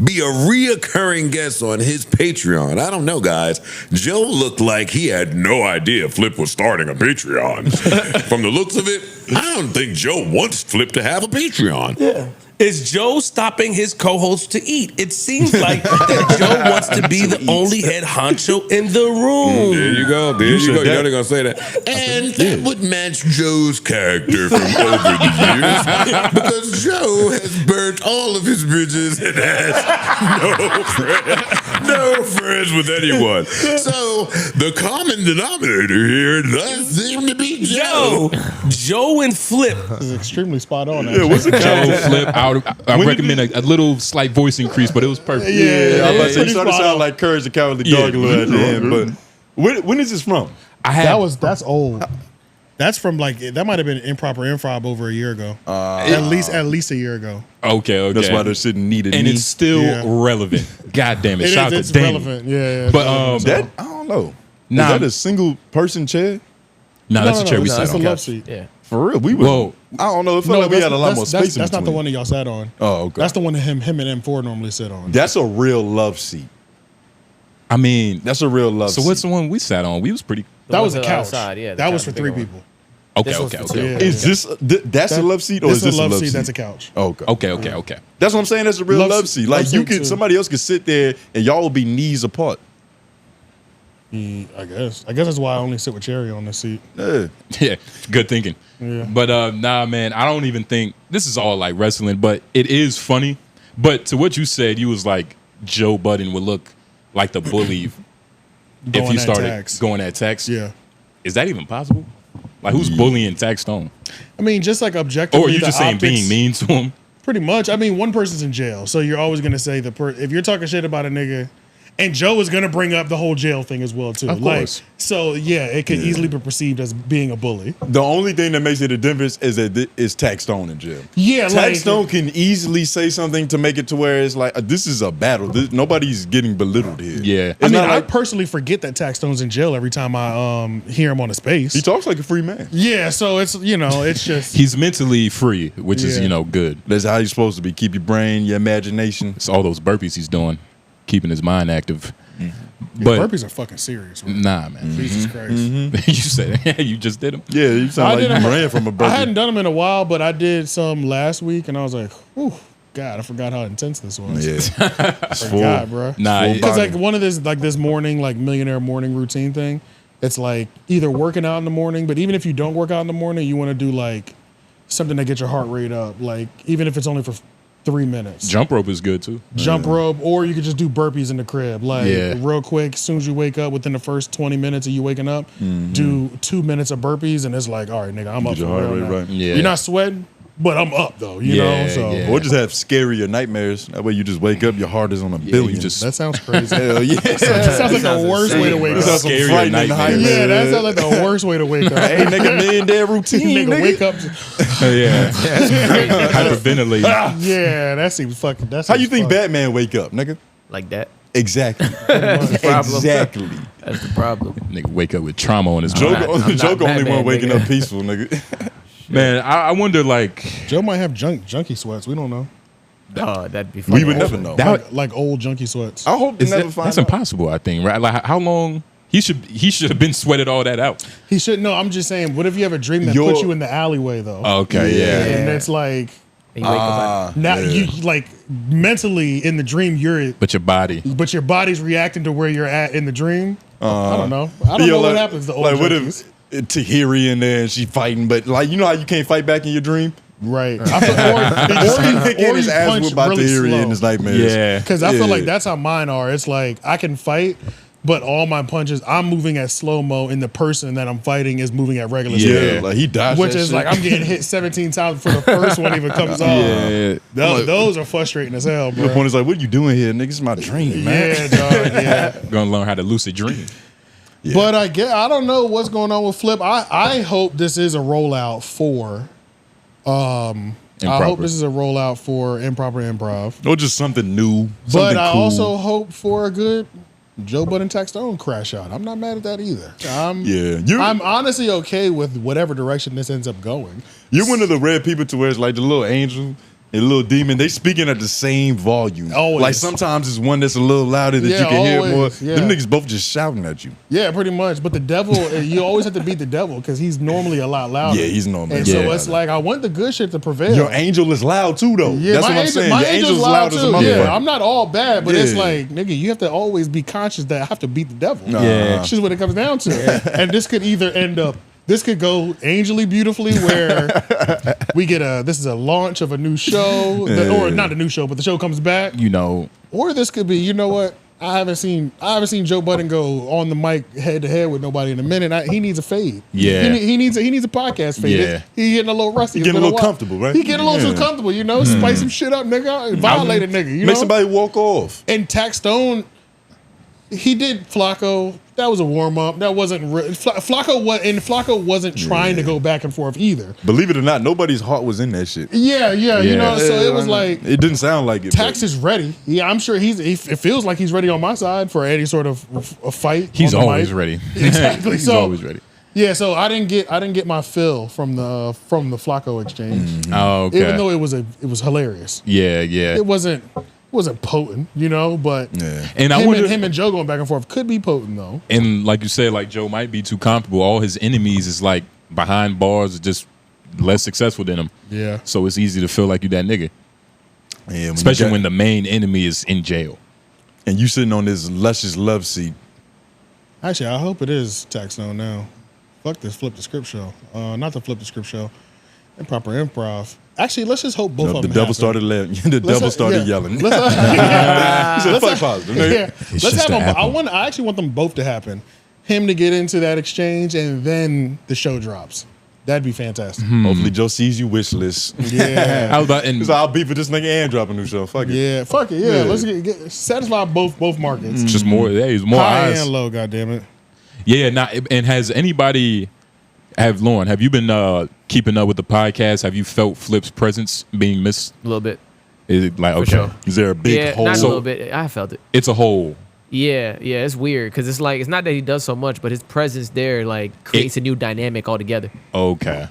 be a reoccurring guest on his Patreon? I don't know, guys. Joe looked like he had no idea Flip was starting a Patreon. From the looks of it, I don't think Joe wants Flip to have a Patreon. Yeah. Is Joe stopping his co-host to eat? It seems like that Joe wants to be the only head honcho in the room. There you go. There you go. You know they're going to say that. And that would match Joe's character from over the years, because Joe has burnt all of his bridges and has no friends with anyone. So the common denominator here does seem to be Joe. Joe and Flip. This is extremely spot on. Joe, Flip, I recommend a little slight voice increase, but it was perfect. Yeah, I was about to say, you started to sound like Courage the Cowardly Dog a little at the end. But when is this from? That's old. That's from like that might have been Improper Improv over a year ago. At least a year ago. Okay. That's why they're sitting knee to knee. And it's still relevant. God damn it. It's relevant. Yeah. But that I don't know. Is that a single person chair? No, that's a chair we sat on. That's a love seat. Yeah. For real, I don't know. It felt like we had a lot more space. That's not the between. one that y'all sat on. Oh, okay. That's the one that him and M4 normally sit on. That's a real love seat. I mean, that's a real love seat. So what's the one we sat on? We was pretty. That was a couch. Outside, yeah, that was for 3 people. Okay. Is this that's a love seat or is this a love seat? That's a couch. Okay. Okay. That's what I'm saying. That's a real love seat. Like somebody else could sit there and y'all will be knees apart. I guess that's why I only sit with Cherry on this seat. Yeah, good thinking. Yeah. But nah, man, I don't even think this is all like wrestling, but it is funny. But to what you said, you was like Joe Budden would look like the bully if you started going at Tex. Yeah. Is that even possible? Like who's bullying Tex Stone? I mean, just like objectively. Or are you just saying being mean to him? Pretty much. I mean, one person's in jail, so you're always gonna say if you're talking shit about a nigga. And Joe is gonna bring up the whole jail thing as well too. Of course. So yeah, it could easily be perceived as being a bully. The only thing that makes it a difference is that is Tex Stone in jail. Yeah, Tex Stone can easily say something to make it to where it's like this is a battle. Nobody's getting belittled here. Yeah, I mean, I personally forget that Tex Stone's in jail every time I hear him on a space. He talks like a free man. Yeah, so it's it's just he's mentally free, which is good. That's how you're supposed to be. Keep your brain, your imagination. It's all those burpees he's doing, keeping his mind active. But burpees are fucking serious. Right? Nah, man. Jesus Christ. You said it. You just did them. Yeah, you sound like you ran from a burpee. I hadn't done them in a while, but I did some last week, and I was like, "Whew, God, I forgot how intense this was." Yeah, I forgot, bro. Nah, because like one of this morning millionaire morning routine thing. It's like either working out in the morning, but even if you don't work out in the morning, you want to do like something that gets your heart rate up. Like even if it's only for 3 minutes. Jump rope is good too. Jump rope, or you could just do burpees in the crib. Like real quick, as soon as you wake up, within the first 20 minutes of you waking up, do 2 minutes of burpees, and it's like, all right, nigga, I'm up. Your heart rate right. Yeah. You're not sweating, but I'm up though. You know, so or just have scarier nightmares. That way you just wake up, your heart is on a billion. That sounds crazy. Hell yeah. That sounds like the worst way to wake up. Sounds scary nightmares. Yeah, that sounds like the worst way to wake up. Hey, nigga, man, that routine. Nigga, wake up. Yeah, hyperventilate. Yeah, that seems fucking. That's how you think Batman wake up, nigga? Like that. Exactly. Exactly. That's the problem. Nigga wake up with trauma on his Joke mind. only one waking up peaceful, nigga. Man, I wonder like Joe might have junkie sweats. We don't know. That'd be funny. We would never know. Like old junkie sweats. I hope to never find that's out. impossible, I think, right? Like how long he should have been sweated all that out. He should no, I'm just saying, what if you have a dream that puts you in the alleyway though? Okay, yeah. And it's like and you wake up now you like mentally in the dream but your body's reacting to where you're at in the dream. I don't know. I don't know what happens to old like junkies. What if Tahiri in there and she fighting, but like you know how you can't fight back in your dream? Right. Or his you ass punch whooped by really Tahiri slow. in his nightmares. Yeah. Because I feel like that's how mine are. It's like I can fight, but all my punches, I'm moving at slow mo, and the person that I'm fighting is moving at regular speed. Yeah, like he dodged Which that is shit. like I'm getting hit 17 times before the first one even comes off. Yeah. Those are frustrating as hell, bro. The point is like, what are you doing here, nigga? It's my dream, man. Yeah, dog. Yeah. Gonna learn how to lucid dream. Yeah. But I don't know what's going on with Flip. I hope this is a rollout for I hope this is a rollout for Improper Improv. Or just something new. But I cool. also hope for a good Joe Budden Tex Stone crash out. I'm not mad at that either. I'm honestly okay with whatever direction this ends up going. You're one of the rare people to where it's like the little angel and little demon, they speaking at the same volume. Always. Like sometimes it's one that's a little louder that you can hear more. Them niggas both just shouting at you. Yeah, pretty much. But the devil, you always have to beat the devil because he's normally a lot louder. Yeah, he's normally. And so it's like I want the good shit to prevail. Your angel is loud too, though. Yeah, that's what I'm saying. My Your angel's loud as a too. motherfucker. Yeah, I'm not all bad, but it's like, nigga, you have to always be conscious that I have to beat the devil. Yeah. That's just what it comes down to. And this could either end up. This could go angely beautifully where we get this is a launch of a new show, or not a new show, but the show comes back. You know. Or this could be, you know what? I haven't seen Joe Budden go on the mic head to head with nobody in a minute. He needs a fade. Yeah. He needs a podcast fade. Yeah. He getting a little rusty. He getting a little comfortable, right? He getting a little too comfortable, you know? Spice some shit up, nigga. Violate a nigga, you know? Make somebody walk off. And Tax Stone, he did Flacco. That was a warm up. That wasn't Flacco wasn't trying to go back and forth either. Believe it or not, nobody's heart was in that shit. Yeah, you know. So it was like it didn't sound like it. Tax is ready. Yeah, I'm sure it feels like he's ready on my side for any sort of a fight. He's on the always mic. ready. Exactly. He's So always ready. Yeah, so I didn't get my fill from the Flacco exchange. Oh, okay. Even though it was hilarious. Yeah. It wasn't potent, you know, but And I wonder, him and Joe going back and forth could be potent though. and like you said, like Joe might be too comfortable. All his enemies is like behind bars, are just less successful than him. Yeah. So it's easy to feel like you that nigga. Yeah, Especially when the main enemy is in jail. And you sitting on this luscious love seat. Actually, I hope it is Tax Stone now. Fuck this Flip the Script show. Not the Flip the Script show. Improper improv. Actually, let's just hope both of them. The devil happen. started yelling. He said, "Fuck positive." Yeah. Let's have them. I actually want them both to happen. Him to get into that exchange, and then the show drops. That'd be fantastic. Hopefully, Joe sees you wish list. Yeah. I was about, and I'll beef with this nigga and drop a new show. Fuck it. Yeah, fuck it. Yeah, let's get satisfy both markets. just more. There's more High eyes. and low. Goddamn it. Yeah. And has anybody? Lauren, have you been keeping up with the podcast? Have you felt Flip's presence being missed? A little bit. Is it like, okay, sure. Is there a big hole? Not a little bit. I felt it. It's a hole. Yeah, it's weird because it's like it's not that he does so much, but his presence there like creates a new dynamic altogether. Okay.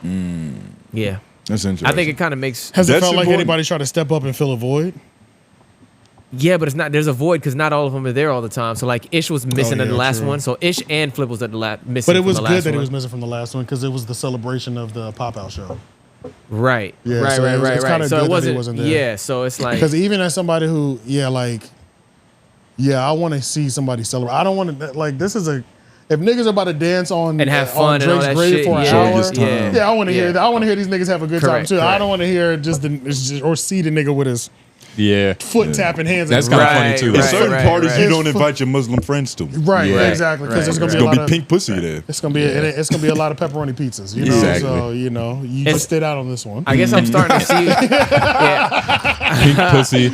Yeah, that's interesting. I think it kind of makes. Has it felt like anybody's trying to step up and fill a void? Yeah, but it's not. There's a void because not all of them are there all the time. So like Ish was missing in the last true. one. So Ish and Flip was at the missing. But it was from the good last that he one. was missing from the last one because it was the celebration of the pop out show. Right. Yeah, right. so it's Right. kinda So good it that he wasn't. wasn't there. Yeah. So it's like Because even as somebody who, I want to see somebody celebrate. I don't want to like. This is a. If niggas are about to dance on and have on fun and all Drake's that grave shit. for an Yeah. hour, I want to hear that. I want to hear these niggas have a good Correct, time too. I correct. don't want to hear or see the nigga with his foot tapping hands. That's kind of funny too. There's certain parties you don't invite your Muslim friends to. Right, exactly. Because there's gonna be a lot of pink pussy there. It's gonna be it's gonna be a lot of pepperoni pizzas. You know, Exactly. so you just stayed out on this one. I guess I'm starting to see. Pink pussy,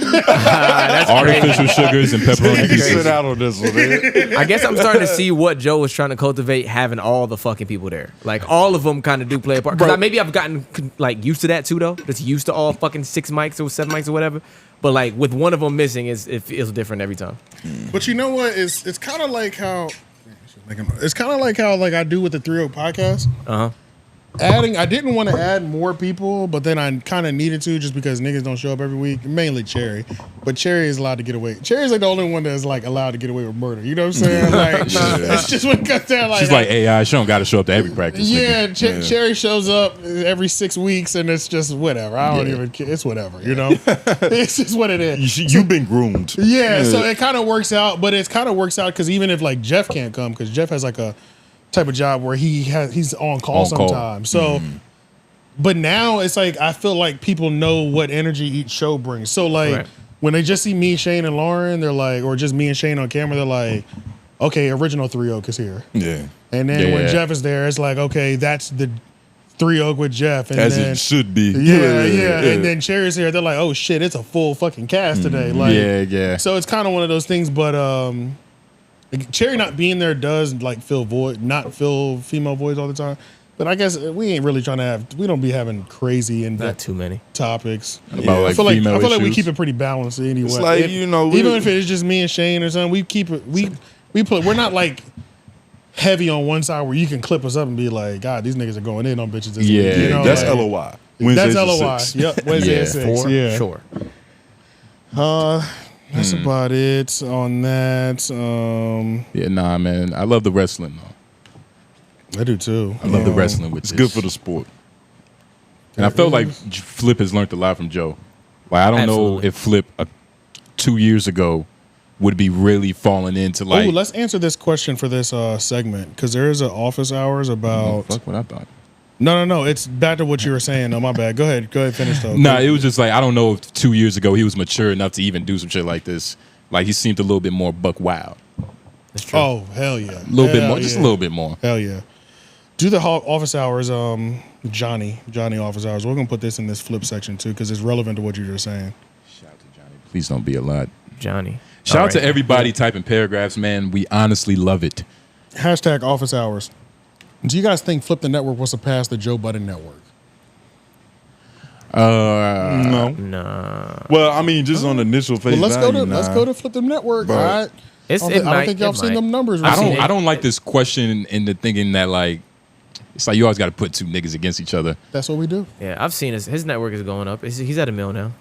artificial sugars, and pepperoni You pieces. sit out on this one, man. I guess I'm starting to see what Joe was trying to cultivate, having all the fucking people there. Like all of them kind of do play a part. Because maybe I've gotten like used to that too, though. Just used to all fucking 6 mics or 7 mics or whatever. But like with one of them missing, it feels different every time. But you know what? It's kind of like how like I do with the 3 podcast. I didn't want to add more people, but then I kind of needed to just because niggas don't show up every week. Mainly Cherry, but Cherry is allowed to get away. Cherry's like the only one that's like allowed to get away with murder. You know what I'm saying? Like it's just when it comes down like She's like AI. She don't got to show up to every practice. yeah, Cherry shows up every 6 weeks, and it's just whatever. I don't even care. It's whatever. You know, it's just what it is. You've been groomed. Yeah, so it kind of works out, but it kind of works out because even if like Jeff can't come, because Jeff has like a type of job where he's on call sometimes. So, but now it's like I feel like people know what energy each show brings. So like when they just see me, Shane, and Lauren, they're like, or just me and Shane on camera, they're like, okay, original 3 Oak is here. Yeah. And then when Jeff is there, it's like, okay, that's the 3 Oak with Jeff. And As then, it should be. Yeah. And then Cherry's here. They're like, oh shit, it's a full fucking cast today. Like, yeah. So it's kind of one of those things, but Cherry not being there does like fill female voids all the time. But I guess we ain't really trying to we don't be having crazy and Not too many topics. About like I feel female like we issues. keep it pretty balanced anyway. It's like, even if it's just me and Shane or something, we keep it we're not like heavy on one side where you can clip us up and be like, God, these niggas are going in on bitches this week. You know, that's like, LOI. That's Wednesdays at LOI. 6. Yep, Wednesday at 6. for Yeah. sure. That's about it on that. Yeah, nah, man. I love the wrestling though. I do too. I love the wrestling with It's this. good for the sport. And I felt like Flip has learned a lot from Joe. Like I don't know if Flip 2 years ago would be really falling into like. Oh, let's answer this question for this segment because there is an office hours about. Fuck what I thought. No. It's back to what you were saying. No, my bad. Go ahead. Finish though. Nah, it was just like I don't know if 2 years ago he was mature enough to even do some shit like this. Like he seemed a little bit more buck wild. That's true. Oh, hell yeah. A little bit more, just a little bit more. Hell yeah. Do the office hours, Johnny office hours. We're gonna put this in this flip section too because it's relevant to what you're just saying. Please don't be a lot. Johnny. Shout All out to right. everybody typing paragraphs, man. We honestly love it. Hashtag office hours. Do you guys think Flip the Network will surpass the Joe Budden Network? No. Nah. Well, I mean, just on initial face Well, let's value, let's go to Flip the Network. But- All right. I don't think y'all seen them numbers. I don't like this question into thinking that like it's like you always got to put two niggas against each other. That's what we do. Yeah, I've seen his network is going up. He's at $1 million now.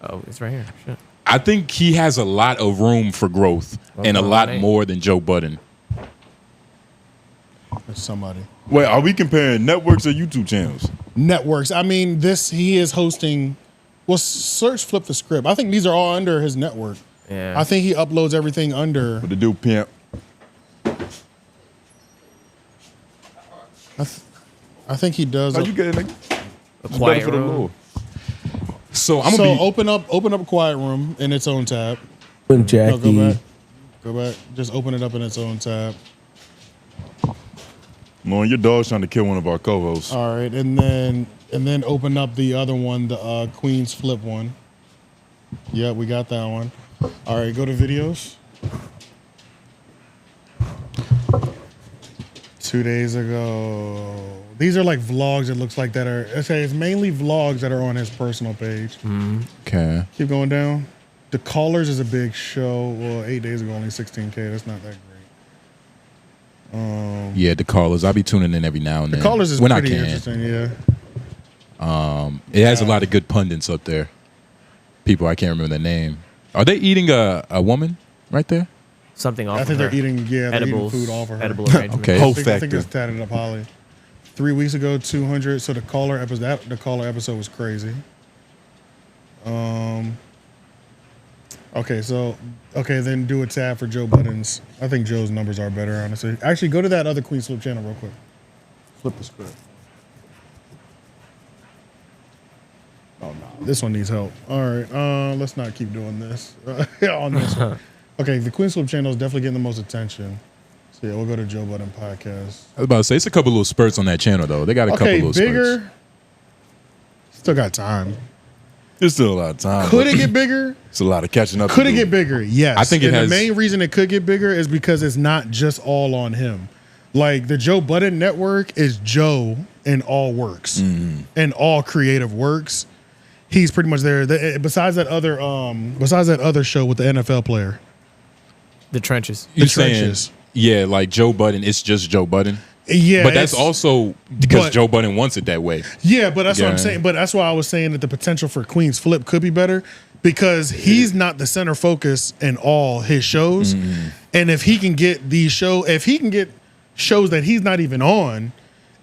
Oh, it's right here. Shit. I think he has a lot of room for growth and a lot more than Joe Budden. That's somebody. Wait, are we comparing networks or YouTube channels? Networks. I mean, he is hosting. Well, search Flip the Script. I think these are all under his network. Yeah. I think he uploads everything under. With the dude pimp. I think he does. Are you getting a quiet room? So open up Quiet Room in its own tab. Jackie. No, go back. Just open it up in its own tab. No, your dog's trying to kill one of our co-hosts. All right, and then open up the other one, the Queenzflip one. Yeah, we got that one. All right, go to videos. 2 days ago. These are like vlogs. It looks like that are. It's mainly vlogs that are on his personal page. Okay. Keep going down. The Callers is a big show. Well, 8 days ago, only 16K. That's not that great. Yeah, the callers. I'll be tuning in every now and then. The Callers is when I pretty can. interesting. Yeah. It has a lot of good pundits up there. People I can't remember their name. Are they eating a woman right there? Something off I think of her. they're eating. Yeah, they're eating Edibles, food off of her. edible arrangements. Okay. I think it's tatted up Holly. 3 weeks ago, 200. So the caller episode was crazy. Okay, then do a tab for Joe Budden's. I think Joe's numbers are better, honestly. Actually, go to that other Queenzflip channel real quick. Flip the script. Oh no, this one needs help. All right, let's not keep doing this on this one. Okay, the Queenzflip channel is definitely getting the most attention. So yeah, we'll go to Joe Budden podcast. I was about to say it's a couple little spurts on that channel though. They got a couple little bigger. spurts. Still got time. There's still a lot of time. Could it get bigger? It's a lot of catching up. Could it get bigger? Yes. I think it and has. The main reason it could get bigger is because it's not just all on him. Like the Joe Budden network is Joe in all works, in all creative works. He's pretty much there. Besides that other show with the NFL player, The Trenches. You're saying, yeah, like Joe Budden. It's just Joe Budden. Yeah, but that's also because Joe Budden wants it that way. Yeah, but that's what I'm Yeah. saying. But that's why I was saying that the potential for Queenzflip could be better because he's not the center focus in all his shows. And if he can get shows that he's not even on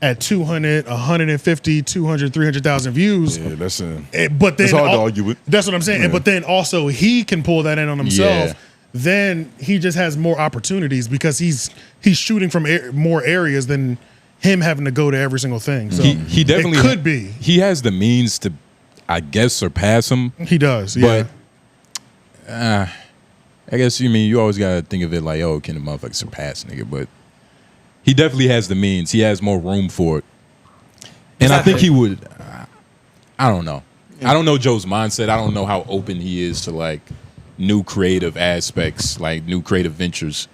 at 200, 150, 200, 300,000 views. Yeah, that's but then it's hard to argue with. That's what I'm saying. Yeah. But then also he can pull that in on himself. Yeah. Then he just has more opportunities because he's shooting from more areas than him having to go to every single thing. So He definitely it could be. He has the means to, I guess, surpass him. He does, yeah. But I guess you always gotta think of it like, oh, can the motherfucker surpass nigga? But he definitely has the means. He has more room for it, and I think he would. I don't know. I don't know Joe's mindset. I don't know how open he is to like new creative aspects, like new creative ventures.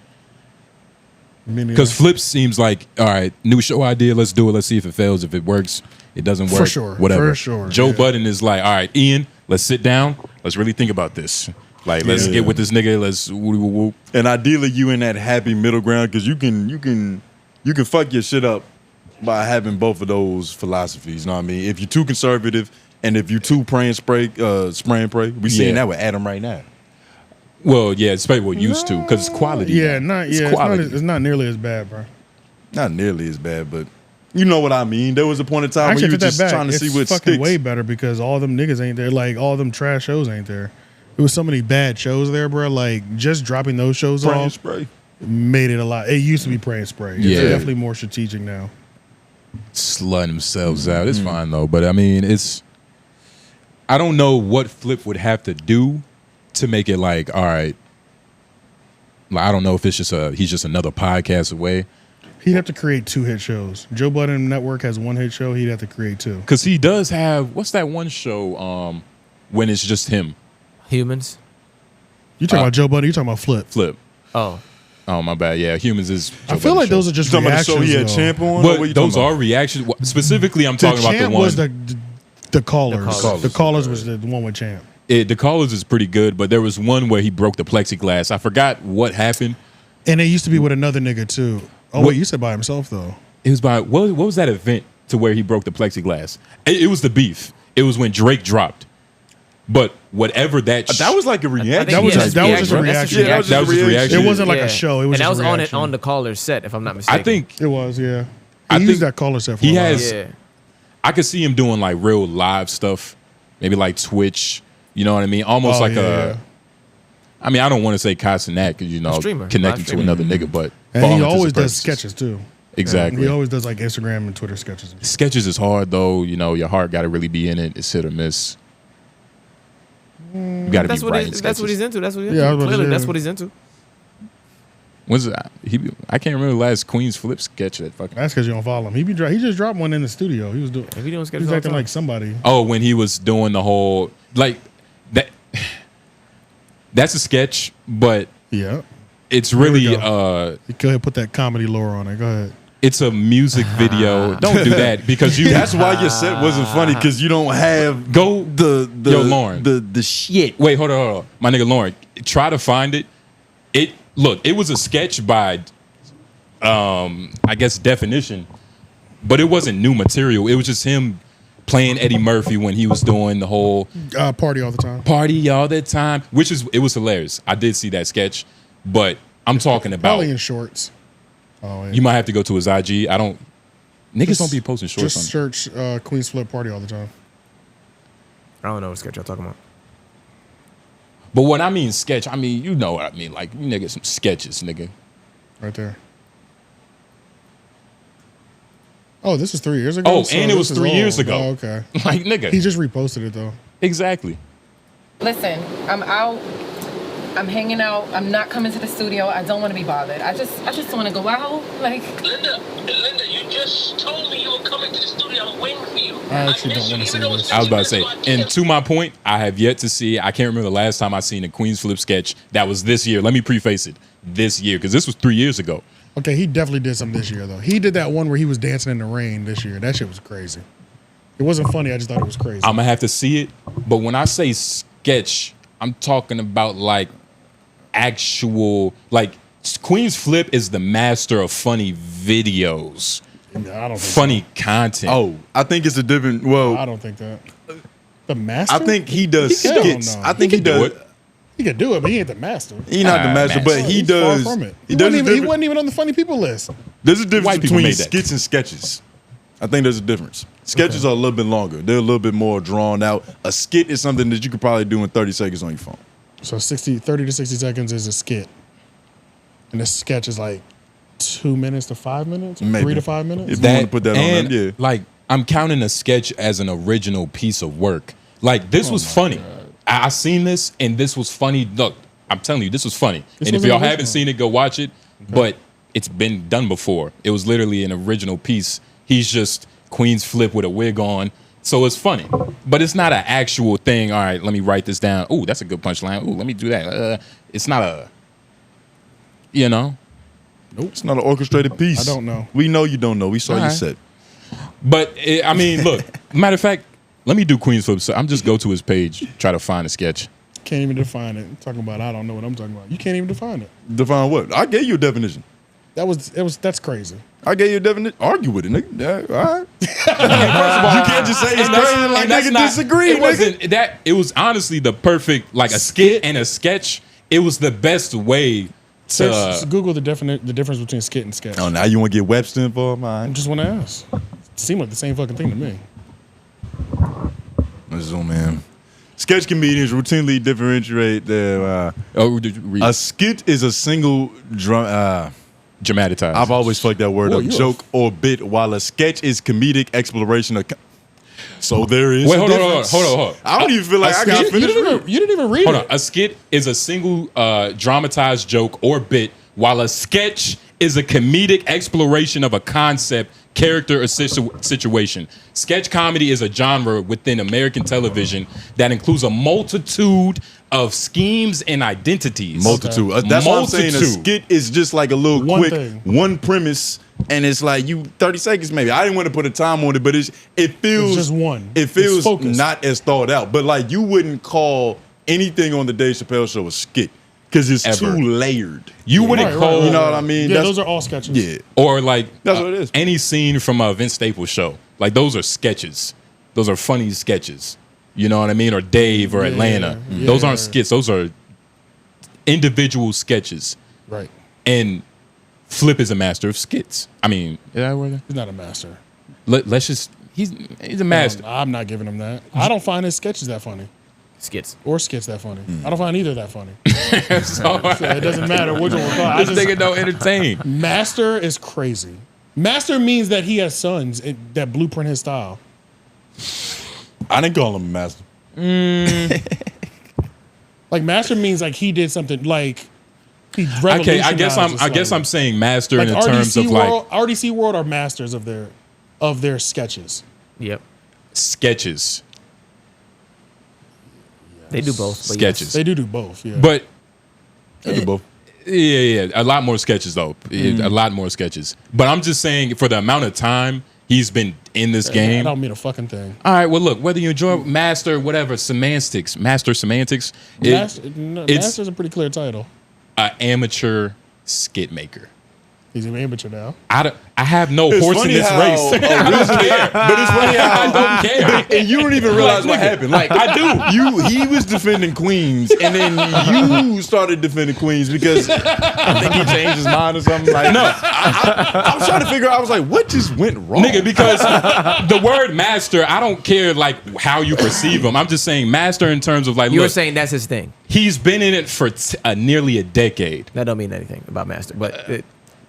Because Flip seems like, all right, new show idea, let's do it. Let's see if it fails. If it works, it doesn't work. For sure. Whatever. For sure. Joe Yeah. Budden is like, all right, Ian, let's sit down. Let's really think about this. Like, let's get with this nigga. Let's whoop. And ideally, you in that happy middle ground because you can fuck your shit up by having both of those philosophies. You know what I mean? If you're too conservative and if you're too spray and pray, we seeing that with Adam right now. Well, yeah, it's probably what we're used to because it's quality. Yeah, It's quality. it's not nearly as bad, bro. Not nearly as bad, but you know what I mean. There was a point in time Actually, where you were take just that back. trying to see It's what fucking sticks. way better because all them niggas ain't there. Like all them trash shows ain't there. There was so many bad shows there, bro. Like just dropping those shows Pray and off spray. made it a lot. It used to be pray and spray. It's Yeah. definitely more strategic now. Slutting themselves out. It's fine though, but I mean, I don't know what Flip would have to do to make it like, all right, Like, I don't know if it's just he's just another podcast away. He'd have to create 2 hit shows. Joe Budden Network has 1 hit show. He'd have to create 2. Because he does have, what's that one show when it's just him? Humans. You talking about Joe Budden? You talking about Flip? Flip. Oh, my bad. Yeah, Humans is. Joe I feel Budden's like show. those are just You talking about the show reactions. he had though. Champ on? But What you those talking are reactions. Specifically, I'm The talking about Champ the one. was the callers. The callers was the one with Champ. The Callers is pretty good, but there was one where he broke the plexiglass. I forgot what happened. And it used to be with another nigga too. Oh wait, you said by himself though. It was by what was that event to where he broke the plexiglass? It was the beef. It was when Drake dropped. But whatever that was like a reaction. That was just a reaction. Yeah, that was just a reaction. It wasn't like a show. It was and that just was a on reaction. it on the caller's set, if I'm not mistaken. I think it was. Yeah, I he used think that caller set for he a while. has. I could see him doing like real live stuff, maybe like Twitch. You know what I mean? Almost like a. I mean, I don't want to say Cashapp because streamer, connecting live to another nigga, but And for all he intents always and does purposes. sketches too. Exactly. He always does like Instagram and Twitter sketches. Sketches is hard though. Your heart got to really be in it. It's hit or miss. You got to be writing That's what he's into. That's what he's Yeah, I into. was about to Clearly, say. that's what he's into. When's that? I can't remember the last Queenzflip sketch that fucking. That's because you don't follow him. He just dropped one in the studio. He was doing. He doing He sketches was all the acting time. like somebody. Oh, when he was doing the whole like that. That's a sketch, but Yeah. it's really You go ahead and put that comedy lore on it. Go ahead. it's a music video. Don't do that because you. That's why your set wasn't funny because you don't have the Yo, Lauren. the shit. Wait, hold on. My nigga Lauren, try to find it. It was a sketch by, I guess definition, but it wasn't new material. It was just him playing Eddie Murphy when he was doing the whole Party all the time. party all the time, it was hilarious. I did see that sketch, but I'm talking about. Probably in shorts. Oh, yeah. You might have to go to his IG. Niggas don't be posting shorts Just on. search Queenzflip party all the time. I don't know what sketch y'all talking about. But when I mean sketch, I mean you know what I mean. Like you nigga, some sketches, nigga. Right there. Oh, this is 3 years ago. Oh, So and it was this is 3 years old. ago. Oh, okay. Like nigga. He just reposted it though. Exactly. Listen, I'm out. I'm hanging out. I'm not coming to the studio. I don't want to be bothered. I just want to go out. Like Linda, you just told me you were coming to the studio. I'm waiting for you. I actually don't want to see this. I was about to say, and to my point, I have yet to see. I can't remember the last time I seen a Queenzflip sketch that was this year. Let me preface it, this year, because this was 3 years ago. Okay, he definitely did something this year though. He did that one where he was dancing in the rain this year. That shit was crazy. It wasn't funny. I just thought it was crazy. I'm gonna have to see it, but when I say sketch, I'm talking about like actual, like Queenzflip is the master of funny videos, I don't think funny content. Oh, I think it's a different. Well, I don't think that. The master. I think he does Hell skits. no. I think he does. He could do it, but he ain't the master. He's not the master, but he He's does. Far from it. He He, does. wasn't even on the funny people list. There's a difference White people between made that. skits and sketches. I think there's a difference. Sketches are a little bit longer. They're a little bit more drawn out. A skit is something that you could probably do in 30 seconds on your phone. So 30 to 60 seconds is a skit. And a sketch is like 2 minutes to 5 minutes? Maybe. 3 to 5 minutes? If you want to put that on and, them, yeah. Like I'm counting a sketch as an original piece of work. Like this was funny. I seen this and this was funny. Look, I'm telling you, this was funny. This and if was y'all original. haven't seen it, go watch it. But it's been done before. It was literally an original piece. He's just Queenzflip with a wig on. So it's funny. But it's not an actual thing. All right, let me write this down. Ooh, that's a good punchline. Ooh, let me do that. It's not a, you know? Nope. It's not an orchestrated piece. I don't know. We know you don't know. We saw All your right. set. But I mean, look. Matter of fact, let me do Queenzflip. So I'm just go to his page, try to find a sketch. Can't even define it. I'm talking about I don't know what I'm talking about. You can't even define it. Define what? I gave you a definition. That's crazy. I gave you a definition. Argue with it, nigga. Yeah, all right. First of all, you can't just say it's And that's- crazy like and that's nigga not- disagree, It nigga. wasn't that. It was honestly the perfect, like a skit and a sketch. It was the best way to. Google the difference between skit and sketch. Oh, now you want to get Webster involved? I just want to ask. It seemed like the same fucking thing to me. Let's zoom in. Sketch comedians routinely differentiate their. A skit is a single dramatized. I've always fucked that word Boy, up. you Joke or bit, while a sketch is comedic exploration of. So there is. Wait, a hold difference. on. I don't even feel like I got finished. You didn't even read Hold it. on. A skit is a single dramatized joke or bit, while a sketch is a comedic exploration of a concept, character, or situation. Sketch comedy is a genre within American television that includes a multitude of schemes and identities. Multitude. That's what I'm saying. A skit is just like a little One quick thing. one premise, and it's like 30 seconds maybe. I didn't want to put a time on it, but it feels It's just one. It It's feels focused. not as thought out. But like you wouldn't call anything on the Dave Chappelle show a skit because it's Ever. too layered. You wouldn't call, you know what I mean? Yeah, That's- those are all sketches. Yeah. or like That's what it is. any scene from a Vince Staples show. Like those are sketches. Those are funny sketches. You know what I mean? Or Dave or Atlanta. Those aren't skits. Those are individual sketches. Right. And Flip is a master of skits. I mean, is that where He's not a master. let's just he's a master. I'm not giving him that. I don't find his sketches that funny. Skits. Or skits that funny. I don't find either that funny. So, it doesn't matter which one we're calling. this nigga don't entertain. Master is crazy. Master means that he has sons that blueprint his style. I didn't call him a master. Like master means like he did something like he Okay, I guess revolutionized I'm saying master like in the terms of World, like RDC World are masters of their sketches. Yep. sketches. They do both. But Sketches. yes. They do both. Yeah. But They do both. yeah, a lot more sketches though. A lot more sketches. But I'm just saying for the amount of time he's been in this I game. don't mean a fucking thing. All right, well look, whether you enjoy master whatever semantics, master's, Master's a pretty clear title. an amateur skit maker. He's an amateur now. I have no It's horse in funny this how race. I don't care. But it's funny how I don't care. And you don't even realize what Like, nigga, happened. like, I do. He was defending Queens, and then you started defending Queens because I think he changed his mind or something. Like, No. I was trying to figure out. I was like, what just went wrong, Nigga, because the word master, I don't care like how you perceive him. I'm just saying master in terms of like, You were look, saying that's his thing. he's been in it for nearly a decade. That don't mean anything about Master, but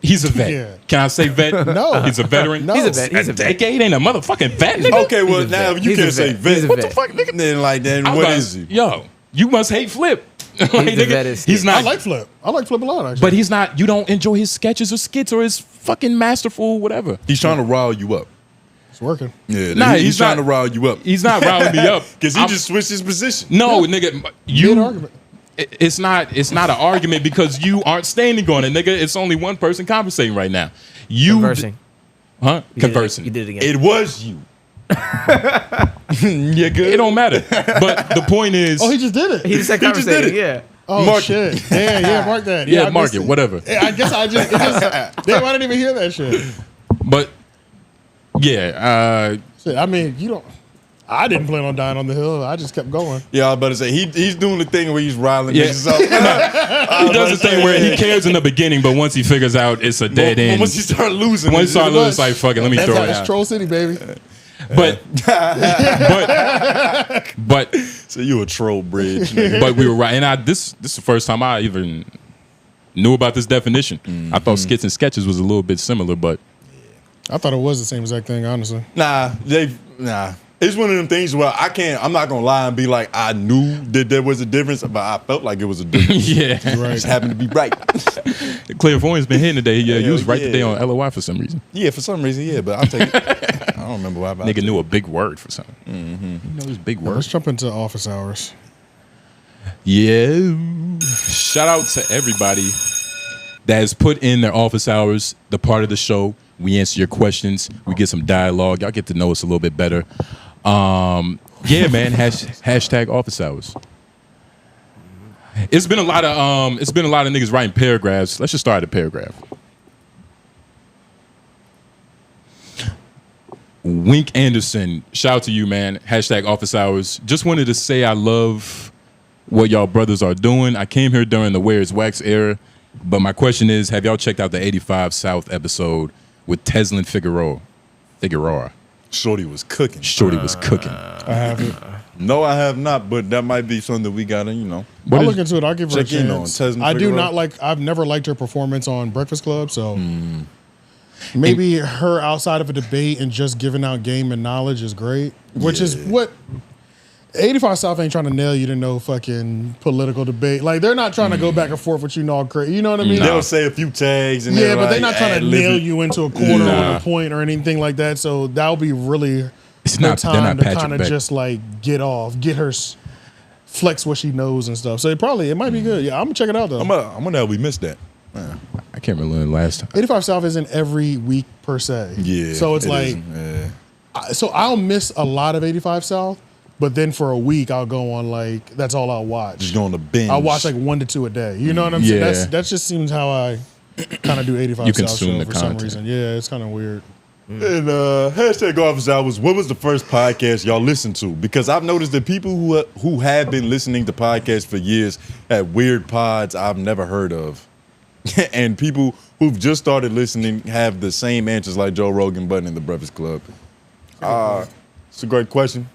He's a vet. Yeah. Can I say vet? No. He's a veteran. No. he's a vet. He's a vet. Decade ain't a motherfucking vet, nigga. Okay, well He's a now vet. if you He's a can't say vet. vet, He's a what the vet. fuck, nigga? Then I'm what about- is he? Yo, you must hate Flip. Like, the nigga, vettest. he's not. I like Flip. I like Flip a lot actually. but he's not. You don't enjoy his sketches or skits or his fucking masterful whatever. He's trying to rile you up. It's working. Yeah, Nah, he's he's trying not- to rile you up He's not riling me up because he I'm- just switched his position. No, nigga, Good argument. It's not an argument because you aren't standing on it, nigga. It's only one person conversating right now. You Conversing. Huh? You Conversing. did it again. It was you. Yeah, good. It don't matter. But the point is, Oh, he just did it. He just said He just did conversating. it. Yeah. Oh Mark shit. Yeah, mark that. yeah, I mark missed it, whatever. Yeah, I guess I just damn, I didn't even hear that shit. But yeah, Shit, I mean, you don't. I didn't plan on dying on the hill. I just kept going. Yeah, I was about to say he's doing the thing where he's riling Yeah. niggas up. he does the thing where he cares in the beginning, but once he figures out it's a dead end. Once you start losing, Once you start losing, it's like fuck it, let me throw it That's out. Troll City, baby. But so you a troll bridge. Nigga. but we were right, and this is the first time I even knew about this definition. I thought skits and sketches was a little bit similar, but I thought it was the same exact thing, honestly. Nah. It's one of them things where I'm not gonna lie and be like, I knew that there was a difference, but I felt like it was a difference. yeah, Right. Just happened to be right. Clairvoyant's been hitting today. Yeah, he was right yeah. today on LOI for some reason. Yeah, for some reason, yeah, but I'll take it. I don't remember why. But Nigga knew a big word for something. You know his big Let's words. jump into office hours. Yeah. Shout out to everybody that has put in their office hours, the part of the show. We answer your questions. We get some dialogue. Y'all get to know us a little bit better. Yeah, man. Hashtag office hours. It's been a lot of niggas writing paragraphs. Let's just start a paragraph. Wink Anderson, shout out to you, man. Hashtag office hours. Just wanted to say I love what y'all brothers are doing. I came here during the Where's Wax era, but my question is, have y'all checked out the 85 South episode with Teslin Figueroa? Shorty was cooking. I haven't. No, I have not, but that might be something that we gotta, I'll look into it. I'll give her a check in on chance. Tesman I do Figueroa. not like. I've never liked her performance on Breakfast Club. So Maybe her outside of a debate and just giving out game and knowledge is great, which is what 85 South ain't trying to nail you to no fucking political debate. Like, they're not trying to go back and forth with you all crazy. You know what I mean? They'll say a few tags and but they're like, not trying to ad-lib nail it. you into a corner with a point or anything like that. So that'll be really It's no not- they're time not to Patrick kind of Beck. just like get her flex what she knows and stuff. So it might be good. Yeah, I'm gonna check it out though. I'm gonna know we missed that. I can't remember when the last time. 85 South isn't every week per se. Yeah. So it's it like, isn't. Yeah. so I'll miss a lot of 85 South, but then for a week I'll go on like, that's all I'll watch. Just go on the binge. I'll watch like 1 to 2 a day. You know what I'm saying? Yeah. That just seems how I kind of do 85 You South consume show the for some content. reason. Yeah, it's kind of weird. And hashtag office hours. What was the first podcast y'all listened to? Because I've noticed that people who have been listening to podcasts for years had weird pods I've never heard of, and people who've just started listening have the same answers like Joe Rogan, Budden, and the Breakfast Club. It's a great question.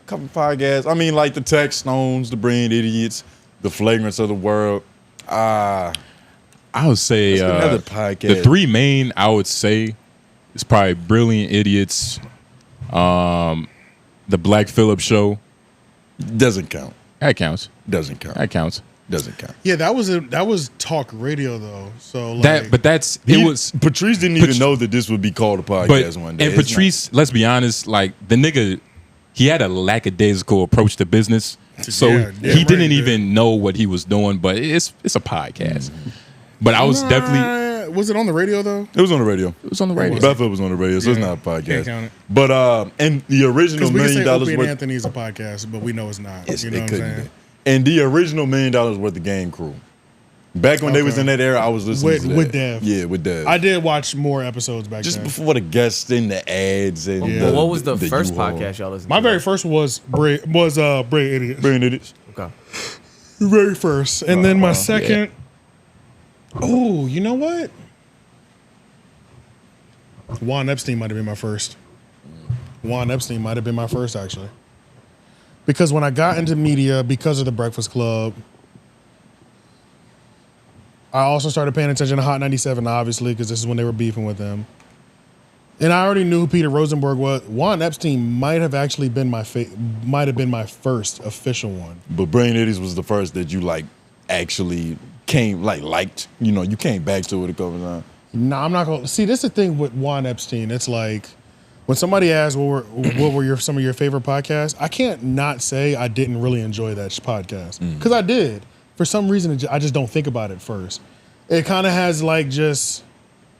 Couple podcasts. I mean, like the Tech Stones, the Brain Idiots, the Flagrants of the World. I would say Let's get another podcast. the three main I would say is probably Brilliant Idiots, the Black Phillip Show. Doesn't count. That counts. Doesn't count. That counts. Doesn't count. Yeah, that was talk radio though. So like, Patrice didn't even know that this would be called a podcast one day. And It's Patrice, let's be honest, like the nigga, he had a lackadaisical approach to business. So Yeah, he didn't even know what he was doing, but it's a podcast. But I was definitely was it on the radio though? It was on the radio. It was on the radio. Bethel was on the radio, so it's not a Can't podcast. count it. But and the original Because we can $1 say million Opie and worth. Anthony's a podcast, but we know it's not. Yes, You know it what I'm couldn't saying? be. And the original $1 million worth of Game Crew. Back when they was in that era, I was listening to that. With Dev. Yeah, with Dev. I did watch more episodes back Just then. before the guests and the ads and Yeah. What was the first U-Haul. podcast y'all listened My to? very first was Brain Idiots. Brain Idiots. Okay. Very first. And then my second. Oh, you know what? Juan Epstein might have been my first. Juan Epstein might have been my first, actually. Because when I got into media, because of the Breakfast Club, I also started paying attention to Hot 97, obviously, because this is when they were beefing with them. And I already knew who Peter Rosenberg was. Juan Epstein might have actually been my first official one. But Brain Idiots was the first that you like actually liked. You know, you came back to it a couple times. No, I'm not gonna see. This is the thing with Juan Epstein. It's like when somebody asks what were some of your favorite podcasts, I can't not say I didn't really enjoy that podcast because I did. For some reason, I just don't think about it first. It kind of has like just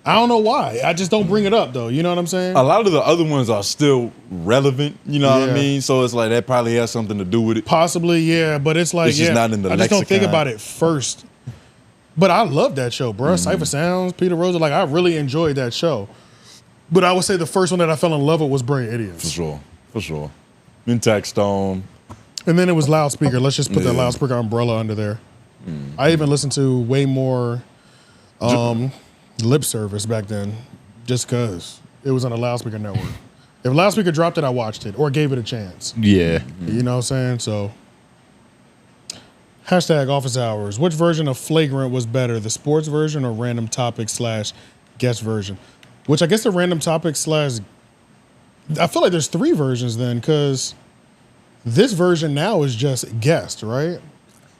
I don't know why. I just don't bring it up though. You know what I'm saying? A lot of the other ones are still relevant. You know what I Yeah. mean? So it's like that probably has something to do with it. Possibly, yeah. But it's like It's just not in the I just don't think lexicon. about it first. But I love that show, bro. Cypher Sounds, Peter Rosen. Like I really enjoyed that show. But I would say the first one that I fell in love with was Brain Idiots. For sure. Intact Stone. And then it was Loudspeaker. Let's just put that Yeah. Loudspeaker umbrella under there. I even listened to way more lip service back then, just because it was on a Loudspeaker network. If Loudspeaker dropped it, I watched it or gave it a chance. Yeah. You know what I'm saying? So, hashtag office hours. Which version of Flagrant was better, the sports version or random topic / guest version? Which I guess the random topic / I feel like there's 3 versions then, because this version now is just guest, right?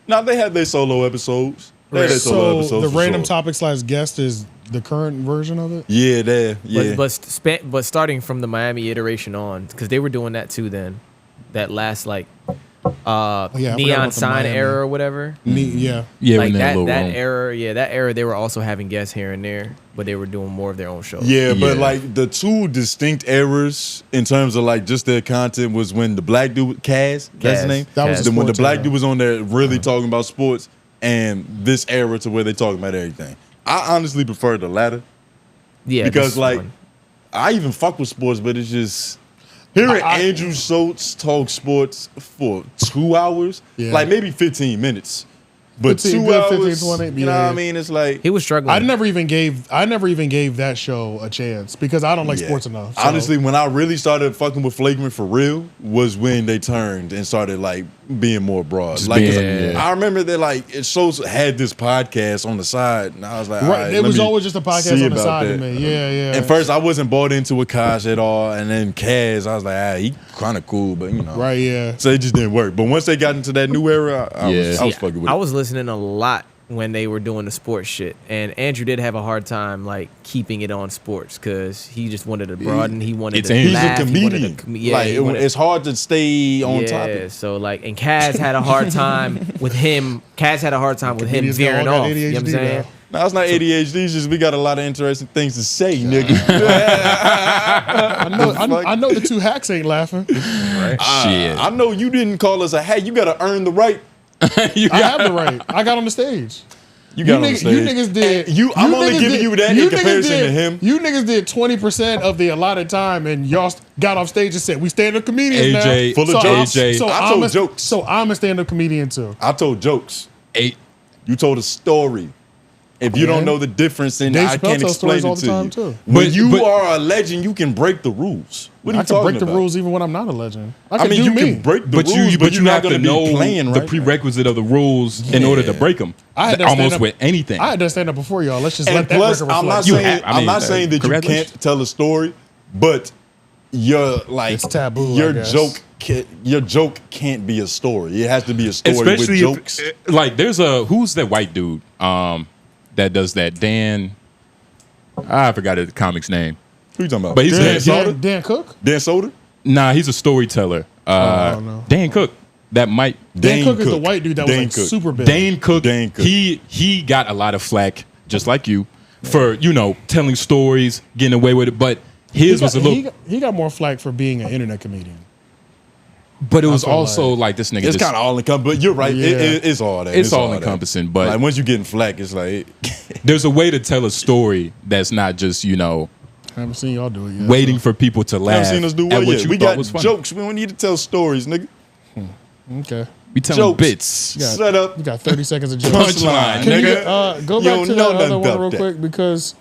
No, they had their solo episodes. They had their solo So episodes the for random sure. topic / guest is the current version of it? Yeah, there. Yeah. But starting from the Miami iteration on, because they were doing that too then, that last like I forgot neon about the sign Miami. era or whatever. Yeah. Yeah, like when they're that low that room. era, that era they were also having guests here and there, but they were doing more of their own shows. Yeah, but like the 2 distinct eras in terms of like just their content was when the black dude, Kaz, that's his name. That was when the sports black era. dude was on there really talking about sports, and this era to where they talking about everything. I honestly prefer the latter. Yeah, because this like one. I even fuck with sports, but it's just hearing Andrew Schultz talk sports for 2 hours, Yeah. like maybe 15 minutes. But 15, 2 good hours, 15, 20, you know yeah. what I mean? It's like He was struggling. I never even gave that show a chance because I don't like sports enough. So. Honestly, when I really started fucking with Flagrant for real was when they turned and started like being more broad. Just Like, 'cause being- I remember that like it shows had this podcast on the side, and I was like, Right, all right, it let was me always just a podcast see on the about side that. to me. Yeah. At first, I wasn't bought into Akash at all, and then Kaz, I was like, he kind of cool, but you know, Right, yeah. So it just didn't work. But once they got into that new era, I was fucking with I it. was listening a lot when they were doing the sports shit, and Andrew did have a hard time like keeping it on sports because he just wanted to broaden. He wanted to He's laugh. a he wanted comedian. to, Like he wanted- it's hard to stay on yeah, topic. so like, and Kaz had a hard time with him. Kaz had a hard time with him Comedians got veering all that off. You know what I'm ADHD saying? now. No, it's not ADHD. It's just we got a lot of interesting things to say, nigga. I know the two hacks ain't laughing. Shit. I know you didn't call us a hack. You got to earn the right. I have the right. I got on the stage. You got on the You stage. niggas did. I'm only giving you that in comparison to him. You niggas did 20% of the allotted time, and y'all got off stage and said, "We stand-up comedians AJ, now." full of jokes. AJ. I told jokes. So I'm a stand-up comedian too. I told jokes. You told a story. If you don't know the difference, then Dave I Chappelle can't tells explain stories it all to the time, you. too. When you are a legend, you can break the rules. What are you I can talking break the about? rules even when I'm not a legend. I I can mean, do you me. can break the But rules, you but you're not have to going to know be playing the right. prerequisite of the rules in order to break them. I had done Almost stand-up- with anything. I had done stand up before y'all. Let's just And let that plus, record I'm not reflect. saying I'm not saying that you congratulations. can't tell a story, but your like It's taboo, I Your guess. your joke can't be a story. It has to be a story Especially with if, jokes. like, there's who's that white dude that does that? Dan. I forgot the comic's name. Who you talking about? But he's Dan Cook? Dan Soder? Nah, he's a storyteller. no. Dan Cook. That might. Dan Cook is the white dude that was like super big. Dane Cook. He got a lot of flack, just like you, for telling stories, getting away with it. But his was a little. He got more flack for being an internet comedian. But it was I feel also like this nigga. It's just- kind of all encompassing. But you're right. Yeah. It's all that. It's all that. encompassing. But Like once you getting flack, it's like there's a way to tell a story that's not just I haven't seen y'all do it yet. waiting for people to you laugh. haven't seen us do at what what yet. you We thought got was funny. jokes. We don't need to tell stories, nigga. Okay. We telling Jokes. bits. You got- Shut up. You got 30 seconds of jokes. Punchline, Can you nigga. go You back don't to know that nothing other one about real that. quick because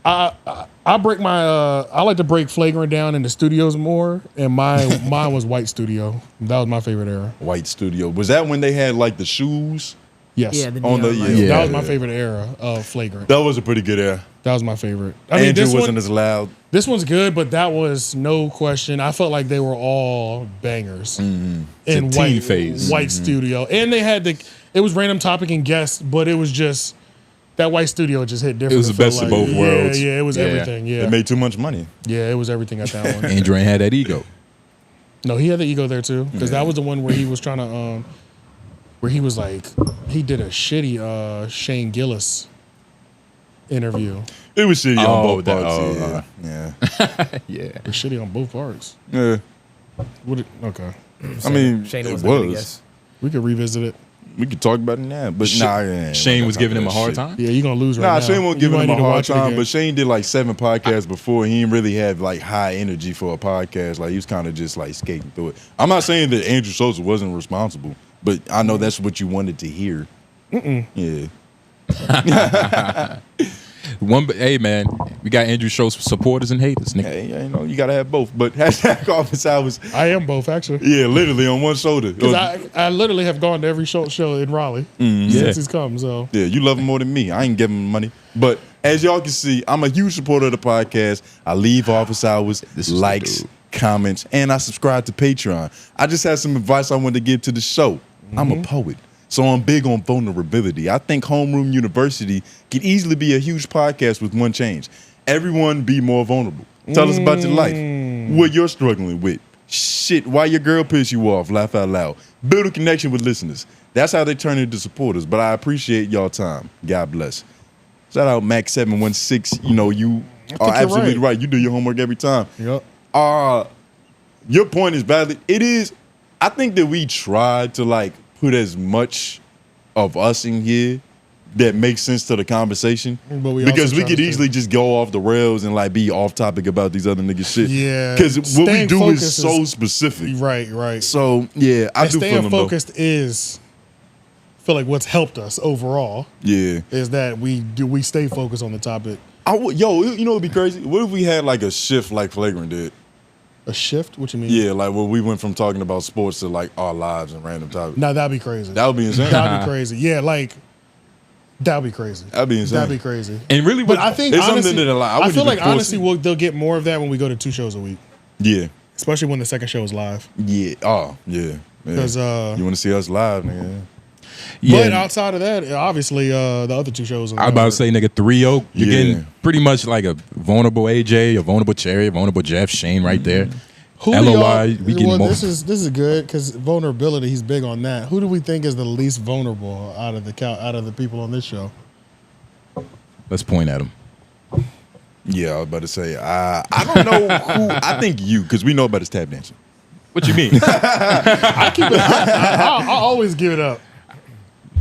I break my I like to break Flagrant down in the studios more, and mine was White Studio. That was my favorite era. White Studio. Was that when they had like the shoes? Yes. Yeah, the On the neon lights. yeah. That was my favorite era of Flagrant. That was a pretty good era. That was my favorite. Andrew this wasn't one, as loud. this one's good, but that was no question. I felt like they were all bangers in It's a teen White phase. White Studio, and they had it was random topic and guests, but it was just that White Studio just hit different. It was the felt best of both worlds. Yeah, it was Yeah. everything. Yeah, They made too much money. yeah, it was everything at that one. Andrew ain't had that ego. No, he had the ego there too, because that was the one where he was trying to, where he was like, he did a shitty Shane Gillis interview. It was shitty on both that- parts. Yeah. Yeah. It was shitty on both parts. Yeah. Okay, I mean, Shane it was the good was. guess. we could revisit it. We could talk about it now, but Shane was giving him a hard time. Yeah, you're gonna lose right Nah, now. Shane won't You give might him a need to hard watch it time, again. but Shane did like 7 podcasts before. He didn't really have like high energy for a podcast. Like he was kind of just like skating through it. I'm not saying that Andrew Schultz wasn't responsible, but I know that's what you wanted to hear. Yeah. Hey man, we got Andrew Schultz supporters and haters, nigga. Hey, you gotta have both. But hashtag office hours. I am both actually. Yeah, literally on one shoulder. Because I literally have gone to every show in Raleigh since he's come. So Yeah, you love him more than me. I ain't giving him money. But as y'all can see, I'm a huge supporter of the podcast. I leave office hours, likes, comments, and I subscribe to Patreon. I just had some advice I wanted to give to the show. I'm a poet, so I'm big on vulnerability. I think Homeroom University could easily be a huge podcast with one change. Everyone be more vulnerable. Tell us about your life, what you're struggling with. Shit, why your girl piss you off, laugh out loud. Build a connection with listeners. That's how they turn into supporters. But I appreciate y'all time. God bless. Shout out Mac716. You you're absolutely right. You do your homework every time. Yep. Your point is valid. It is. I think that we tried to like put as much of us in here that makes sense to the conversation, But we because also we try could to easily just go off the rails and like be off topic about these other niggas shit. Yeah. because what we Staying do is focused so is- specific. right. So yeah, I And do feel staying them though. focused is feel like what's helped us overall Yeah. is that we stay focused on the topic. Yo, you know what'd be crazy? What if we had like a shift like Flagrant did? A shift? What you mean? Yeah, like where we went from talking about sports to like our lives and random topics. No, that'd be crazy. That would be insane. That'd be crazy. Yeah, like that'd be crazy. That'd be insane. That'd be crazy. And really, but I think it's honestly, something that I I feel like force honestly they'll get more of that when we go to 2 shows a week. Yeah. Especially when the second show is live. Yeah. Oh, yeah. Because you want to see us live, nigga. Yeah. But outside of that, obviously the other 2 shows. I was about to say, nigga, 3-0. You're getting pretty much like a vulnerable AJ, a vulnerable Cherry, a vulnerable Jeff, Shane right there. Who do LOI, y'all- we getting well, more. this is good because vulnerability. He's big on that. Who do we think is the least vulnerable out of the people on this show? Let's point at him. Yeah, I was about to say, I don't know who. I think you, because we know about his tap dancing. What you mean? I keep it. I always give it up.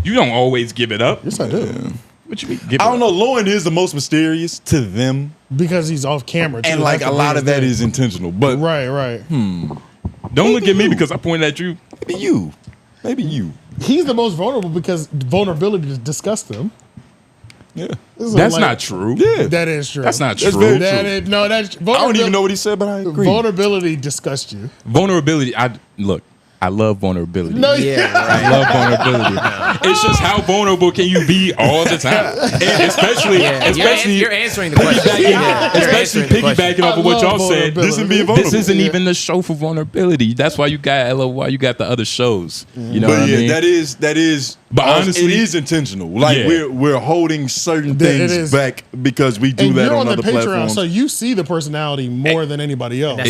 You don't always give it up. Yes, I do. What you mean? I don't know. Lauren is the most mysterious to them because he's off camera, too. and like That's a the lot of biggest that thing. is intentional. But right. Don't look at me because I pointed at you. Maybe you. Maybe you. He's the most vulnerable because vulnerability disgusts him. Yeah, That's not true. Yeah, that is true. That's not That's true. very That true. is, no, that's. I don't even know what he said, but I agree. Vulnerability disgusts you. Vulnerability. I love vulnerability. No, I love vulnerability. It's just how vulnerable can you be all the time, and especially You're answering the question. especially piggybacking off of what y'all said. This isn't being vulnerable. This isn't even the show for vulnerability. That's why you got LOY. You got the other shows. You know but what yeah, I mean? that is. But honestly, it is intentional. Like Yeah. we're holding certain It things is. back because we do And that you're on on the other Patreon, platforms. so you see the personality more than anybody else.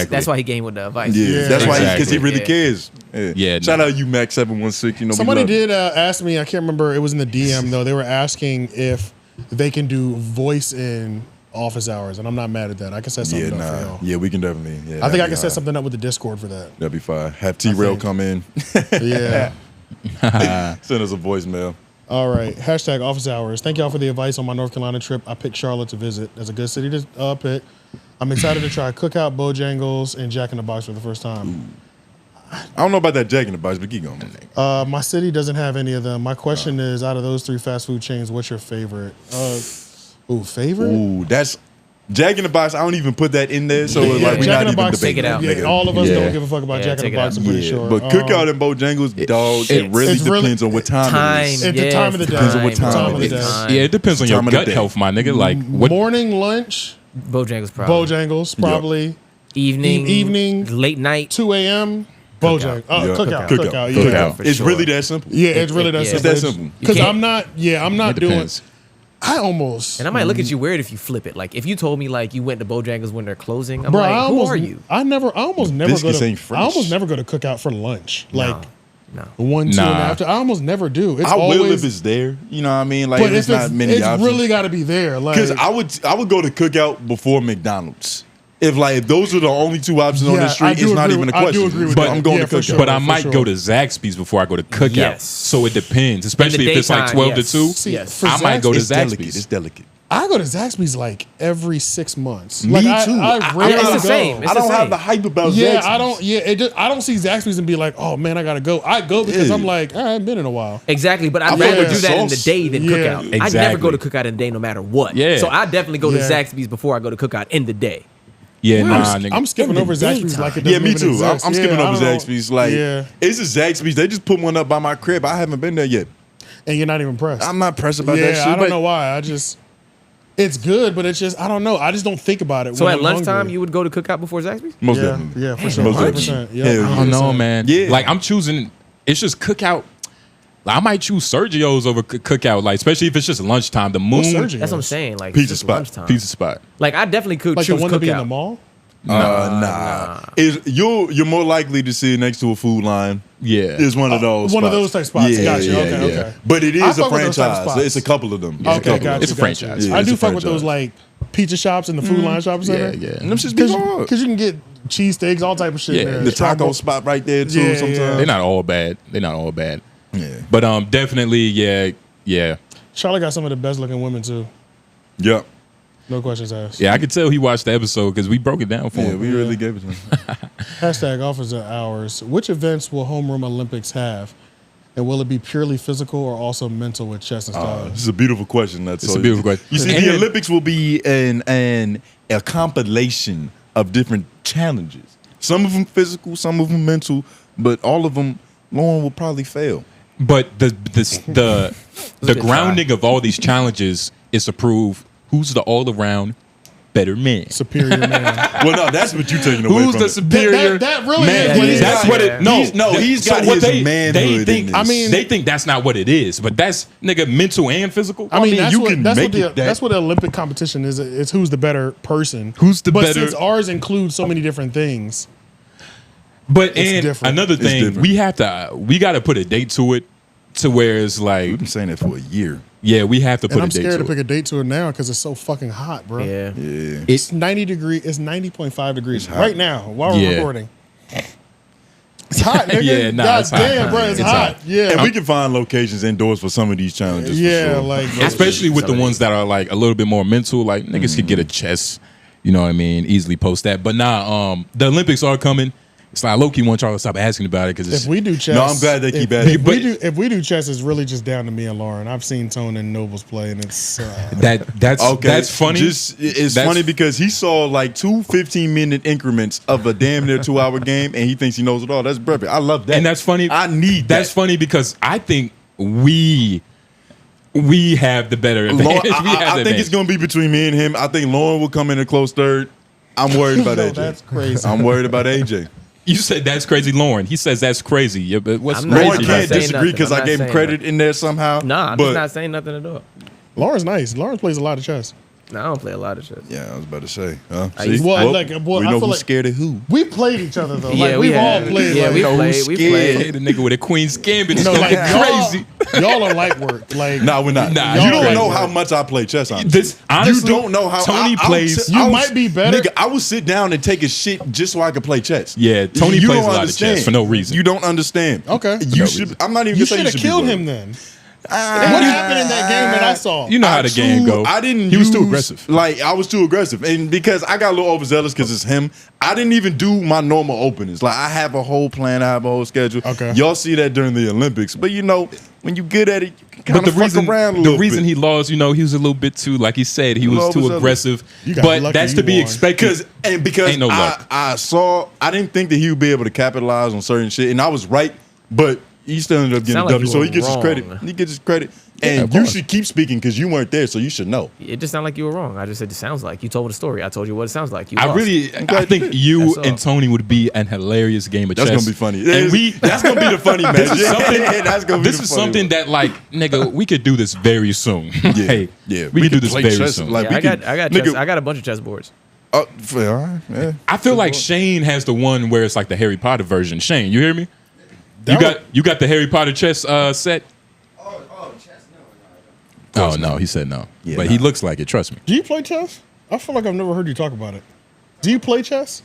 That's why he came with the advice. Yeah, that's why because he really Yeah. cares. Yeah. Shout out you, Max 716. You know, we Somebody love you. did ask me. I can't remember. It was in the DM though. They were asking if they can do voice in office hours, and I'm not mad at that. I can set something up for y'all. Yeah, we can definitely. Yeah, I think I can can set something up with the Discord for that. That'd be fine. Have T-Rail come in. Yeah. Send us a voicemail. All right. Hashtag office hours. Thank y'all for the advice on my North Carolina trip. I picked Charlotte to visit. That's a good city to pick. I'm excited to try Cookout, Bojangles, and Jack in the Box for the first time. I don't know about that Jack in the Box, but keep going. My city doesn't have any of them. My question is, out of those 3 fast food chains, what's your favorite? Favorite? Ooh, that's Jack in the Box. I don't even put that in there, so it's like we're Jack not in the even Box. debating. Yeah, all of us don't give a fuck about Jack in the Box. I'm pretty sure. But Cookout and Bojangles, dog, it really depends on what time it is. It's the time of the day. Depends on what time of it the is. day. Yeah, it depends on your Time of the gut day. health, my nigga. Like what? Morning lunch, Bojangles probably. Bojangles probably. Evening, late night, 2 a.m. Bojangles. Cookout. Cookout. Yeah. It's really that simple. Yeah, it's really that simple. It's that simple. Because I'm not It doing. depends. I almost. And I might look at you weird if you flip it. Like if you told me like you went to Bojangles when they're closing, I'm Bro, like, I who almost, are you? I almost never Biscuits go ain't to. fresh. I almost never go to Cookout for lunch. Like No. 1, 2, and Nah. after. I almost never do. It's I will always. if it's there. You know what I mean? Like But if it's not many it's options. really got to be there. Like Because I would go to Cookout before McDonald's. If those are the only 2 options on the I street, do it's not agree even a with- I do question. agree with But that. I'm going Yeah, to for Cookout. sure. But I for might sure. go to Zaxby's before I go to Cookout. Yes. So it depends, especially In if the it's like daytime, 12 yes. to 2. See, Yes. for I might go to It's delicate. Zaxby's. It's delicate. I go to Zaxby's like every 6 months. Me Like, too. I rarely it's the go. same. It's I don't the have same. the hype about Yeah, Zaxby's. I don't. Yeah, I don't see Zaxby's and be like, oh man, I gotta go. I go because Yeah. I'm like, I haven't been in a while. Exactly, but I'd I rather like do the that in the sauce. day than Yeah. Cookout. I never Exactly. go to Cookout in the day no matter what. Yeah. So I definitely go to Yeah. Zaxby's before I go to Cookout in the day. Yeah, nah, I'm nigga. skipping over Zaxby's like it doesn't Yeah, me even too. exist. I'm skipping Yeah, over I don't know. Zaxby's. Like, yeah, it's a Zaxby's. They just put one up by my crib. I haven't been there yet. and you're not even pressed. I'm not pressed about yeah, that shit. I don't but know why. It's good, but it's just I don't know. I just don't think about it. So when at I'm lunchtime, hungry. you would go to Cookout before Zaxby's? Most yeah, definitely. yeah, for sure, Most 100%. definitely. Yeah, Hell I don't know, 100%. man. Yeah. Like I'm choosing. It's just Cookout. Like, I might choose Sergio's over Cookout. Like especially if it's just lunchtime. The Moon. Sergio's? That's what I'm saying. Like Pizza just spot. lunchtime. Pizza spot. Like I definitely could Like the choose one that be in the Cookout. mall. Nah. You're more likely to see it next to a food line. Yeah. It's one of those. One of spots. those type spots. Gotcha. Okay. But it I is a fuck with those type of franchise. spots. It's a couple of them. It's a Okay, couple of gotcha. them. It's a franchise. Yeah, I it's do a fuck with franchise. those like pizza shops in the food line shopping center. Yeah. And them shits be hard. Because you can get cheesesteaks, all type of shit. Yeah. there. The taco spot right there too. Yeah, Sometimes yeah. They're not all bad. Yeah. But definitely, yeah. Charlotte got some of the best looking women too. Yep. No questions asked. Yeah, I could tell he watched the episode because we broke it down for Yeah, him. we really gave it to him. Hashtag officer hours. Which events will Homeroom Olympics have? And will it be purely physical or also mental with chess and stuff? This is a beautiful question. It's a beautiful question. You see, the Olympics will be a compilation of different challenges. Some of them physical, some of them mental, but all of them, Lauren will probably fail. But the grounding of all these challenges is to prove who's the all-around better man. Superior man. Well, no, that's what you're taking away Who's from the it. superior That really man? is what he's That's got. what it. No, he's got what his manhood They in think. this. I mean, they think that's not what it is. But that's nigga mental and physical. I mean, you can make it that. that's what the Olympic competition is. It's who's the better person. Who's the but better? since ours includes so many different things. But It's and different. another It's thing, different. we got to put a date to it, to where it's like, We've been saying that for a year. yeah, we have to And put a I'm date scared to to pick it. a date to it now because it's so fucking hot, bro. Yeah. Yeah. It's 90 degree. It's 90.5 degrees hot. right now while we're Yeah. recording. It's hot, nigga. Yeah, nah, God it's hot. damn, bro, it's hot. Yeah, And we can find locations indoors for some of these challenges. for yeah, sure. like Especially with the ones that are like a little bit more mental, like niggas could get a chess, you know what I mean, easily post that. But nah, the Olympics are coming. It's like low-key want y'all to stop asking about it because if we do chess, No, I'm glad they keep if, asking. if we do chess, it's really just down to me and Lauren. I've seen Tone and Nobles play, and it's that's funny. It's That's- funny because he saw like 2 15-minute increments of a damn near 2-hour game, and he thinks he knows it all. That's perfect. I love that. And that's funny. I need That's that. funny because I think we have the better advantage. Lauren, We have I the think advantage. it's going to be between me and him. I think Lauren will come in a close third. I'm worried about No, AJ. that's crazy. I'm worried about AJ. You said that's crazy, Lauren. He says that's crazy. Yeah, but what's I'm not- crazy? Lauren I'm not can't saying disagree nothing. because I'm I not gave him saying credit in there somehow. Nah, I'm but just not saying nothing at all. Lauren's nice. Lauren plays a lot of chess. No, I don't play a lot of shit. yeah, I was about to say. See? used to- Well, Well, like, well, we I know feel who's like- scared of who. We played each other though. Yeah, Like we we've all have. played. Yeah, like, we know played. who's We scared. played. The nigga with a Queen's Gambit. No, like crazy. y'all are light work. Like Nah, we're not. Nah, you y'all don't crazy. know how much I play chess. Honestly. This honestly, you don't know how Tony I plays. You might be better. Nigga, I will sit down and take a shit just so I can play chess. Yeah, Tony You plays don't a lot of understand. chess for no reason. You don't understand. Okay. You should. I'm not even you gonna say should you have should be killed worried. him then. What happened in that game that I saw? You know how the game go. I didn't. He was too use- aggressive. Like I was too aggressive, and because I got a little overzealous because it's him. I didn't even do my normal openings. Like I have a whole plan. I have a whole schedule. Okay. Y'all see that during the Olympics, but you know when you good at it, you can But kind the of fuck reason, around a the little reason bit. he lost, you know, he was a little bit too, like he said, he A was little too overzealous. aggressive. You got But lucky that's you to be won. expected. Because Ain't no luck. I didn't think that he would be able to capitalize on certain shit, and I was right, but he still ended up getting Sound a like W. you So were he gets his wrong. credit. He gets his credit, Yeah, and of you course. should keep speaking because you weren't there, so you should know. It just sounded like you were wrong. I just said it sounds like. You told me the story. I told you what it sounds like. You I lost. I think you That's all. and Tony would be an hilarious game of That's chess. gonna be funny. And That's gonna be the funny match. This is something. That's gonna be This the is funny something one. that, like, nigga, we could do this very soon. Hey, yeah, we could do this play very chess, soon. like, Yeah, we I got, could- I got, nigga- chess, I got a bunch of chess boards. All right, yeah. I feel like Shane has the one where it's like the Harry Potter version. Shane, you hear me? That You got the Harry Potter chess set. Oh no, he said no. Yeah, but nah. he looks like it. Trust me. Do you play chess? I feel like I've never heard you talk about it. Do you play chess?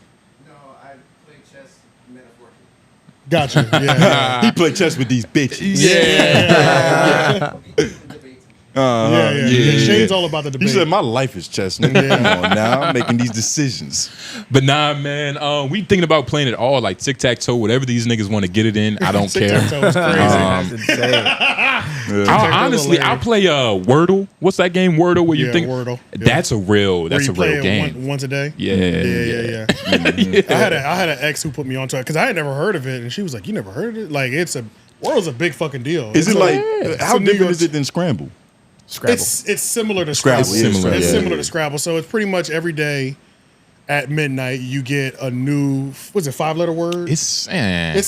No, I play chess metaphorically. Gotcha. Yeah. He played chess with these bitches. Yeah. Yeah. Shane's all about the He debate. said, "My life is chess. Nigga. Come on now, I'm making these decisions." But nah, man, we thinking about playing it all, like tic-tac-toe, whatever these niggas want to get it in. I don't care. Tic-tac-toe is crazy. That's insane. Honestly, I play Wordle. What's that game, Wordle? Where you Yeah, think Wordle. Yeah. that's a real Where you play real it game. once a day. Yeah. Yeah. I had an ex who put me onto it because I had never heard of it, and she was like, "You never heard of it? Like, Wordle's a big fucking deal." Is It's it like it's how a New different York- is it than Scramble? Scrabble. It's similar to Scrabble, Scrabble. yeah, Scrabble. It's Yeah, similar yeah. to Scrabble. So it's pretty much every day at midnight you get a new, what's it, 5-letter word? It's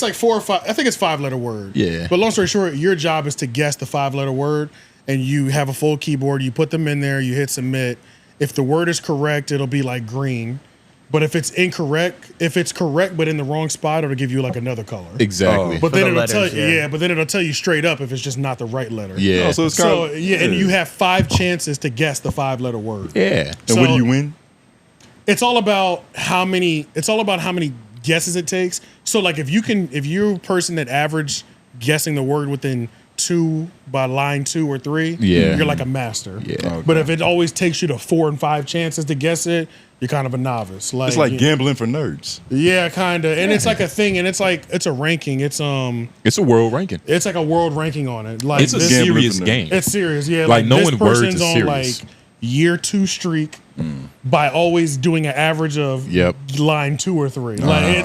like 4 or 5. I think it's 5-letter word. Yeah. But long story short, your job is to guess the 5-letter word, and you have a full keyboard. You put them in there. You hit submit. If the word is correct, it'll be like green. But if it's incorrect, if it's correct but in the wrong spot, it'll give you like another color. Exactly. But For then the it'll tell letters, you, yeah. but then it'll tell you straight up if it's just not the right letter. Yeah. Oh, so it's So kind of and you have 5 chances to guess the 5-letter word. Yeah. And what do so- you win? It's all about how many guesses it takes. So like if you're a person that average guessing the word within by line 2 or 3, Yeah. you're like a master. Yeah. Okay. But if it always takes you to 4 and 5 chances to guess it, you're kind of a novice. Like, It's like gambling for nerds. Yeah, kind of. And it's like a thing, and it's like it's a ranking. It's a world ranking. It's like a world ranking on it. Like It's a serious game. It's serious. Yeah, Like, this knowing words person's is on serious. like year 2 streak by always doing an average of line 2 or 3. Like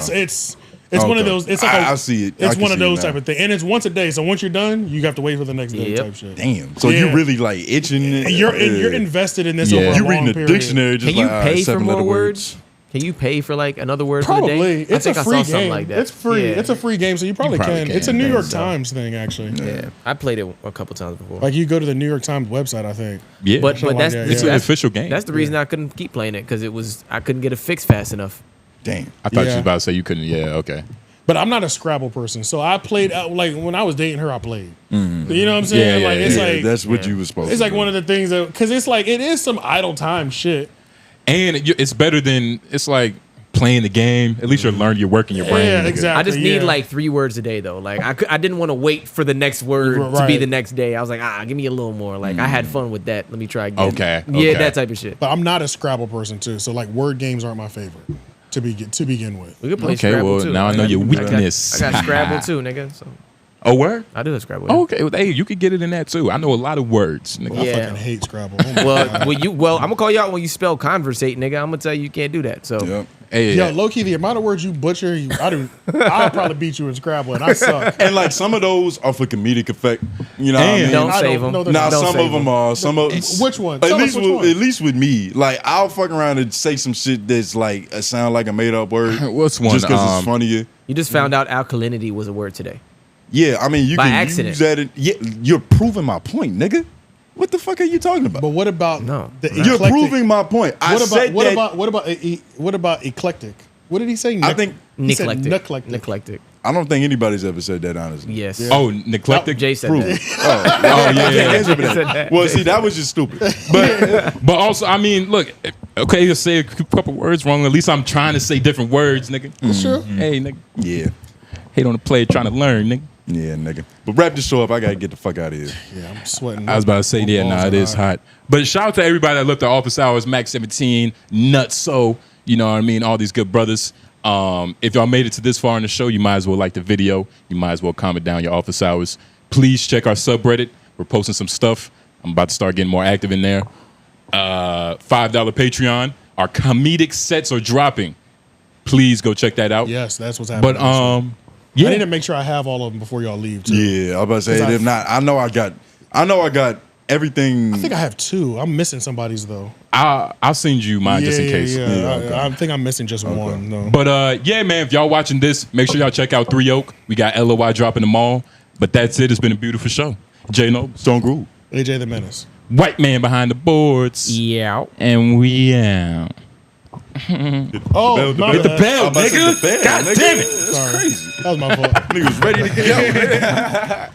it's one of those. It's like I see it. I It's can one of see it those now. type of thing, and it's once a day. So once you're done, you have to wait for the next day type shit. Damn. So Yeah. you really like itching it. You're invested in this over a You long reading a period. dictionary just Can you like, all right, pay for 7 more letter words? Can you pay for like another word for the Probably. day? It's a free I saw something game. like that. It's free. Yeah. It's a free game, so you probably, can. It's a New York Times thing, actually. Yeah, I played it a couple times before. Like you go to the New York Times website, I think. Yeah. but Something that's like that, It's yeah. an official game. That's the reason I couldn't keep playing it because I couldn't get a fix fast enough. Damn. I thought you Yeah. was about to say you couldn't. Yeah, okay. But I'm not a Scrabble person, so I played like when I was dating her, I played. Mm. You know what I'm saying? Yeah, like yeah, it's yeah. like That's what you was supposed it's to like do. one of the things that because it's like it is some idle time shit. And it's better than it's like playing the game. At least you're learning, you're working your brain. Yeah, nigga. exactly. I just need like 3 words a day though. Like I didn't want to wait for the next word to be Right. the next day. I was like, give me a little more. Like I had fun with that. Let me try again. Okay, Yeah, okay. that type of shit. But I'm not a Scrabble person too, so like word games aren't my favorite to begin with. We could play Okay, Scrabble well, too. now I know your got- weakness. I got Scrabble too, nigga. So Oh, word? I do have Scrabble. Oh, okay. Well, hey, you could get it in that too. I know a lot of words. Nigga. I Yeah. fucking hate Scrabble. Oh my Well, God. I'm gonna call you out when you spell conversate, nigga. I'm gonna tell you can't do that. So Yep. Hey, Yo, low key, the amount of words you butcher, I'll probably beat you in Scrabble, and I suck. And like some of those are for comedic effect. You know what I And mean? don't I save don't know them. that- Nah, Don't some save of them them. are. Some of Which one? At Tell us least, which with, one. at least with me, like I'll fuck around and say some shit that's like sound like a made up word. What's one? Just because it's funnier. you just found out alkalinity was a word today. Yeah, I mean you By can accident. use that. Yeah, you're proving my point, nigga. What the fuck are you talking about? But what about No. the You're eclectic? proving my point. I said that. What about eclectic? What did he say? I think he said Neglectic. neclectic. Neglectic. I don't think anybody's ever said that honestly. Yes. Oh, neglected. Jay said Prove that. it. Oh, yeah, yeah. Answer for that. Said that. Well, see, that was just stupid. But also, I mean, look. Okay, you say a couple words wrong. At least I'm trying to say different words, nigga. Sure. Hey, nigga. Yeah, Hate on the play, trying to learn, nigga. yeah, nigga. But wrap this show up. I gotta get the fuck out of here. Yeah, I'm sweating. I was about to say, yeah, My nah, balls it are is hot. But shout out to everybody that looked at office hours, Max 17, Nutso, you know what I mean, all these good brothers. If y'all made it to this far in the show, you might as well like the video. You might as well comment down your office hours. Please check our subreddit. We're posting some stuff. I'm about to start getting more active in there. $5 Patreon. Our comedic sets are dropping. Please go check that out. Yes, that's what's happening. But I yeah, need to make sure I have all of them before y'all leave. Too. Yeah, I was about to say. 'Cause If not, I know I got everything. I think I have 2. I'm missing somebody's though. I'll send you mine just in case. Yeah, Yeah, okay. I think I'm missing just one. No. But yeah, man, if y'all watching this, make sure y'all check out 3 Oak. We got LOY dropping them all. But that's it. It's been a beautiful show. J No, Stone Groove, AJ the Menace. White man behind the boards. Yeah. And we out. Oh, my Hit the bad. bell, I'm about to say nigga. the bell, God nigga. damn it. That's Sorry. crazy. That was my fault. Nigga was ready to go.